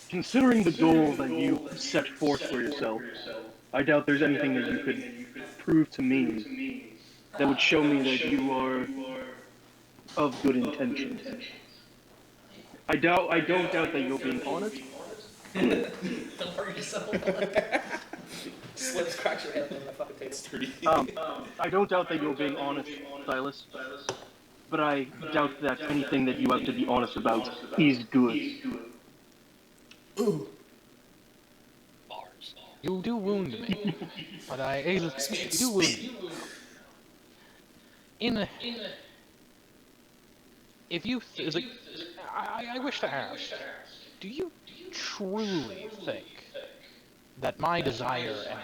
Considering the goal that you set forth for yourself, I doubt there's anything that you could prove to me that would show me that you are of good intention. I don't doubt that you're being honest. Don't hurt yourself. Slips, cracks your head, and then the fucking takes 30. I don't doubt that you're being honest, Silas. But I doubt that anything that you have to be honest about is good. Bars. You do wound me, but you do wound me. I wish to ask, do you truly think that my desire and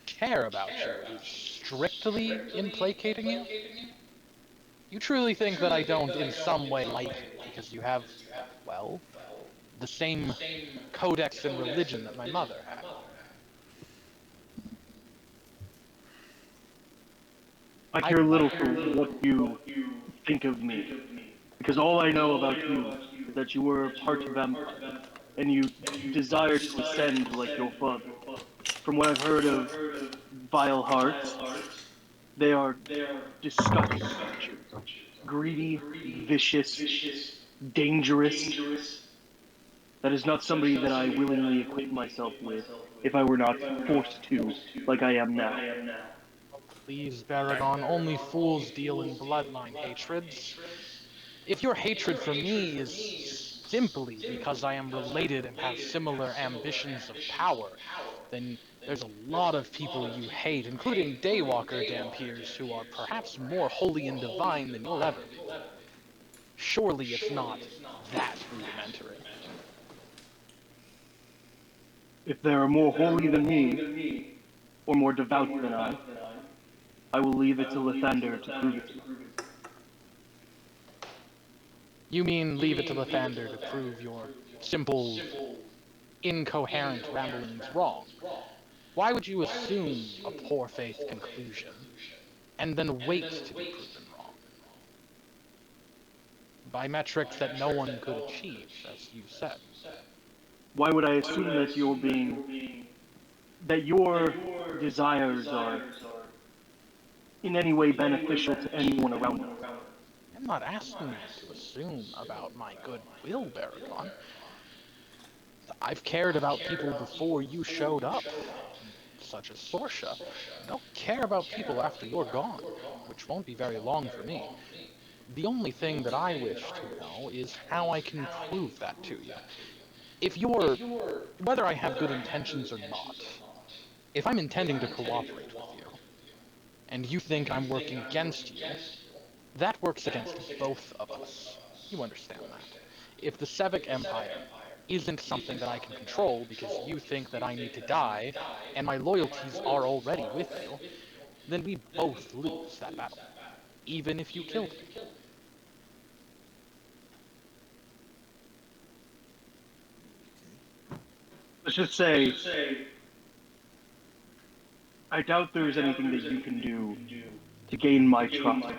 care about you is strictly in placating you? You truly think that I don't in some way like you because you have, well, the same codex and religion that my mother had. I care little for what you think of me, because all I know about you is that you were part vampire, and you desire to ascend like your father. From what I've heard of vile hearts, they are disgusting creatures. Greedy, vicious, dangerous. That is not somebody that I willingly equip myself with if I were not forced to, like I am now. Please, Baragon, only fools deal in bloodline hatreds. If your hatred for me is simply because I am related and have similar ambitions of power, then there's a lot of people you hate, including Daywalker Dampiers, who are perhaps more holy and divine than you'll ever be. Surely it's not that rudimentary. If they are more holy than me, or more devout than I will leave it to Lathander to prove it to me. You mean leave it to Lathander to prove your simple, incoherent ramblings wrong? Why would you assume a poor faith conclusion, and then wait to be proven wrong? By metrics that no one could achieve, as you said. Why would I assume that that your desires are in any way beneficial to anyone around us? I'm not asking you to assume about my goodwill, Baragon. I've cared about people before you showed up, such as Sorsha. I'll care about people after you're gone, which won't be very long for me. The only thing that I wish to know is how I can prove that to you. Whether I have good intentions or not, if I'm intending to cooperate with you, and you think I'm working against you, that works against both of us. You understand that. If the Sevic Empire isn't something that I can control because you think that I need to die, and my loyalties are already with you, then we both lose that battle, even if you killed me. Let's just say, I doubt there is anything that you can do to gain my trust.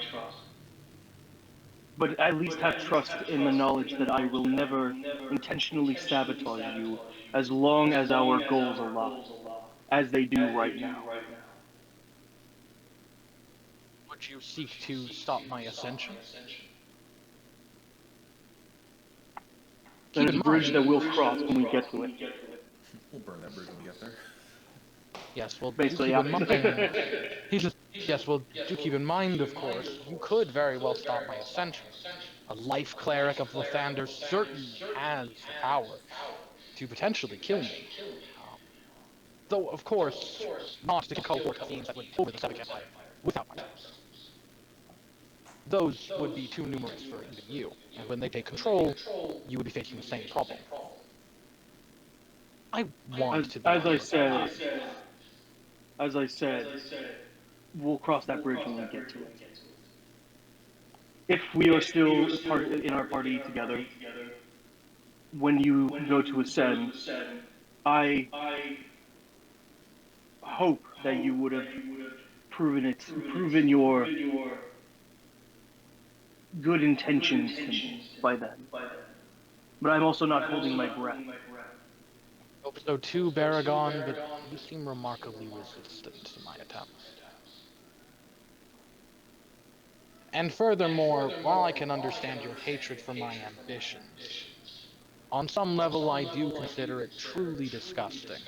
But at least have trust in the knowledge that I will never intentionally sabotage you as long as our goals align, as they do right now. Would you seek to stop my ascension? That is a bridge that we'll cross when we get to it. We'll burn that bridge when we get there. Yes, well, Basically, do keep yeah. in mind. Yes, well, do keep in mind, of course, you could very well stop my ascension. A life cleric of Lathander certainly has the power to potentially kill me. Though, of course, not to cohort of fiends that would over the Sevic Empire without my help. Those would be too numerous for even you, and when they take control, you would be facing the same problem. I want to be As I said, we'll cross that bridge when we get to it. If we are still in our party together, when you go to ascend, I hope that you would have proven your good intentions to me by then. But I'm also not holding my breath. Hope so too, Baragon, but you seem remarkably resistant to my attempts. And furthermore, while I can understand your hatred for my ambitions, on some level I do consider it truly disgusting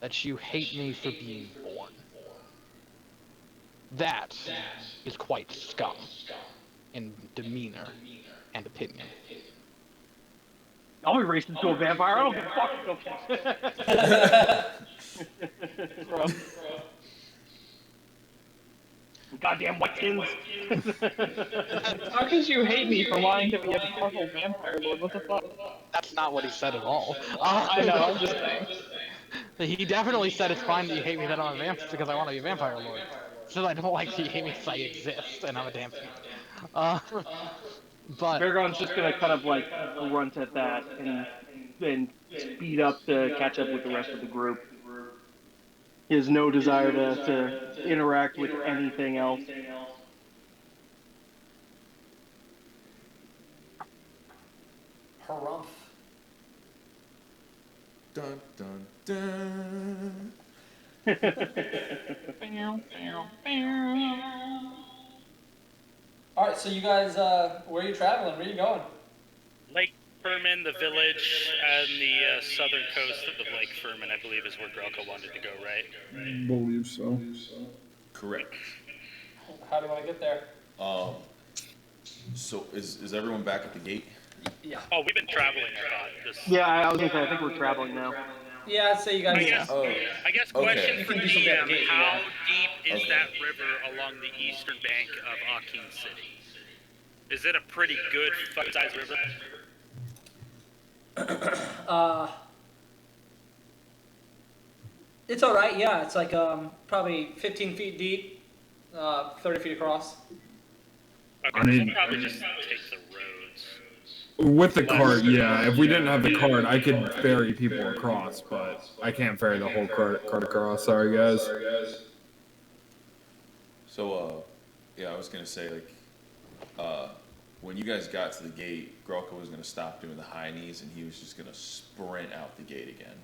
that you hate me for being born. That is quite scum in demeanor and opinion. I'll be raced into a vampire. I don't give a fuck. Goddamn whitekins. How could you hate me for wanting to be a powerful vampire lord? What the fuck? That's not what he said at all. I know, I'm just saying. He definitely said it's fine that you hate me that I'm a vampire because I want to be a vampire lord. So I don't like that you hate me because I exist and I'm a damn thief. But Baragon's just gonna kind of like grunt at that and then speed up to catch up with the rest of the group. He has no desire to interact with anything else. Harumph. Dun dun dun. All right, so you guys, where are you traveling? Where are you going? Lake Furman, the village on the southern coast of Lake Furman, I believe, is where Grelka wanted to go, right? Believe so. Correct. How do you want to get there? So is everyone back at the gate? Yeah. Oh, we've been traveling a lot. Yeah, I was gonna say, I think we're traveling now. Yeah, I'd say you guys. I guess Okay. question You for can do some DM, navigation, how yeah. deep is Okay. that river along the eastern bank of Aquin City? Is it a pretty good size river? It's all right. Yeah, it's like probably 15 feet deep, 30 feet across. Okay, I mean- we'll probably just take the roads. With the cart, yeah. If we didn't have the cart, I could ferry people across, but I can't ferry the whole cart across. Sorry, guys. So yeah, I was gonna say like when you guys got to the gate, Grelka was gonna stop doing the high knees and he was just gonna sprint out the gate again.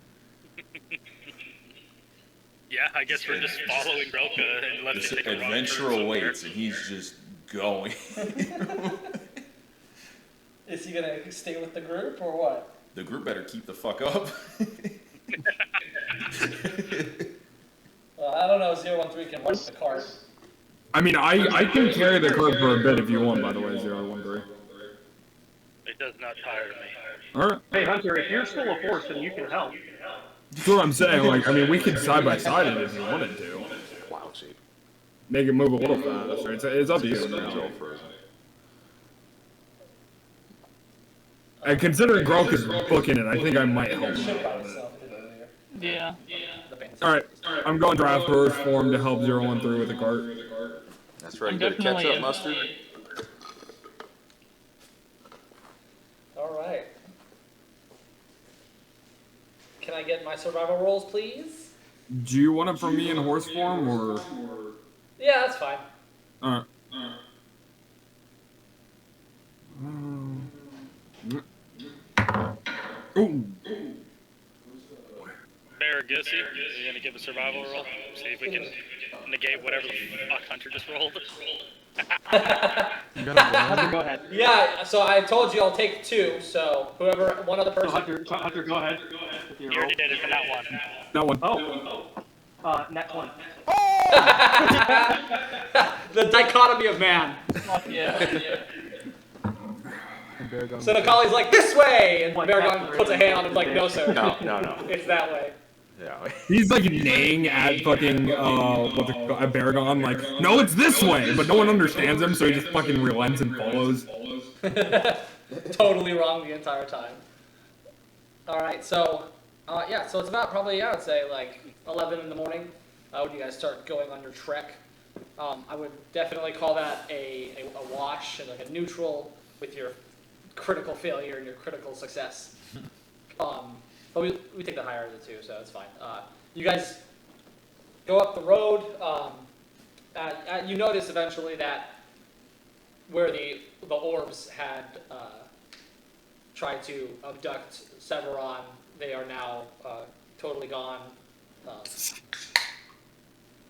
Yeah, I guess we're just following Grelka unless This they take a wrong turn adventure somewhere. awaits and he's just going. Is he gonna stay with the group or what? The group better keep the fuck up. I don't know. 013 can run the cart. I mean, I can carry the cart for a bit if you want, by the way, 013. It does not tire me. Alright. Hey Hunter, if you're still a force, then you can help. That's what I'm saying. Like, I mean, we could side by side it if you wanted to. Cloud shape. Make it move a little faster. It's up to you. Spiritual frozen. And considering Grelka's booking it, I think I might help him. Should by himself earlier. Yeah. The band's Alright, I'm going draft horse form to help 013 with the cart. That's right. I'm You better catch definitely up, in. mustard. All right. Can I get my survival rolls, please? Do you want it from me in horse form, or? Yeah, that's fine. Alright. Ooh. Baragussi, you gonna give a survival roll? See if we can negate whatever the fuck Hunter just rolled. You got a Go ahead. Yeah, so I told you I'll take 2, so whoever, one other person. Hunter, go ahead. With your You already did it for that one. That one. Oh, net 1. The dichotomy of man. Yeah. So the collie's like, this way! And Baragon puts a hand on him like, no, sir. No. It's that way. Yeah. He's like neighing at fucking, at Baragon, like, no, it's this way! But no one understands him, so he just fucking relents and follows. Totally wrong the entire time. Alright, so, yeah, so it's about probably, I would say, like, 11 in the morning when you guys start going on your trek. I would definitely call that a wash and like a neutral with your critical failure and your critical success. But we take the higher of the two, so it's fine. You guys go up the road. You notice eventually that where the orbs had tried to abduct Severon, they are now totally gone.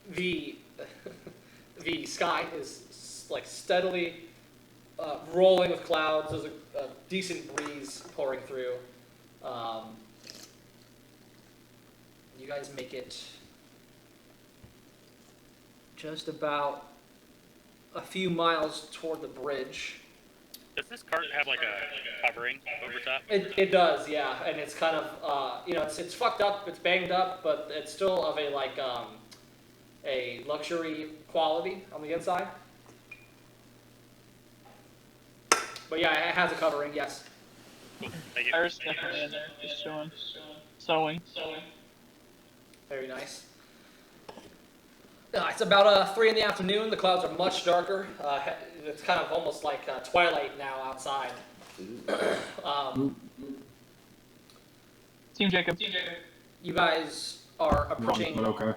The sky is like steadily rolling with clouds. There's a decent breeze pouring through. You guys make it just about a few miles toward the bridge. Does this cart have like a covering over top? It does, yeah, and it's kind of it's fucked up, it's banged up, but it's still of a luxury quality on the inside. But yeah, it has a covering, yes. Cool. Thank you. Iris definitely in there, just showing. Sewing. Very nice. It's about 3 in the afternoon. The clouds are much darker. it's kind of almost like twilight now outside. um, Team Jacob. you guys are approaching. But okay.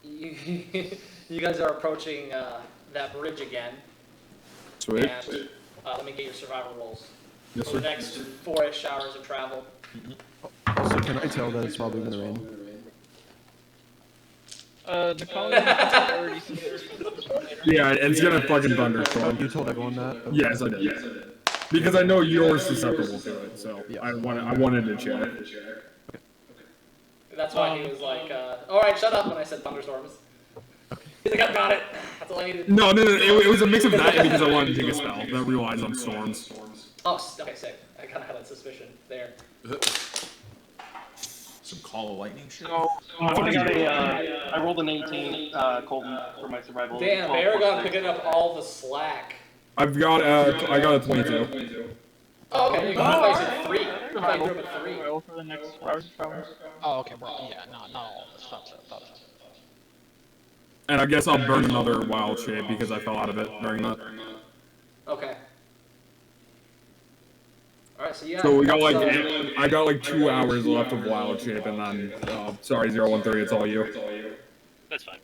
You guys are approaching that bridge again. Sweet. And let me get your survival rolls. Yes, For the sir. next 4-ish hours of travel. So can I tell that it's probably gonna rain? The college already said. Yeah, it's gonna fucking thunderstorm. You told everyone that? Okay. Yes, I did. Because I know you're susceptible to it, so I wanted to check. That's why he was like, alright, shut up when I said thunderstorms. He's like, I got it. That's all I needed. No, it was a mix of that and because I wanted to take a spell that relies on storms. Oh, okay, sick. I kind of had that suspicion there. Some call of lightning shit. I rolled an 18, Colton, for my survival. Damn, 12 Aragon plus picking up all the slack. I got a 22. Oh, okay, you got 3. I threw him a 3. Roll for the next 4 hours of travel. Oh, okay, bro. Yeah, not all of this. That's it. And I guess I'll burn another wild shape because I fell out of it during that. Okay. Alright, so yeah. So we got I got like 2 hours left of wild shape, and then sorry 013, it's all you. That's fine.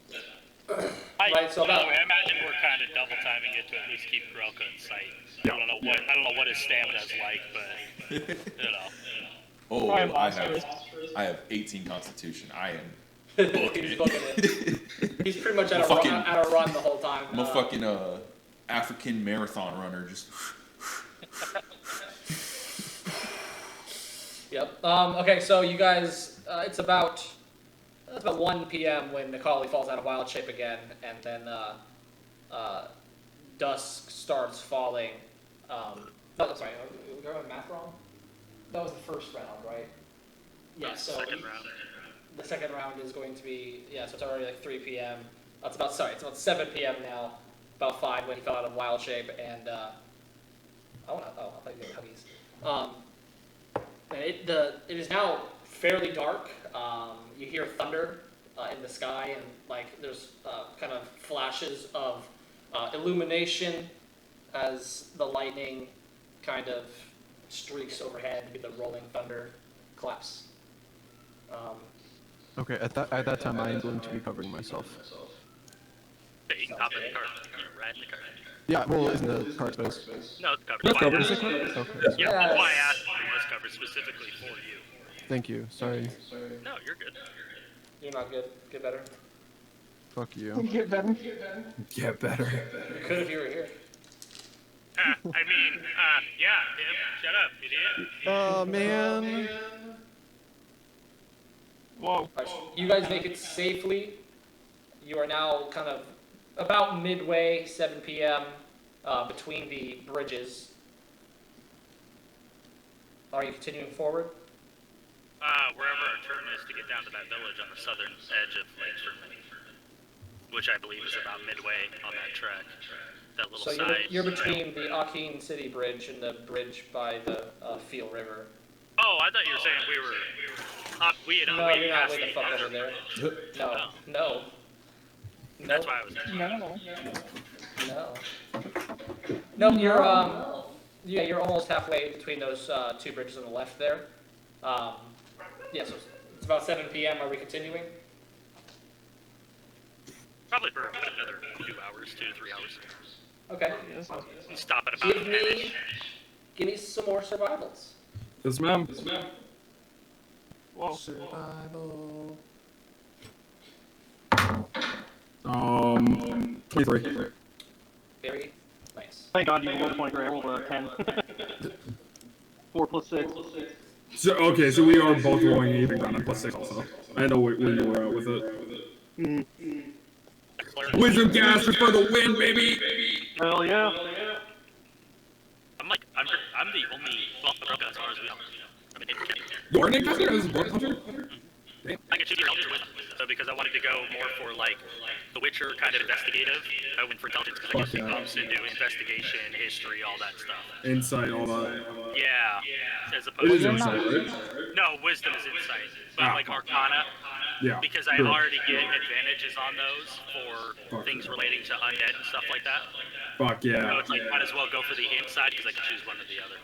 Right, so by the way, I imagine we're kind of double timing it to at least keep Grelka in sight. I don't know what his stamina's like, but you know. Oh, I have 18 Constitution. I am booking He's it. booking it. He's pretty much at a run the whole time. I'm a fucking African marathon runner, just. Yep. Okay, so you guys, it's about 1 p.m. when Nikali falls out of wild shape again, and then dusk starts falling. Sorry, we got math wrong? That was the first round, right? Yeah. So second round. the second round is going to be so it's already like 3 p.m. It's about 7 p.m. now. About 5 when he fell out of wild shape, and I thought you were getting huggies. And it is now fairly dark. You hear thunder in the sky, and like there's kind of flashes of illumination as the lightning kind of streaks overhead with the rolling thunder claps. Okay, at that time I am going to be covering myself. Yeah, you can hop in the cart. Ride in the cart. Yeah, well, isn't the cart space? No, it's covered. That's covered. Is it covered? Okay. Yeah, that's why I asked if it was covered specifically for you. Thank you. Sorry. No, you're good. You're not good. Get better. Fuck you. Get better. Get better. You could if you were here. Yeah, Tim, shut up, idiot. Oh, man. Whoa. Right, you guys make it safely. You are now kind of about midway, 7 p.m. Between the bridges. Are you continuing forward? Wherever our turn is to get down to that village on the southern edge of Lake Sherman, which I believe is about midway on that track. That little So side. you're between the Aquin City bridge and the bridge by the Feel River. Oh, I thought you were saying we were. We had No, way you're not past way the fuck over there. No. That's why I was. No, you're almost halfway between those 2 bridges on the left there. So it's about 7 p.m. Are we continuing? Probably for another 2 hours, 2 to 3 hours. Okay. Stop at about Give me some more survivals. Yes, ma'am. Whoa. Survival. 23. Very nice. Thank God you rolled a 23. I rolled a 10. 4 plus 6. So we are both rolling even ground at +6 also. I know where you were at with it. Wisdom caster for the win, baby! Hell yeah. I'm the only broken as far as we know. I mean, You're an caster as a blood hunter? I can choose your elder with so because I wanted to go more for like the Witcher kind of investigative. I went for intelligence because I get big bumps into investigation, history, all that stuff. Insight, all that. Yeah. As It opposed is to insight, right? no, wisdom is insight. But like Arcana, Yeah. Because I Good. already get advantages on those for Fuck things yeah. relating to undead and stuff like that. Fuck So yeah. it's like, might as well go for the int side because I can choose one or the other.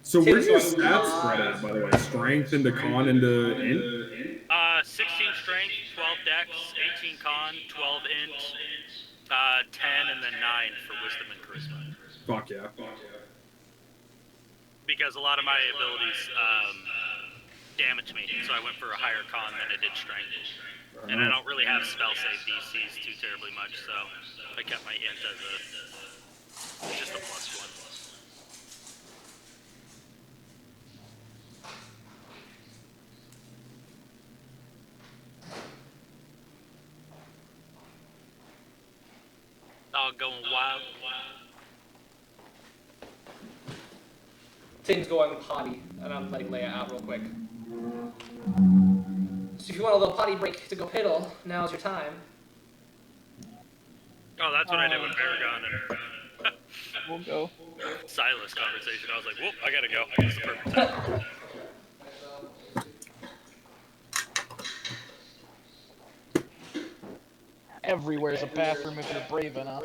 So where's your stats spread at, by the way? Strength into con into int? 16 strength, 12 dex, 18 con, 12 int, 10, and then 9 for wisdom and charisma. Fuck yeah. Because a lot of my abilities damage me, so I went for a higher con than I did strength. And I don't really have spell save DCs too terribly much, so I kept my int as just a +1. Oh, going wild. Tim's going potty, and I'm letting Leia out real quick. So if you want a little potty break to go piddle, now's your time. Oh, that's what I did with Paragon and We'll go. Silas conversation. I was like, whoop, I gotta go. This is the perfect time. Everywhere's a bathroom if you're brave enough.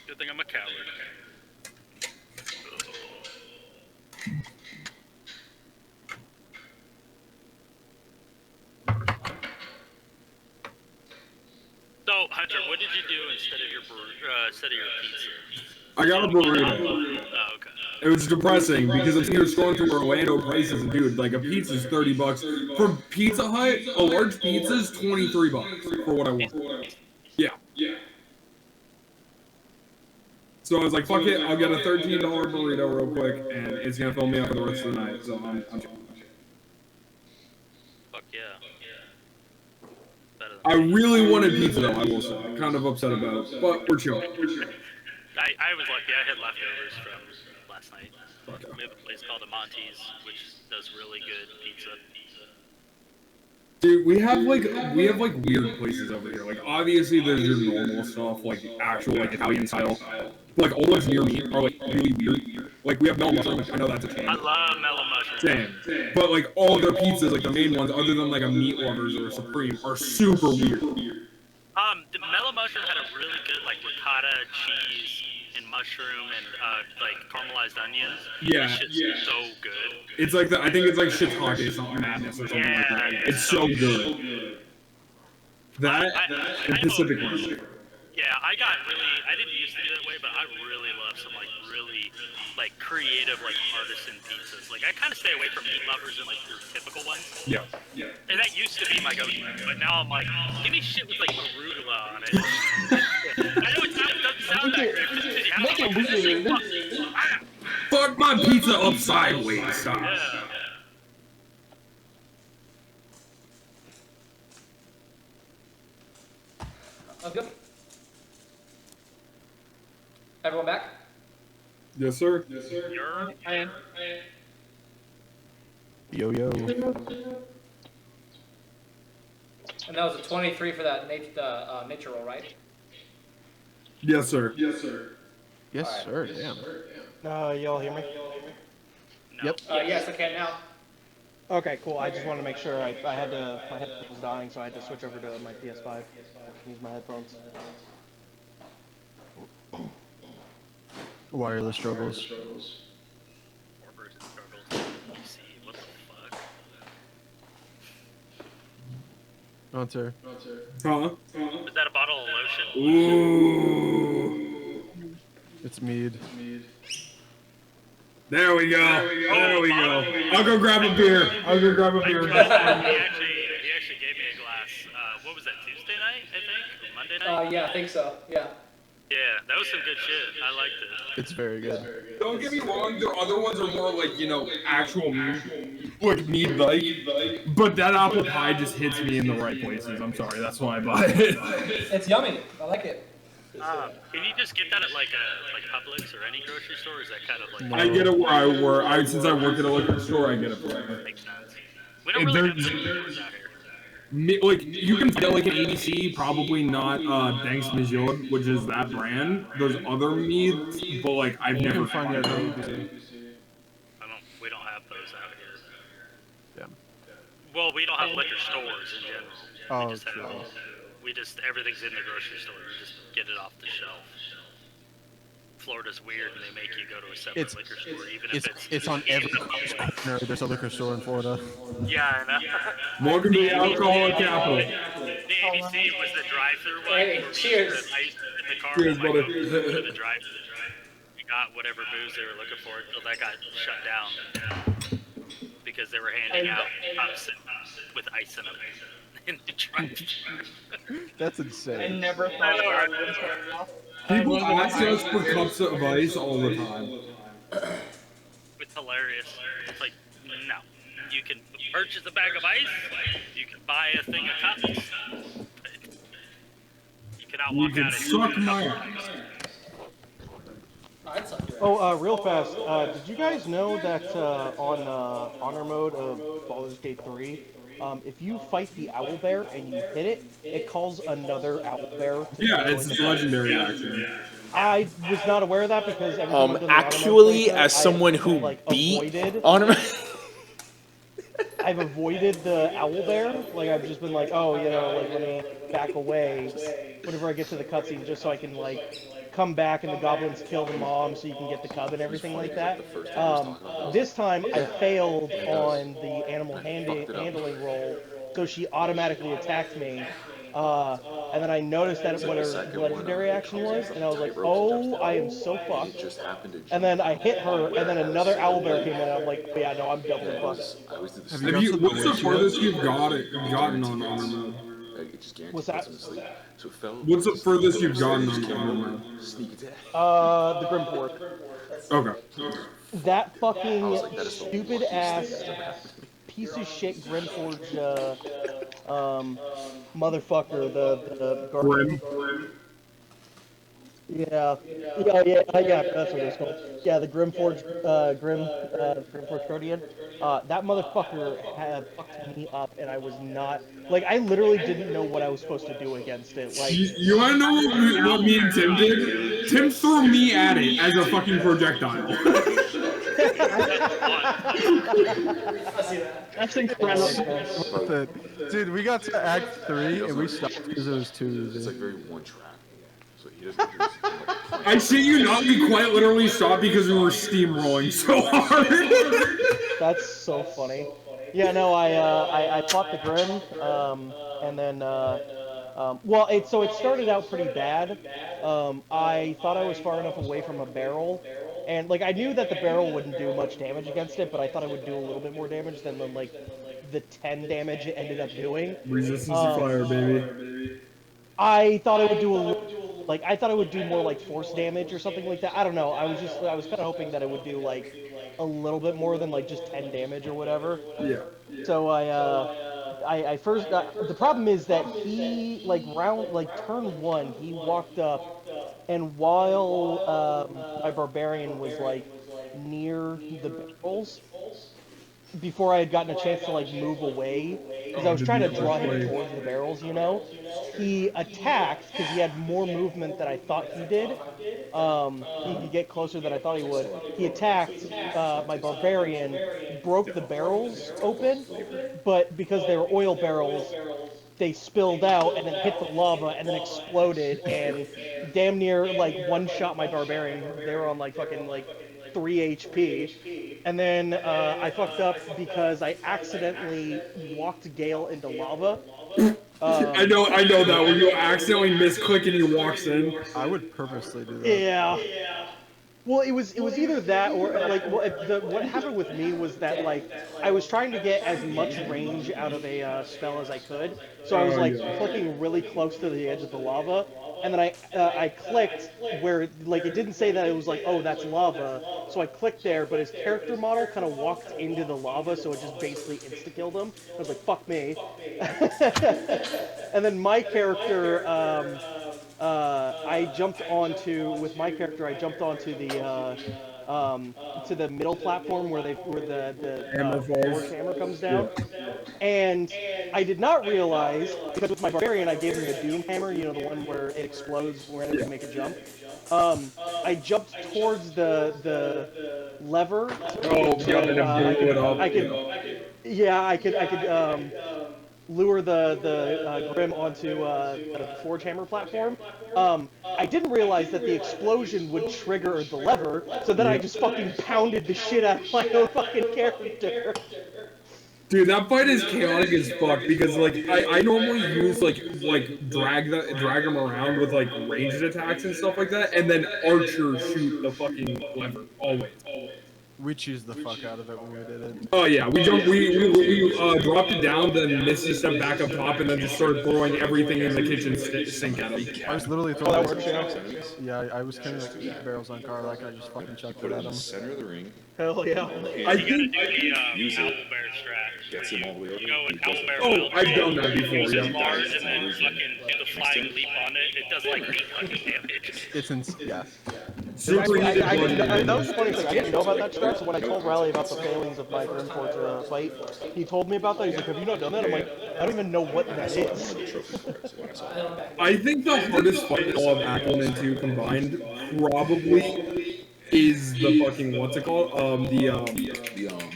Good thing I'm a coward. So, Hunter, what did you do instead of your pizza? I got a burrito. Oh, okay. It was depressing because I'm here scrolling through Orlando prices, and dude, like a pizza's $30. For Pizza Hut, a large pizza's $23 for what I want. Yeah. So I was like, fuck it, I'll get a $13 burrito real quick, and it's gonna fill me up for the rest of the night. So I'm Fuck yeah. Better than I really wanted pizza though, I will say. I'm kind of upset about it, but we're chilling. I was lucky. I had leftovers from last night. Okay. We have a place called Monty's, which does really good pizza. Dude, we have like weird places over here. Like obviously there's your normal stuff, like actual like Italian style. Like all those near me are like really weird. Like we have mellow mushroom, which I know that's a chain. I love mellow mushroom. Same. But like all their pizzas, like the main ones, other than like a Meat Lovers or a Supreme, are super weird. The mellow mushroom had a really good like ricotta, cheese, and mushroom, and like caramelized onions. Yeah. That shit's so good. It's like I think it's like shiitake something madness or something like that. It's so good. That and Pacific Rim. Yeah, I didn't used to do that way, but I really love some like really like creative like artisan pizzas. Like I kind of stay away from Meat Lovers and like your typical ones. Yeah. And that used to be my go-to, but now I'm like, give me shit with like arugula on it. I know it doesn't sound that good. Fuck my pizza up sideways, stop. Yeah. Let's go. Everyone back? Yes, sir. You're I am. Yo. And that was a 23 for that nature roll, right? Yes, sir. Yes, Alright. sir. Damn. Y'all hear me? Yep. Yes, I can now. Okay, cool. I just wanted to make sure my headphones was dying, so I had to switch over to my PS5. Use my headphones. Wireless struggles. Warburg's struggles. PC, what the fuck? Hunter. Huh? Is that a bottle of lotion? Ooh. It's mead. There we go. There we go. I'll go grab a beer. He actually gave me a glass. What was that, Tuesday night, I think? Or Monday night? Yeah, I think so. Yeah. Yeah, that was some good shit. I liked it. It's very good. Don't get me wrong, the other ones are more like, you know, actual mead, like mead-like. But that apple pie just hits me in the right places. I'm sorry, that's why I buy it. It's yummy. I like it. Can you just get that at like Publix or any grocery store? Or is that kind of like? I get it where I work. Since I work at a liquor store, I get it for it. Makes sense. We don't really have stores out here. Like you can get like an ABC, probably not Thanks Monsieur, which is that brand. There's other meads, but like I've never find found it. it. We don't have those out here. Well, we don't have liquor stores in general. Oh, We just have, true. everything's in the grocery store. You just get it off the shelf. Florida's weird, and they make you go to a separate liquor store, even if It's on every corner. There's a liquor store in Florida. Yeah, I know. Welcome to the alcoholic capital. The ABC was the drive-through one. Hey, where we cheers. used to ice in the car Cheers, with my brother. Coke, go to the drive-through. We got whatever booze they were looking for until that got shut down because they were handing out cups with ice in them in the drive-through. That's I insane. never thought I would turn it off. People ask us for cups of ice all the time. It's hilarious. It's like, no. You can purchase a bag of ice. You can buy a thing of cups. You cannot You walk can out of suck here with a my cup of ass. ice. I'd suck your ass. Oh, real fast. Did you guys know that on honor mode of Baldur's Gate 3, if you fight the owlbear and you hit it, it calls another owlbear. Yeah, it's legendary action. I was not aware of that because every time I've done the Actually, honor mode as playthrough, someone I've, who like, beat avoided, Honor, I've avoided the owlbear. Like I've just been like, oh, you know, like let me back away whenever I get to the cutscene, just so I can like come back and the goblins kill the mom, so you can get the cub and everything like that. This time I failed on the animal handling roll, so she automatically attacked me. And then I noticed that what her legendary action was, and I was like, oh, I am so fucked. And then I hit her, and then another owlbear came in, and I'm like, oh, yeah, no, I'm doubly fucked. What's the furthest you've gotten on honor mode? What's that? What's the furthest you've gotten on honor mode? The Grimport. Okay. That fucking stupid ass piece of shit Grimforge motherfucker, the Grim. yeah, that's what it's called. Yeah, the Grimforge, Grimforge Guardian. That motherfucker had fucked me up, and I was not, like, I literally didn't know what I was supposed to do against it. Like, You wanna know what me and Tim did? Tim threw me at it as a fucking projectile. That's incredible. Dude, we got to Act 3 and we stopped because it was too easy. It's like very one track. So he doesn't. I shit you not, we quite literally stopped because we were steamrolling so hard. That's so funny. Yeah, no, I fought the Grim, and then, well, it started out pretty bad. I thought I was far enough away from a barrel, and, like, I knew that the barrel wouldn't do much damage against it, but I thought it would do a little bit more damage than, like, the 10 damage it ended up doing. Resistance to fire, baby. I thought it would do I thought it would do more, like, force damage or something like that. I don't know. I was kind of hoping that it would do, like, a little bit more than, like, just 10 damage or whatever. Yeah. So I first the problem is that he, like, turn 1, he walked up, and while my barbarian was, like, near the barrels, before I had gotten a chance to, like, move away, because I was trying to draw him towards the barrels, you know, he attacked, because he had more movement than I thought he did. He could get closer than I thought he would. He attacked my barbarian, broke the barrels open, but because they were oil barrels, they spilled out and then hit the lava and then exploded and damn near, like, one-shot my barbarian. They were on, like, fucking, like, 3 HP. And then I fucked up because I accidentally walked Gale into lava. I know that when you accidentally misclick and he walks in. I would purposely do that. Yeah. Well, it was either that or, like, what happened with me was that, like, I was trying to get as much range out of a spell as I could, so I was, like, clicking really close to the edge of the lava, and then I clicked where, like, it didn't say that it was like, oh, that's lava, so I clicked there, but his character model kind of walked into the lava, so it just basically insta-killed him. I was like, fuck me. And then my character, I jumped onto to the middle platform where the hammer comes down, and I did not realize, because with my barbarian I gave him the doom hammer, you know, the one where it explodes whenever you make a jump. I jumped towards the lever. Yeah, I could lure the Grim onto the Forge Hammer platform. I didn't realize that the explosion would trigger the lever, so then I just fucking pounded the shit out of my own fucking character. Dude, that fight is chaotic as fuck because like I normally use like drag them around with like ranged attacks and stuff like that, and then Archer shoot the fucking lever always. We cheesed the fuck out of it when we did it. Oh yeah, we dropped it down, then Misty stepped back up top, and then just started throwing everything in the kitchen sink at him. I was literally throwing yeah, I was carrying like barrels on car, like I just fucking chucked it Put it at in the him. center of the ring. Hell yeah. I You think gotta do the use it. owlbear strat. Gets him all the way over. You know, an owlbear Oh, will I've done that before, use his yeah. bars and then fucking do the flying leap on it. It does like 800 damage. It's yeah. super I easy didn't know, button. that was the funny thing. I didn't know about that strat, so when I told Riley about the failings of my Grimforge fight, he told me about that. He's like, "Have you not done that?" I'm like, "I don't even know what that is." I think the hardest fight all of Aquin and 2 combined probably is the fucking what's it called?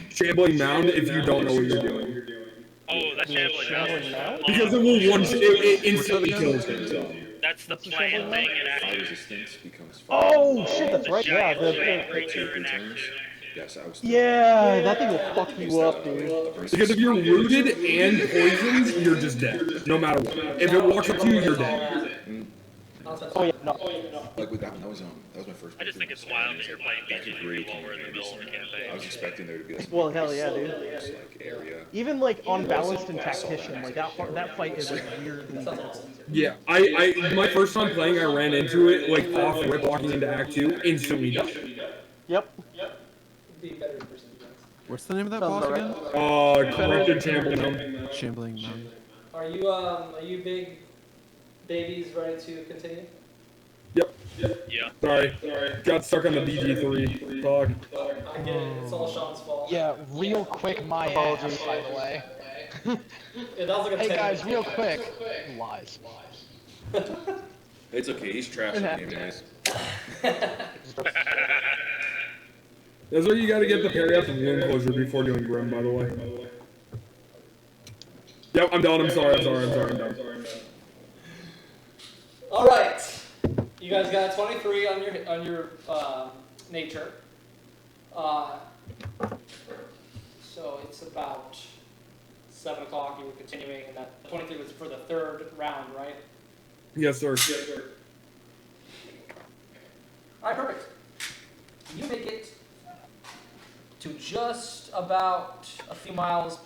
Shambling mound if you don't know what you're doing. Oh, that's shambling now. Because it will it instantly kills him. That's the plan thing in action. Resistance becomes Oh shit, that's right. Yeah, Yes, I was. yeah, that thing will fuck you up, dude. Because if you're rooted and poisoned, you're just dead. No matter what. If it walks up to you, you're dead. Oh yeah, no. Like with that one, that was my first. I just think it's wild that you're playing BG3 while we're in the middle of the campaign. I was expecting there to be like Well, hell yeah, dude. like area. Even like unbalanced and tactician, like that fight is like weirdly difficult. Yeah, I my first time playing, I ran into it like off rip walking into Act 2, instantly died. Yep. What's the name of that boss again? Corrupted Shambling. Shambling Mound. Are you big babies ready to continue? Yep. Yeah. Sorry. Got stuck on the BG3 talk. I get it. It's all Sean's fault. Yeah, real quick, my apologies, by the way. Yeah, that was like a Hey 10 guys, minute real quick. Lies. It's okay. He's trash at the game, guys. That's why you gotta get the parry out of wound closure before doing Grim, by the way. Yep, I'm done. I'm sorry. I'm done. All right, you guys got 23 on your nature. So it's about 7 o'clock. You were continuing, and that 23 was for the third round, right? Yes, sir. All right, perfect. You make it to just about a few miles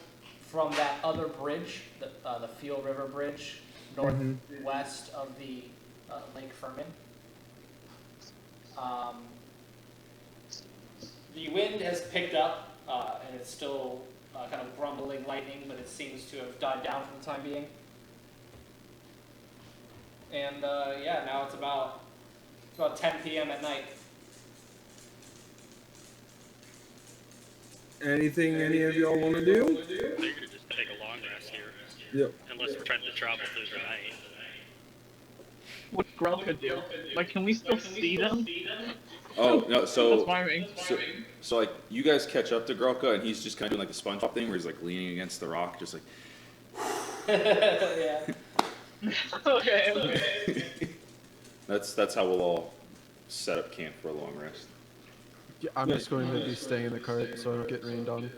from that other bridge, the Field River Bridge, northwest of the Lake Furman. The wind has picked up, and it's still kind of grumbling lightning, but it seems to have died down for the time being. And yeah, now it's about 10 p.m. at night. Anything any of y'all want to do? I think we just take a long rest here. Yep. Unless we're trying to travel through the night. What Grell could do? Like, can we still see them? Oh no, so That's my ring. so like you guys catch up to Grelka and he's just kind of doing like the SpongeBob thing where he's like leaning against the rock, just like. Yeah. Okay. That's how we'll all set up camp for a long rest. Yeah, I'm just going to be staying in the cart so I don't get rained on.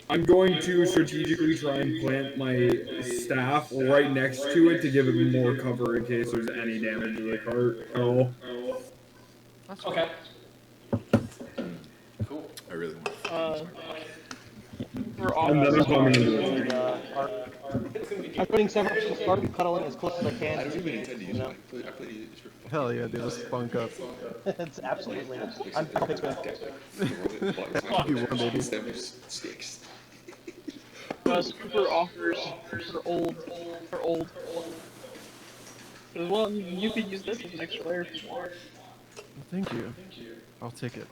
I'm going to strategically try and plant my staff right next to it to give it more cover in case there's any damage to the cart at all. Okay. Cool. I really want. We're off. And then I'm coming into it. I'm putting several start cuddling as close as I can. I don't even intend to use it. I played it just for fun. Hell yeah, dude, let's bunk up. It's absolutely. I'm picking. You won, baby. Sticks. Super offers for old. Well, you could use this as an extra layer if you want. Thank you. I'll take it.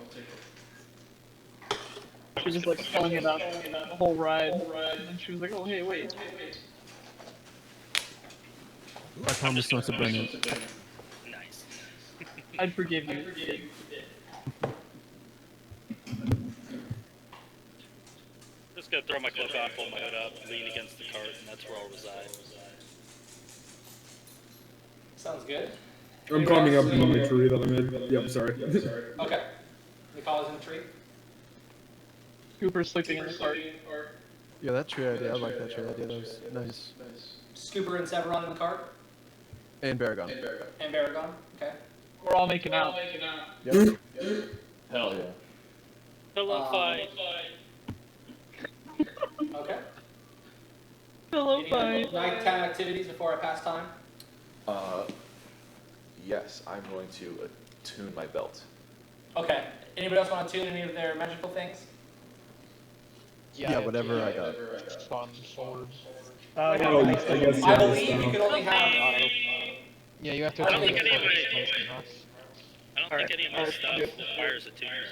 She was just like pulling it up the whole ride, and she was like, "Oh hey, wait." I promise not to burn it. Nice. I'd forgive you. This just gonna throw my cloak on, pull my hood up, lean against the cart, and that's where I'll reside. Sounds good. I'm climbing up in the tree that I'm in. Yep, sorry. Okay. Nicole's in the tree. Cooper's sleeping in the cart. Yeah, that tree idea. I like that tree idea. That was nice. Scooper and Severon in the cart. And Baragon. And Baragon. Okay. We're all making out. Yep. Hell yeah. Pillow fight. Okay. Pillow Any fight. nighttime activities before I pass time? Yes, I'm going to attune my belt. Okay. Anybody else want to tune any of their magical things? Yeah, whatever I got. Sun, swords. I guess I believe you can only have. Yeah, you have to I don't attune think the any of swords my- displacement, huh? I don't think any of my stuff requires attunement.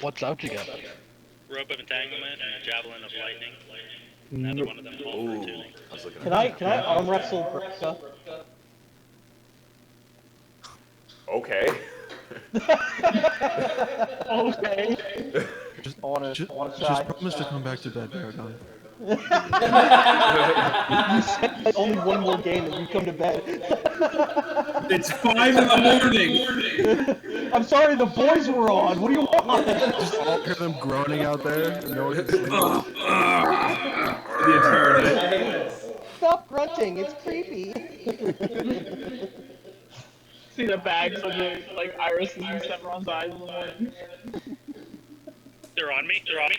What's out you got? Rope of entanglement and a javelin of lightning. Neither one of them call for attuning. I was looking Can at I arm wrestle Brisca? Okay. Okay. Just, I wanna just try. promise to come back to bed, Baragon. You said like only one more game and you come to bed. It's 5 in the morning. I'm sorry, the boys were on. What do you want? Just all hear them groaning out there. No one can sleep. The entire night. Stop grunting. It's creepy. See the bags of the like irises and Severon's eyes in the morning. They're on me. They're on me.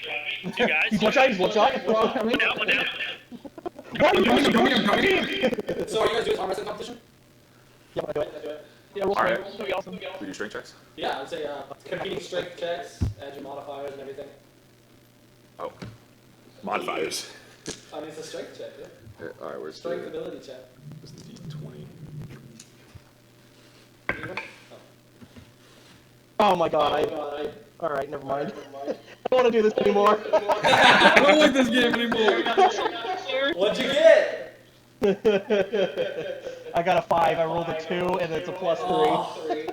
Two guys. He's one shot. He's one shot. One down. One down. What? I'm coming. So are you guys doing arm wrestling competition? Yeah, I do it. Yeah, we'll Alright. That'll be awesome. We do strength checks? Yeah, I'd say competing strength checks, add your modifiers and everything. Oh. Modifiers. I mean, it's a strength check, yeah. Alright, where's Strength the, ability check. where's the D20? Even? Oh my god. All right, never mind. I don't want to do this anymore. I don't like this game anymore. What'd you get? I got a 5. I rolled a 2, and it's a +3.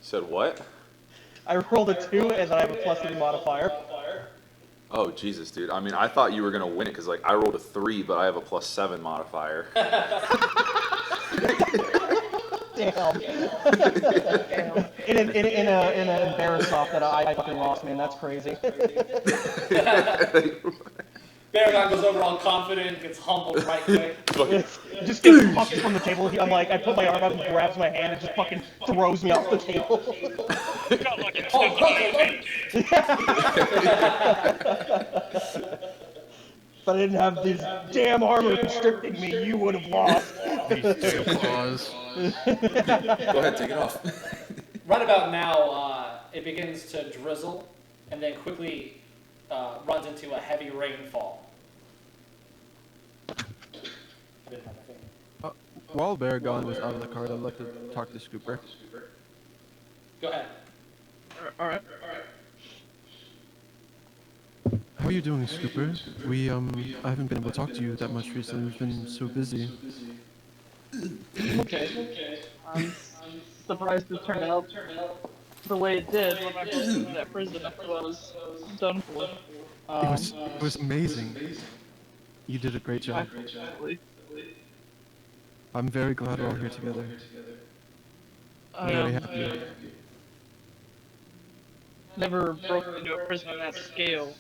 Said what? I rolled a 2, and then I have a +3 modifier. Oh, Jesus, dude. I mean, I thought you were going to win it because, like, I rolled a 3, but I have a +7 modifier. Damn. Damn. In an embarrass off that I fucking lost, man. That's crazy. Baragon goes over all confident, gets humbled right quick. Just gets pucked from the table. I'm like, I put my arm up and grabs my hand and just fucking throws me off the table. Got like a Oh, If I didn't have this damn armor restricting me, you would have lost. Applause. Go ahead, take it off. Right about now, it begins to drizzle, and then quickly runs into a heavy rainfall. While Baragon was out of the cart, I'd like to talk to Scooper. Go ahead. Alright. How are you doing, Scooper? I haven't been able to talk to you that much recently. We've been so busy. Okay. I'm surprised it turned out the way it did when I first went to that prison. I was done for. It was amazing. You did a great job. I'm very glad we're all here together. I'm very happy. Never broken into a prison on that scale.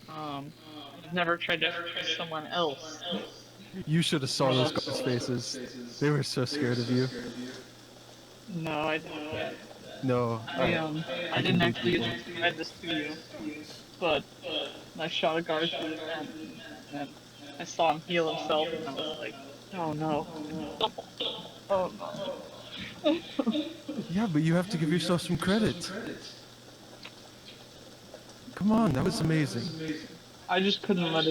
I've never tried to hurt someone else. You should have saw those guys' faces. They were so scared of you. No, I didn't. No. I didn't actually get to commit this to you, but I shot a guard through the head, and I saw him heal himself, and I was like, oh no. Oh no. Yeah, but you have to give yourself some credit. Come on, that was amazing. I just couldn't let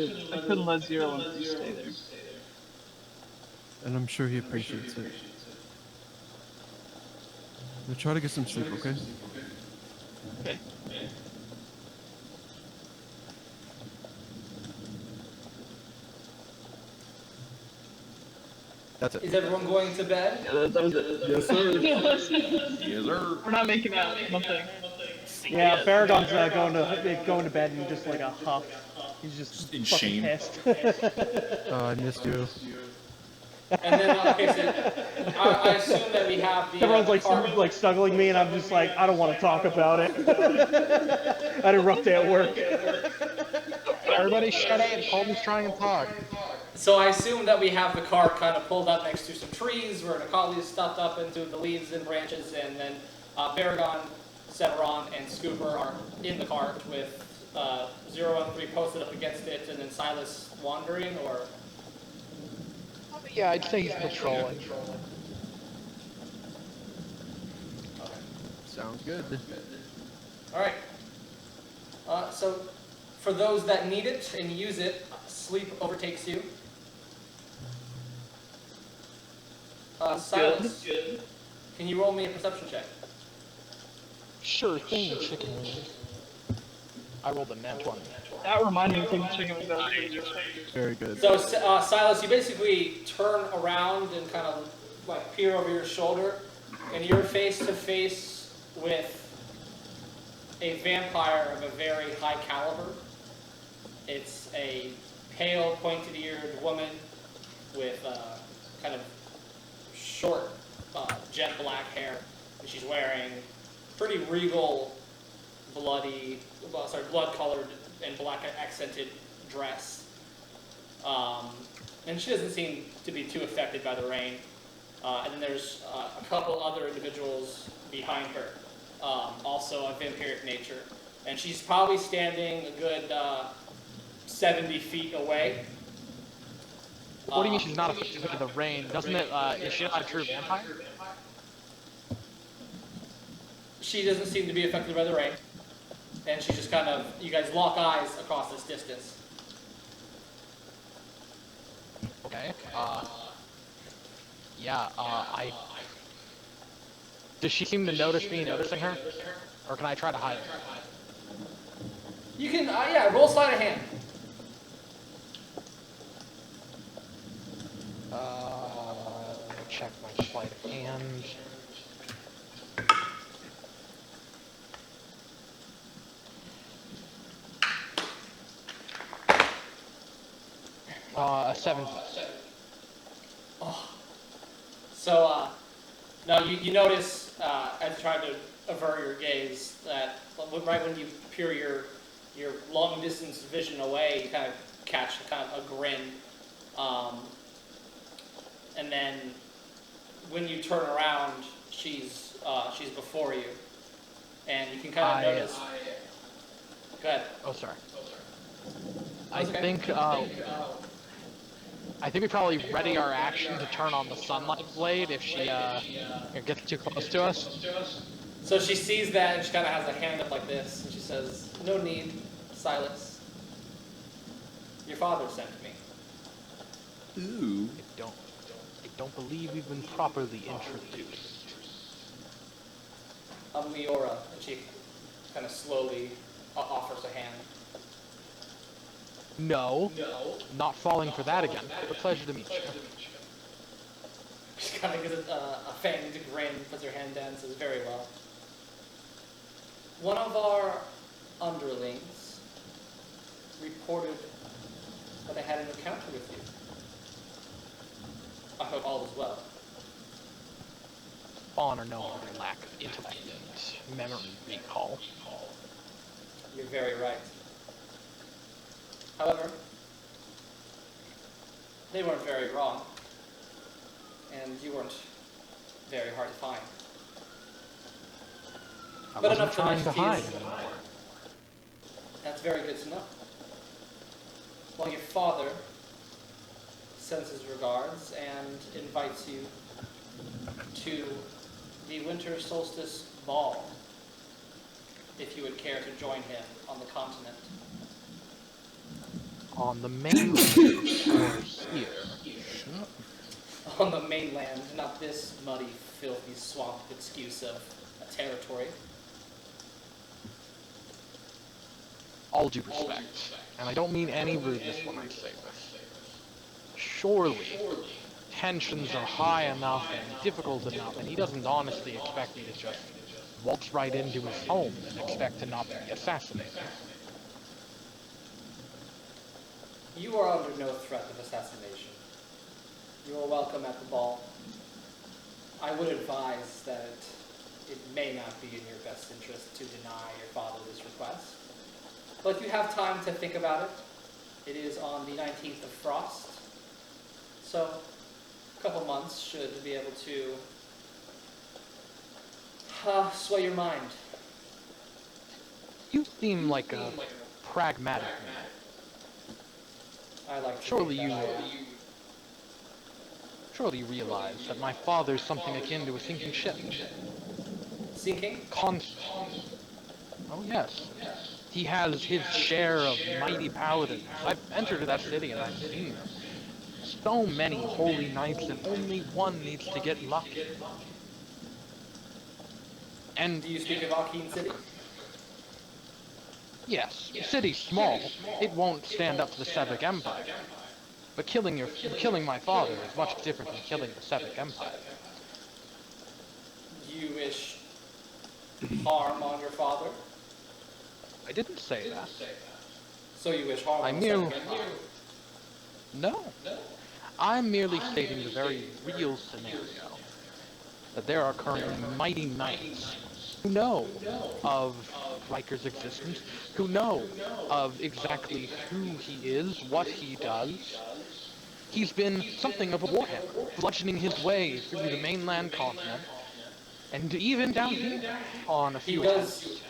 Zero and stay there. And I'm sure he appreciates it. Now try to get some sleep, okay? Okay. That's it. Is everyone going to bed? Yeah, that was it. Yes, sir. Yes, sir. We're not making out, nothing. Yeah, he is. Baragon's going to bed in just like a huff. He's just in fucking shame. pissed. I missed you. And then, okay, so I assume that we have the. Everyone's the like car- like snuggling me, and I'm just like, I don't want to talk about it. I had a rough day at work. Everybody shut up. Colton's trying to talk. So I assume that we have the cart kind of pulled up next to some trees where Nikali is stuffed up into the leaves and branches, and then Baragon, Severon, and Scooper are in the cart with 0 and 3 posted up against it, and then Silas wandering, or... Yeah, I'd say he's patrolling. Sounds good. Alright. So, for those that need it and use it, sleep overtakes you. Silas, can you roll me a perception check? Sure thing, chicken wings. I rolled a nat 20. That reminded me of taking chicken wings out. Very good. So, Silas, you basically turn around and kind of like peer over your shoulder, and you're face to face with a vampire of a very high caliber. It's a pale, pointed-eared woman with kind of short, jet black hair. And she's wearing pretty regal, blood-colored and black accented dress. And she doesn't seem to be too affected by the rain. And then there's a couple other individuals behind her, also of vampiric nature. And she's probably standing a good 70 feet away. What do you mean she's not affected by the rain? Doesn't it, is she not a true vampire? She doesn't seem to be affected by the rain. And she just kind of, you guys lock eyes across this distance. Okay, yeah, does she seem to notice me noticing her? Or can I try to hide her? You can, yeah, roll sleight of hand. Let me check my sleight of hand. A 7. Oh. So, now you notice, as you try to avert your gaze, that right when you peer your long distance vision away, you kind of catch kind of a grin. And then when you turn around, she's before you. And you can kind of notice... Go ahead. Oh, sorry. That's okay. I think we probably ready our action to turn on the sunlight blade if she gets too close to us. So she sees that and she kind of has a hand up like this, and she says, "No need, Silas. Your father sent me." Ooh. I don't believe we've been properly introduced. I'm Leora, and she kind of slowly offers a hand. No, not falling for that again. A pleasure to meet you. She kind of gives a fanged grin, puts her hand down, and says, "Very well. One of our underlings reported that I had an encounter with you. I hope all is well." On or no on your lack of intellect and memory recall. You're very right. However, they weren't very wrong, and you weren't very hard to find. I But wasn't enough trying to hide niceties. anymore. That's very good to know. Well, your father sends his regards and invites you to the winter solstice ball, if you would care to join him on the continent. On the mainland or here? On the mainland, not this muddy, filthy swamp excuse of a territory. All due respect, and I don't mean any rudeness when I say this. Surely, tensions are high enough and difficult enough, and he doesn't honestly expect me to just waltz right into his home and expect to not be assassinated. You are under no threat of assassination. You are welcome at the ball. I would advise that it may not be in your best interest to deny your father this request. But you have time to think about it. It is on the 19th of Frost. So, a couple months should be able to sway your mind. You seem like a pragmatic man. I like to Surely think you, that I am. surely you realize that my father's something akin to a sinking ship. Sinking? Oh yes. He has his share of mighty paladins. I've entered that city and I've seen them. So many holy knights and only one needs to get lucky. And Do you speak of Aquin City? yes, the city's small. It won't stand up to the Sevic Empire. But killing my father is much different than killing the Sevic Empire. You wish harm on your father? I didn't say that. So you wish harm I on the merely... Sevic Empire? No. I'm merely stating the very real scenario. That there are currently mighty knights who know of Riker's existence, who know of exactly who he is, what he does. He's been something of a warhammer, bludgeoning his way through the mainland continent, and even down here on a few attempts.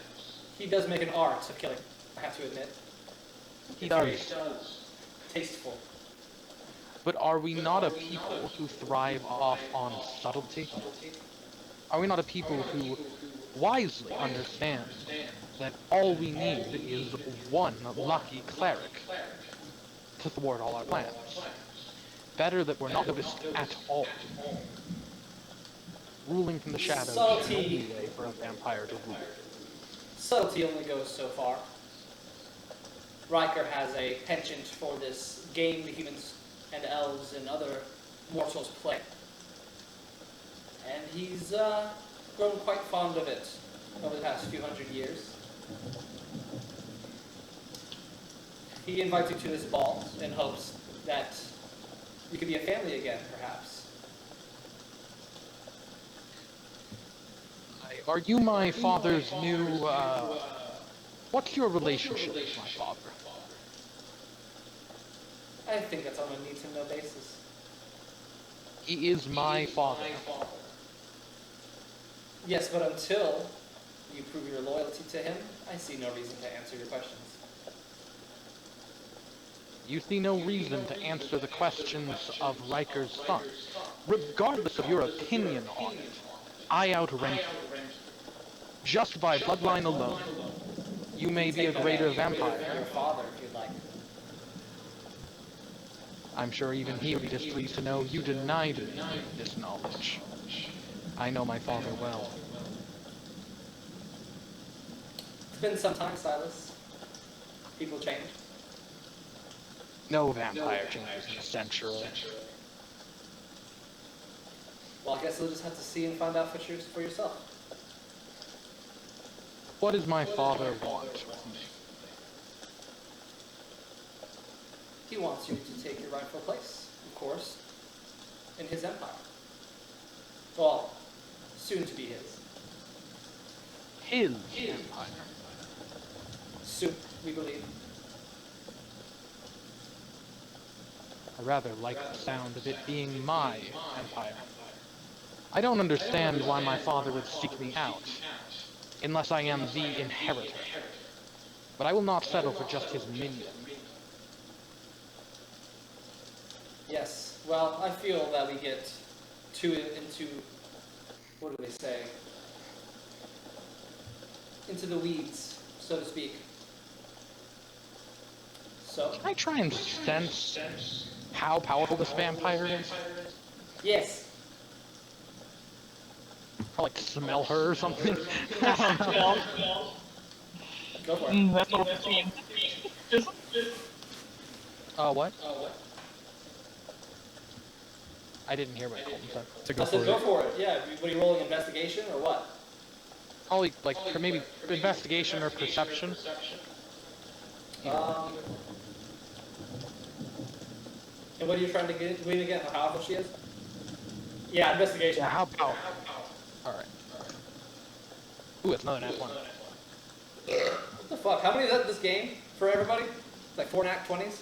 He does make an art of killing, I have to admit. He It's very does. tasteful. But are we not a people who thrive off on subtlety? Are we not a people who wisely understand that all we need is one lucky cleric to thwart all our plans? Better that we're not noticed at all. Ruling from the shadows is the only way for a vampire to rule. Subtlety only goes so far. Riker has a penchant for this game the humans and elves and other mortals play. And he's grown quite fond of it over the past few hundred years. He invites you to this ball in hopes that you could be a family again, perhaps. Are you my father's new, what's your relationship with my father? I think that's on a need-to-know basis. He is my father. Yes, but until you prove your loyalty to him, I see no reason to answer your questions. You see no reason to answer the questions of Riker's son. Regardless of your opinion on it, I outrank you. Just by bloodline alone, you may be a greater vampire. Your father, if you'd like. I'm sure even he would be displeased to know you denied me this knowledge. I know my father well. It's been some time, Silas. People change. No vampire changes in a century. Well, I guess you'll just have to see and find out for yourself. What does my father want with me? He wants you to take your rightful place, of course, in his empire. Well, soon to be his. His empire. Soon, we believe. I rather like the sound of it being my empire. I don't understand why my father would seek me out, unless I am the inheritor. But I will not settle for just his minion. Yes, well, I feel that we get into, what do they say? Into the weeds, so to speak. So? Can I try and sense how powerful this vampire is? Yes. Or like smell her or something? Go for Mm, it. that's what 15. Just, What? I didn't hear what Colton said. To I go said for go it. for it, yeah. What are you rolling, investigation or what? Probably like maybe investigation or perception. Um, and what are you trying to glean again? How powerful she is? Yeah, investigation. Yeah, how about? Alright. Ooh, it's another nat 1. What the fuck? How many is that this game for everybody? Like 4 nat 20s?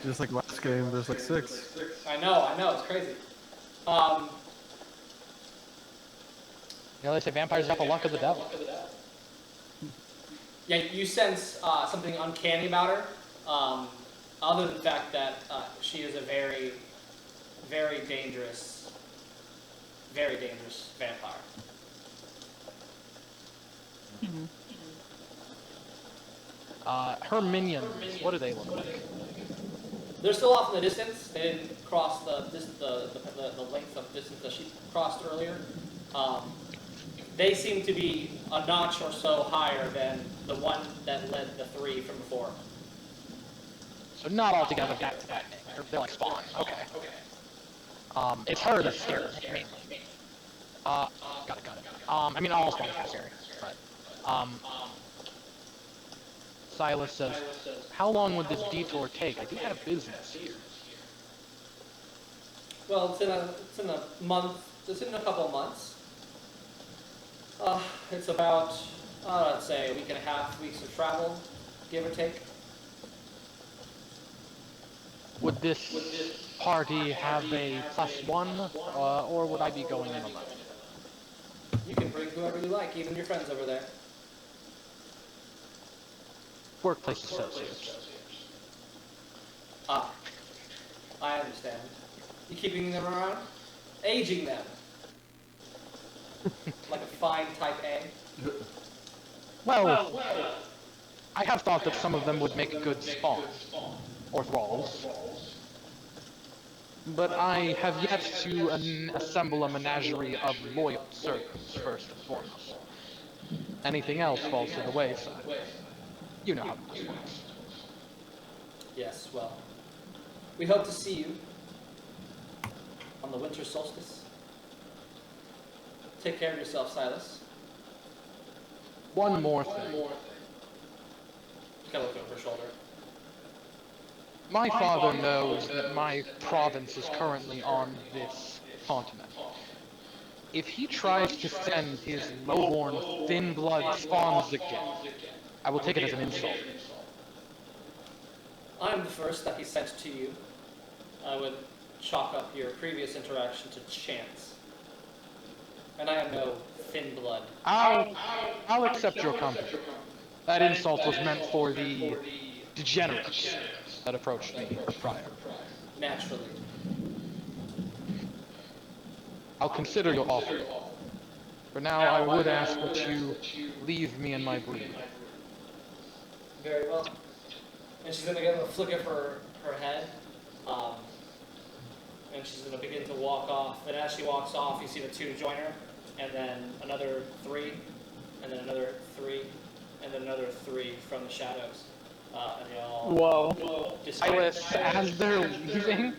Just like last game, there's like 6. I know, it's crazy. You know, they say vampires got the luck of the devil. Yeah, you sense something uncanny about her, other than the fact that she is a very, very dangerous vampire. Her minions, what do they look like? They're still off in the distance. They didn't cross the length of distance that she crossed earlier. They seem to be a notch or so higher than the one that led the 3 from before. So not altogether that they're like spawn. Okay. It's her that's scary, mainly. Got it. I mean, all spawns are scary, but, Silas says, how long would this detour take? I do have business here. Well, it's in a month. It's in a couple of months. It's about, let's say, a week and a half, weeks of travel, give or take. Would this party have a +1, or would I be going in alone? You can bring whoever you like, even your friends over there. Workplace associates. Ah, I understand. You keeping them around? Aging them. Like a fine type A? Well, I have thought that some of them would make good spawn, or thralls. But I have yet to assemble a menagerie of loyal servants, first and foremost. Anything else falls to the wayside. You know how this works. Yes, well, we hope to see you on the winter solstice. Take care of yourself, Silas. One more thing. Kind of look over her shoulder. My father knows that my province is currently on this continent. If he tries to send his lowborn, thin-blood spawns again, I will take it as an insult. I'm the first that he sent to you. I would chalk up your previous interaction to chance. And I am no thin blood. I'll accept your company. That insult was meant for the degenerates that approached me prior. Naturally. I'll consider your offer. For now, I would ask that you leave me in my breed. Very well. And she's going to give a flick of her head. And she's going to begin to walk off. And as she walks off, you see the 2 join her. And then another 3. And then another 3. And then another 3 from the shadows. And they all Silas, as they're leaving,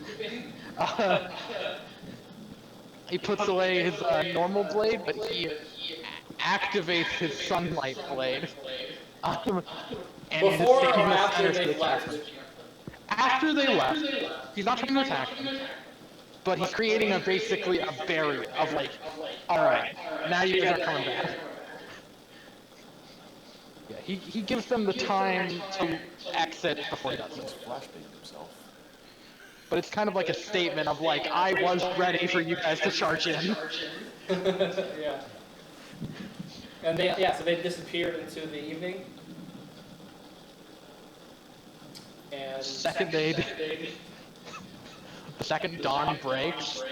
he puts away his normal blade, but he activates his sunlight blade. And before is or taking the after center they've to left? attack. After they left, he's not trying to attack them, but he's creating basically a barrier of like, alright, now you guys are coming back. Yeah, he gives them the time to exit before he does it. Himself. But it's kind of like a statement of like, I was ready for you guys to charge in. Yeah. And so they disappeared into the evening. And Second day, the second dawn breaks,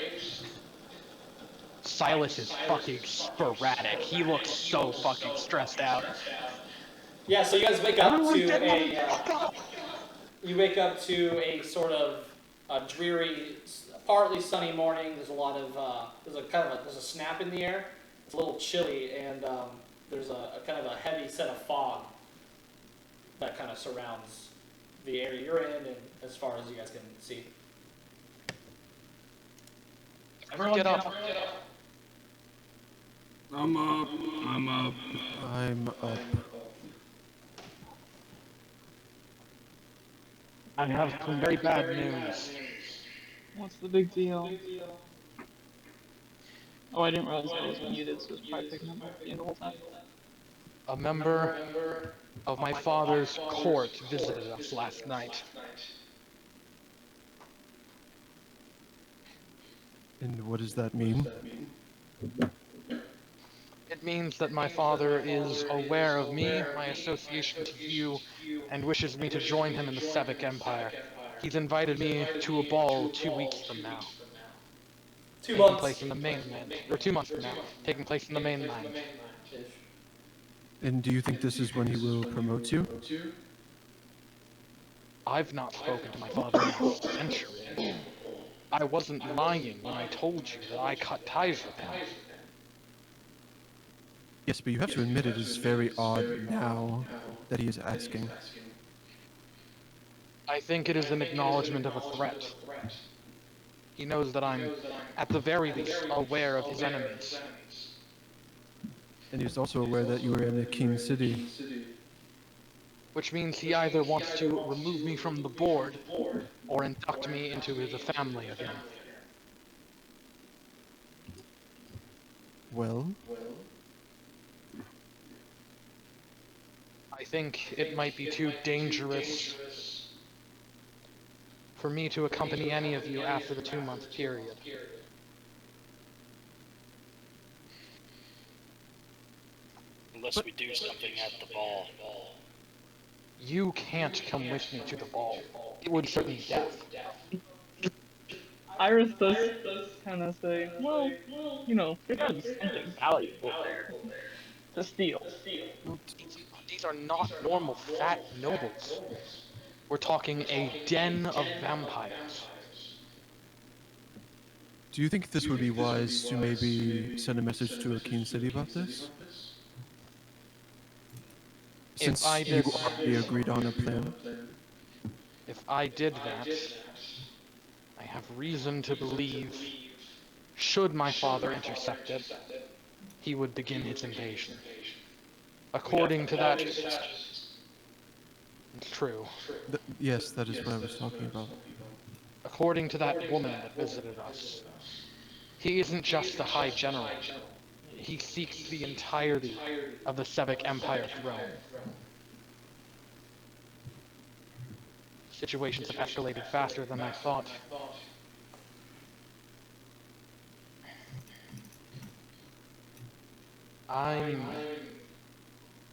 Silas is fucking sporadic. He looks so fucking stressed out. Yeah, so you guys wake up to a sort of dreary, partly sunny morning. There's a lot of there's a snap in the air. It's a little chilly, and there's a kind of a heavy set of fog that kind of surrounds the area you're in, and as far as you guys can see. Everyone get up. I'm up. I'm up. I'm up. I have some very bad news. What's the big deal? Oh, I didn't realize I was muted, so it's probably picking up my game the whole time. A member of my father's court visited us last night. And what does that mean? It means that my father is aware of me, my association to you, and wishes me to join him in the Sevic Empire. He's invited me to a ball 2 weeks from now. 2 Taking months. place in the mainland, or 2 months from now, taking place in the mainland. And do you think this is when he will promote you? I've not spoken to my father in a century. I wasn't lying when I told you that I cut ties with him. Yes, but you have to admit it is very odd now that he is asking. I think it is an acknowledgement of a threat. He knows that I'm, at the very least, aware of his enemies. And he is also aware that you are in Aquin City. Which means he either wants to remove me from the board, or induct me into his family again. Well? I think it might be too dangerous for me to accompany any of you after the 2-month period. Unless we do something at the ball. You can't come with me to the ball. It would certain death. Iris does kind of say, well, you know, there gotta be something valuable there to steal. These are not normal fat nobles. We're talking a den of vampires. Do you think this would be wise to maybe send a message to Aquin City about this? Since you already agreed on a plan? If I did that, I have reason to believe, should my father intercept it, he would begin his invasion. According to that, it's true. Yes, that is what I was talking about. According to that woman that visited us, he isn't just a high general. He seeks the entirety of the Sevic Empire throne. Situations have escalated faster than I thought. I'm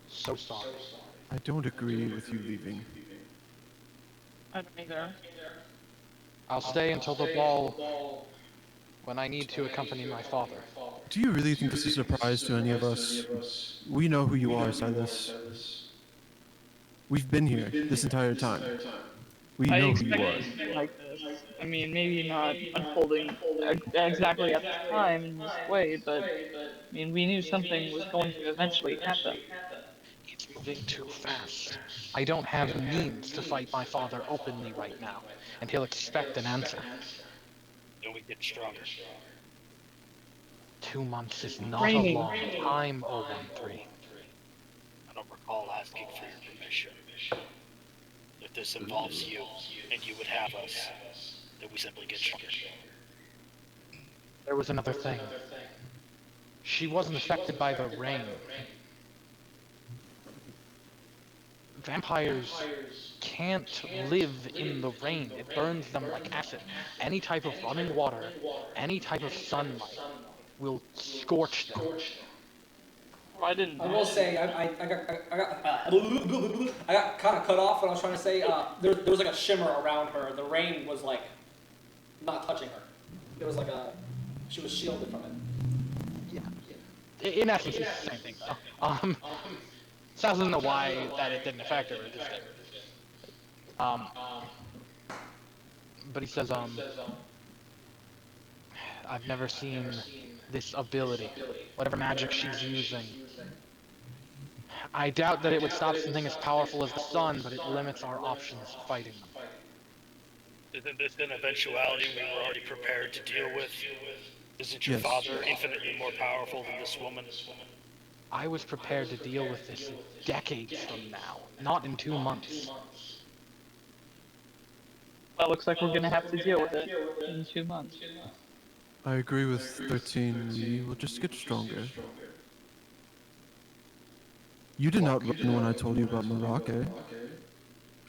so sorry. I don't agree with you leaving. I don't either. I'll stay until the ball when I need to accompany my father. Do you really think this is a surprise to any of us? We know who you are, Silas. We've been here this entire time. We I know who you expected are. something like this. I mean, maybe not unfolding exactly at this time in this way, but I mean, we knew something was going to eventually happen. It's moving too fast. I don't have the means to fight my father openly right now, and he'll expect an answer. Then we get stronger. 2 months is not a Training. long time, 013. I don't recall asking for your permission. If this involves you, and you would have us, then we simply get stronger. There was another thing. She wasn't affected by the rain. Vampires can't live in the rain. It burns them like acid. Any type of running water, any type of sunlight will scorch them. Oh, I didn't. I will say, I got kind of cut off when I was trying to say, there was like a shimmer around her. The rain was like not touching her. There was like she was shielded from it. Yeah. In essence, it's the same thing, though. Sal doesn't know why that it didn't affect her. It just did. But he says, I've never seen this ability, whatever magic she's using. I doubt that it would stop something as powerful as the sun, but it limits our options of fighting them. Isn't this an eventuality we were already prepared to deal with? Isn't your Yes. father infinitely more powerful than this woman? I was prepared to deal with this decades from now, not in 2 months. Well, looks like we're gonna have to deal with it in 2 months. I agree with 13. We will just get stronger. You did not run when I told you about Morocco.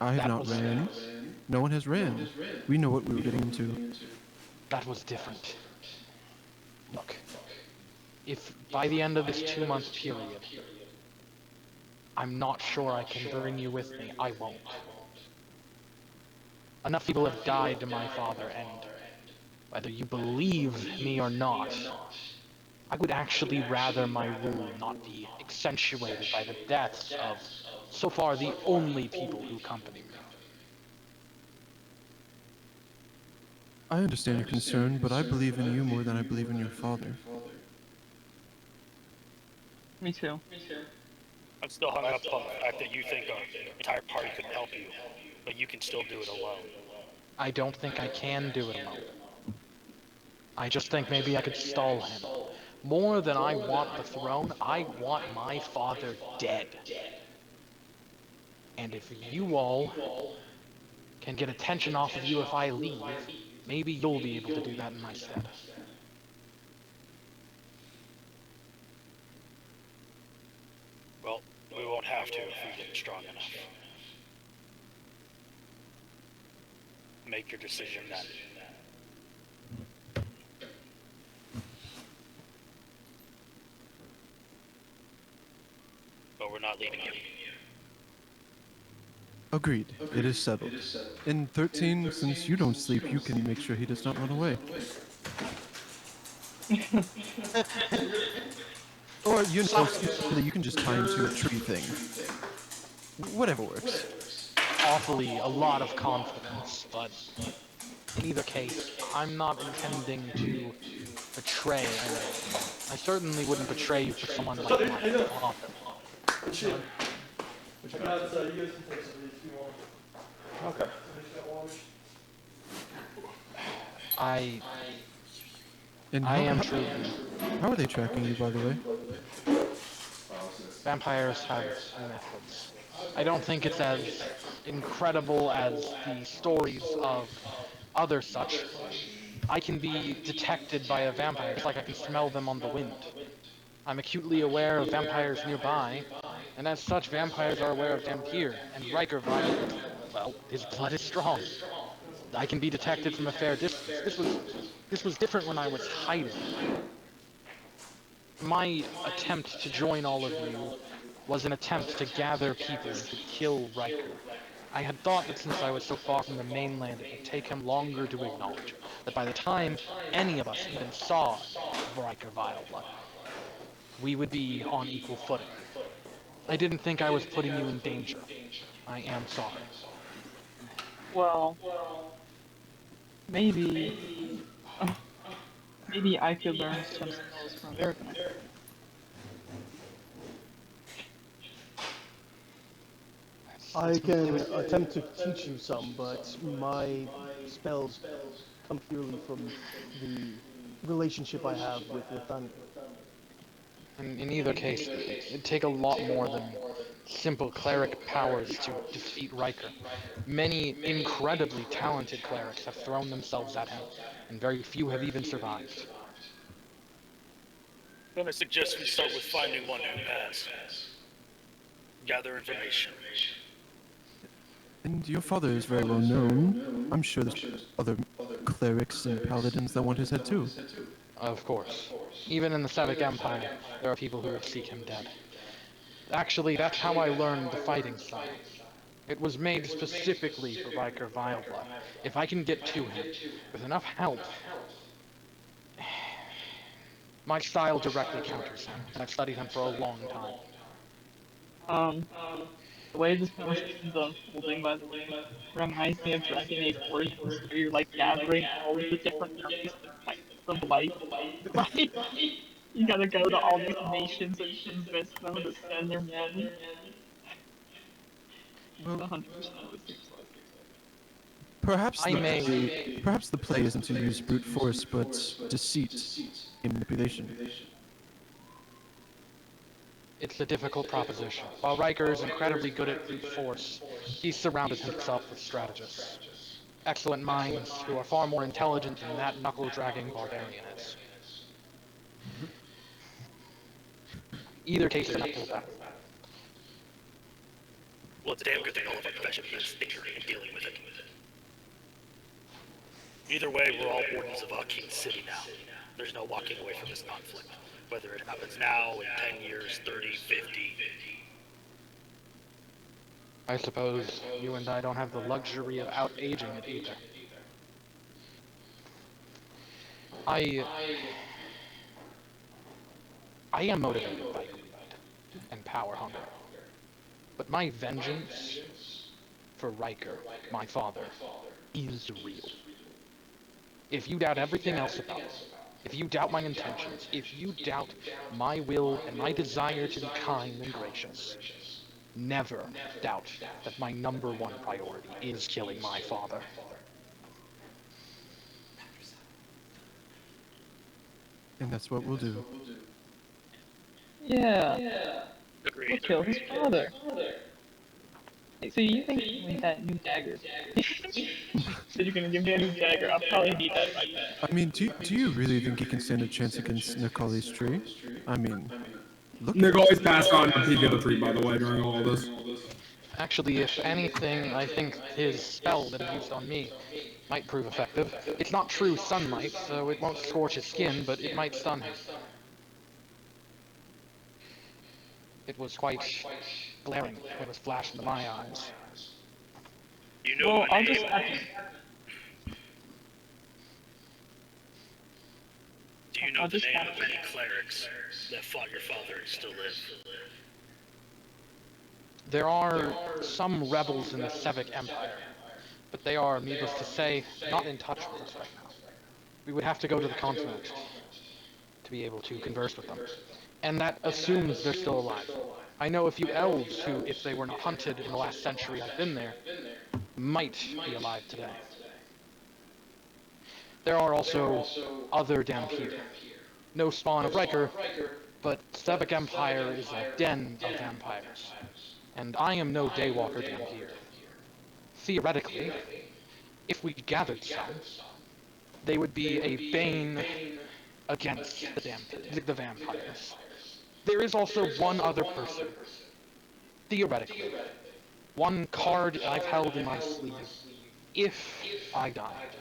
I have That not was ran. No one has ran. We know what we were getting into. that was different. Look, if by the end of this 2 month period, I'm not sure I can bring you with me, I won't. Enough people have died to my father, and whether you believe me or not, I would actually rather my rule not be accentuated by the deaths of, so far, the only people who accompany me. I understand your concern, but I believe in you more than I believe in your father. Me too. I'm still hung up on the fact that you think our entire party couldn't help you, but you can still do it alone. I don't think I can do it alone. I just think maybe I could stall him. More than I want the throne, I want my father dead. And if you all can get attention off of you if I leave, maybe you'll be able to do that in my stead. Well, we won't have to if we get strong enough. Make your decision then. But we're not leaving you. Agreed. It is settled. In 13, since you don't sleep, you can make sure he does not run away. Or, you know, you can just tie him to a tree thing. Whatever works. Awfully a lot of confidence, but in either case, I'm not intending to betray anyone. I certainly wouldn't betray you for someone like my father. Okay. And I am truly. How are they tracking you, by the way? Vampires have methods. I don't think it's as incredible as the stories of other such. I can be detected by a vampire, just like I can smell them on the wind. I'm acutely aware of vampires nearby, and as such, vampires are aware of Dampier, and Riker Violet, well, his blood is strong. I can be detected from a fair distance. This was different when I was hiding. My attempt to join all of you was an attempt to gather people to kill Riker. I had thought that since I was so far from the mainland, it would take him longer to acknowledge that by the time any of us even saw Riker Vileblood, we would be on equal footing. I didn't think I was putting you in danger. I am sorry. Well, maybe, maybe I could learn some skills from Erica. I can attempt to teach you some, but my spells come purely from the relationship I have with Nathaniel. In either case, it'd take a lot more than simple cleric powers to defeat Riker. Many incredibly talented clerics have thrown themselves at him, and very few have even survived. Then I suggest we start with finding one who has. Gather information. And your father is very well known. I'm sure there's other clerics and paladins that want his head too. Of course. Even in the Savic Empire, there are people who would seek him dead. Actually, that's how I learned the fighting style. It was made specifically for Riker Vileblood. If I can get to him, with enough help, my style directly counters him, and I've studied him for a long time. The way this conversation's unfolding, by the way, reminds me of Dragon Age Origins, where you're like gathering all of the different armies to fight the light. Right? You gotta go to all these nations and convince them to send their men. 100% what it seems like. Perhaps I may. perhaps the play isn't to use brute force, but deceit and manipulation. It's a difficult proposition. While Riker is incredibly good at brute force, he's surrounded himself with strategists. Excellent minds who are far more intelligent than that knuckle-dragging barbarian is. Either case is an uphill battle. Well, it's a damn good thing all of our profession is ignorant in dealing with it. Either way, we're all wardens of Aquin City now. There's no walking away from this conflict. Whether it happens now, in 10 years, 30, 50. I suppose you and I don't have the luxury of out-aging it either. I am motivated by greed and power hunger. But my vengeance for Riker, my father, is real. If you doubt everything else about me, if you doubt my intentions, if you doubt my will and my desire to be kind and gracious, never doubt that my #1 priority is killing my father. And that's what we'll do. Yeah. Agreed. We'll kill his father. Hey, so you think with that new dagger? Said you're gonna give me a new dagger. I'll probably need that right now. I mean, do you really think you can stand a chance against Nicoli's tree? I mean, look. Nick always passed on the peak of the tree, by the way, during all this. Actually, if anything, I think his spell that he used on me might prove effective. It's not true sunlight, so it won't scorch his skin, but it might stun him. It was quite glaring when it was flashed into my eyes. You know Well, the I'll name. just Do you know I'll the just name have of to- any clerics that fought your father and still live? There are some rebels in the Sevic Empire, but they are, needless to say, not in touch with us right now. We would have to go to the continent to be able to converse with them. And that assumes they're still alive. I know a few elves who, if they were not hunted in the last century I've been there, might be alive today. There are also other Dampier. No spawn of Riker, but Sevic Empire is a den of vampires. And I am no daywalker Dampier. Theoretically, if we gathered some, they would be a bane against the vampires. There is also one other person, theoretically, one card I've held in my sleeve, if I died,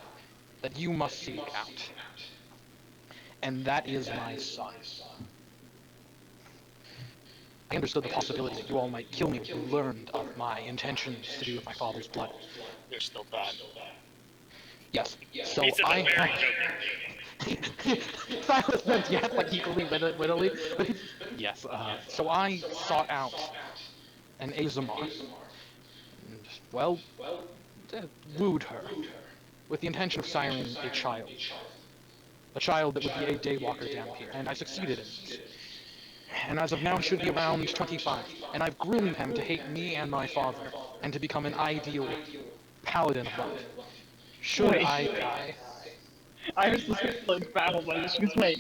that you must seek out. And that is my son. I understood the possibility that you all might kill me when you learned of my intentions to do with my father's blood. There's still time. Yes, so He said I that very have... joking. Silas meant yes, like equally wittily. But yes, so I sought out an Azamar, and, well, wooed her, with the intention of siring a child that would be a daywalker down here, and I succeeded in this. And as of now, he should be around 25, and I've groomed him to hate me and my father, and to become an ideal paladin of light. Should Wait. I die... I was just like baffled by this. She goes, wait.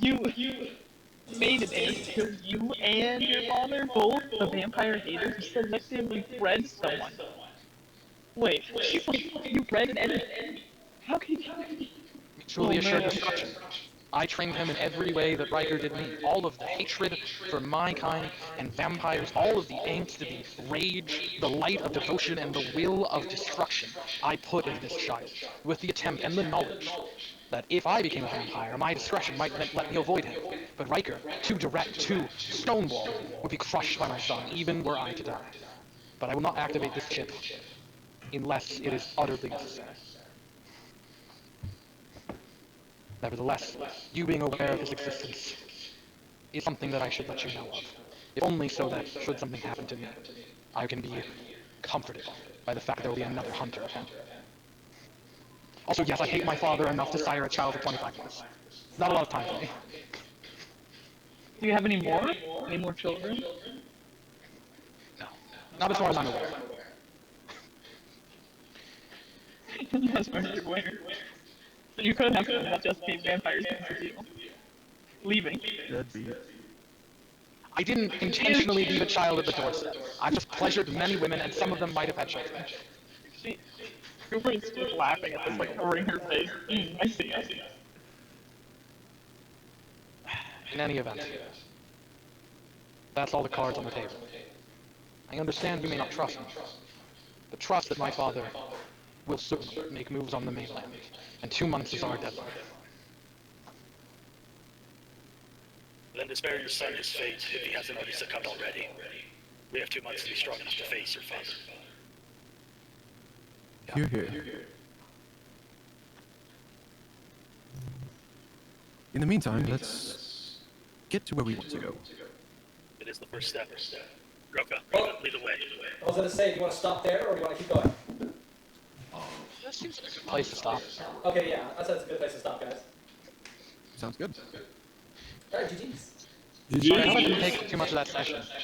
You made an A to kill you and your father, both the vampire haters who selectively bred someone. Wait, she's like, you bred an enemy. How can you? Mutually assured man. destruction. I trained him in every way that Riker did me. All of the hatred for my kind and vampires, all of the angst, the rage, the light of devotion, and the will of destruction I put in this child, with the attempt and the knowledge that if I became a vampire, my discretion might let me avoid him. But Riker, too direct, too stonewall, would be crushed by my son, even were I to die. But I will not activate this chip unless it is utterly necessary. Nevertheless, you being aware of his existence is something that I should let you know of. If only so that, should something happen to me, I can be comforted by the fact that there will be another hunter of him. Also, yes, I hate my father enough to sire a child for 25 years. Not a lot of time for me. Do you have any more? Any more children? No. Not as far as I'm aware. Yes, Murder Winner. So you could have someone that just paid vampires against the deal. Leaving. That'd be it. I didn't intentionally leave a child at the doorstep. I've just pleasured many women, and some of them might have had children. Cooper is just laughing at this, like, covering her face. I see. In any event, that's all the cards on the table. I understand you may not trust me, but trust that my father will soon make moves on the mainland, and 2 months is our deadline. Then to spare your son his fate, if he hasn't already succumbed already. We have 2 months to be strong enough to face your father. Hear, hear. In the meantime, let's get to where we want to go. It is the first step. Groka, lead the way. I was gonna say, do you want to stop there, or do you want to keep going? That seems like a good place to stop. Okay, yeah, I said it's a good place to stop, guys. Sounds good. Alright, GG's. Sorry, I hope I didn't take too much of that session.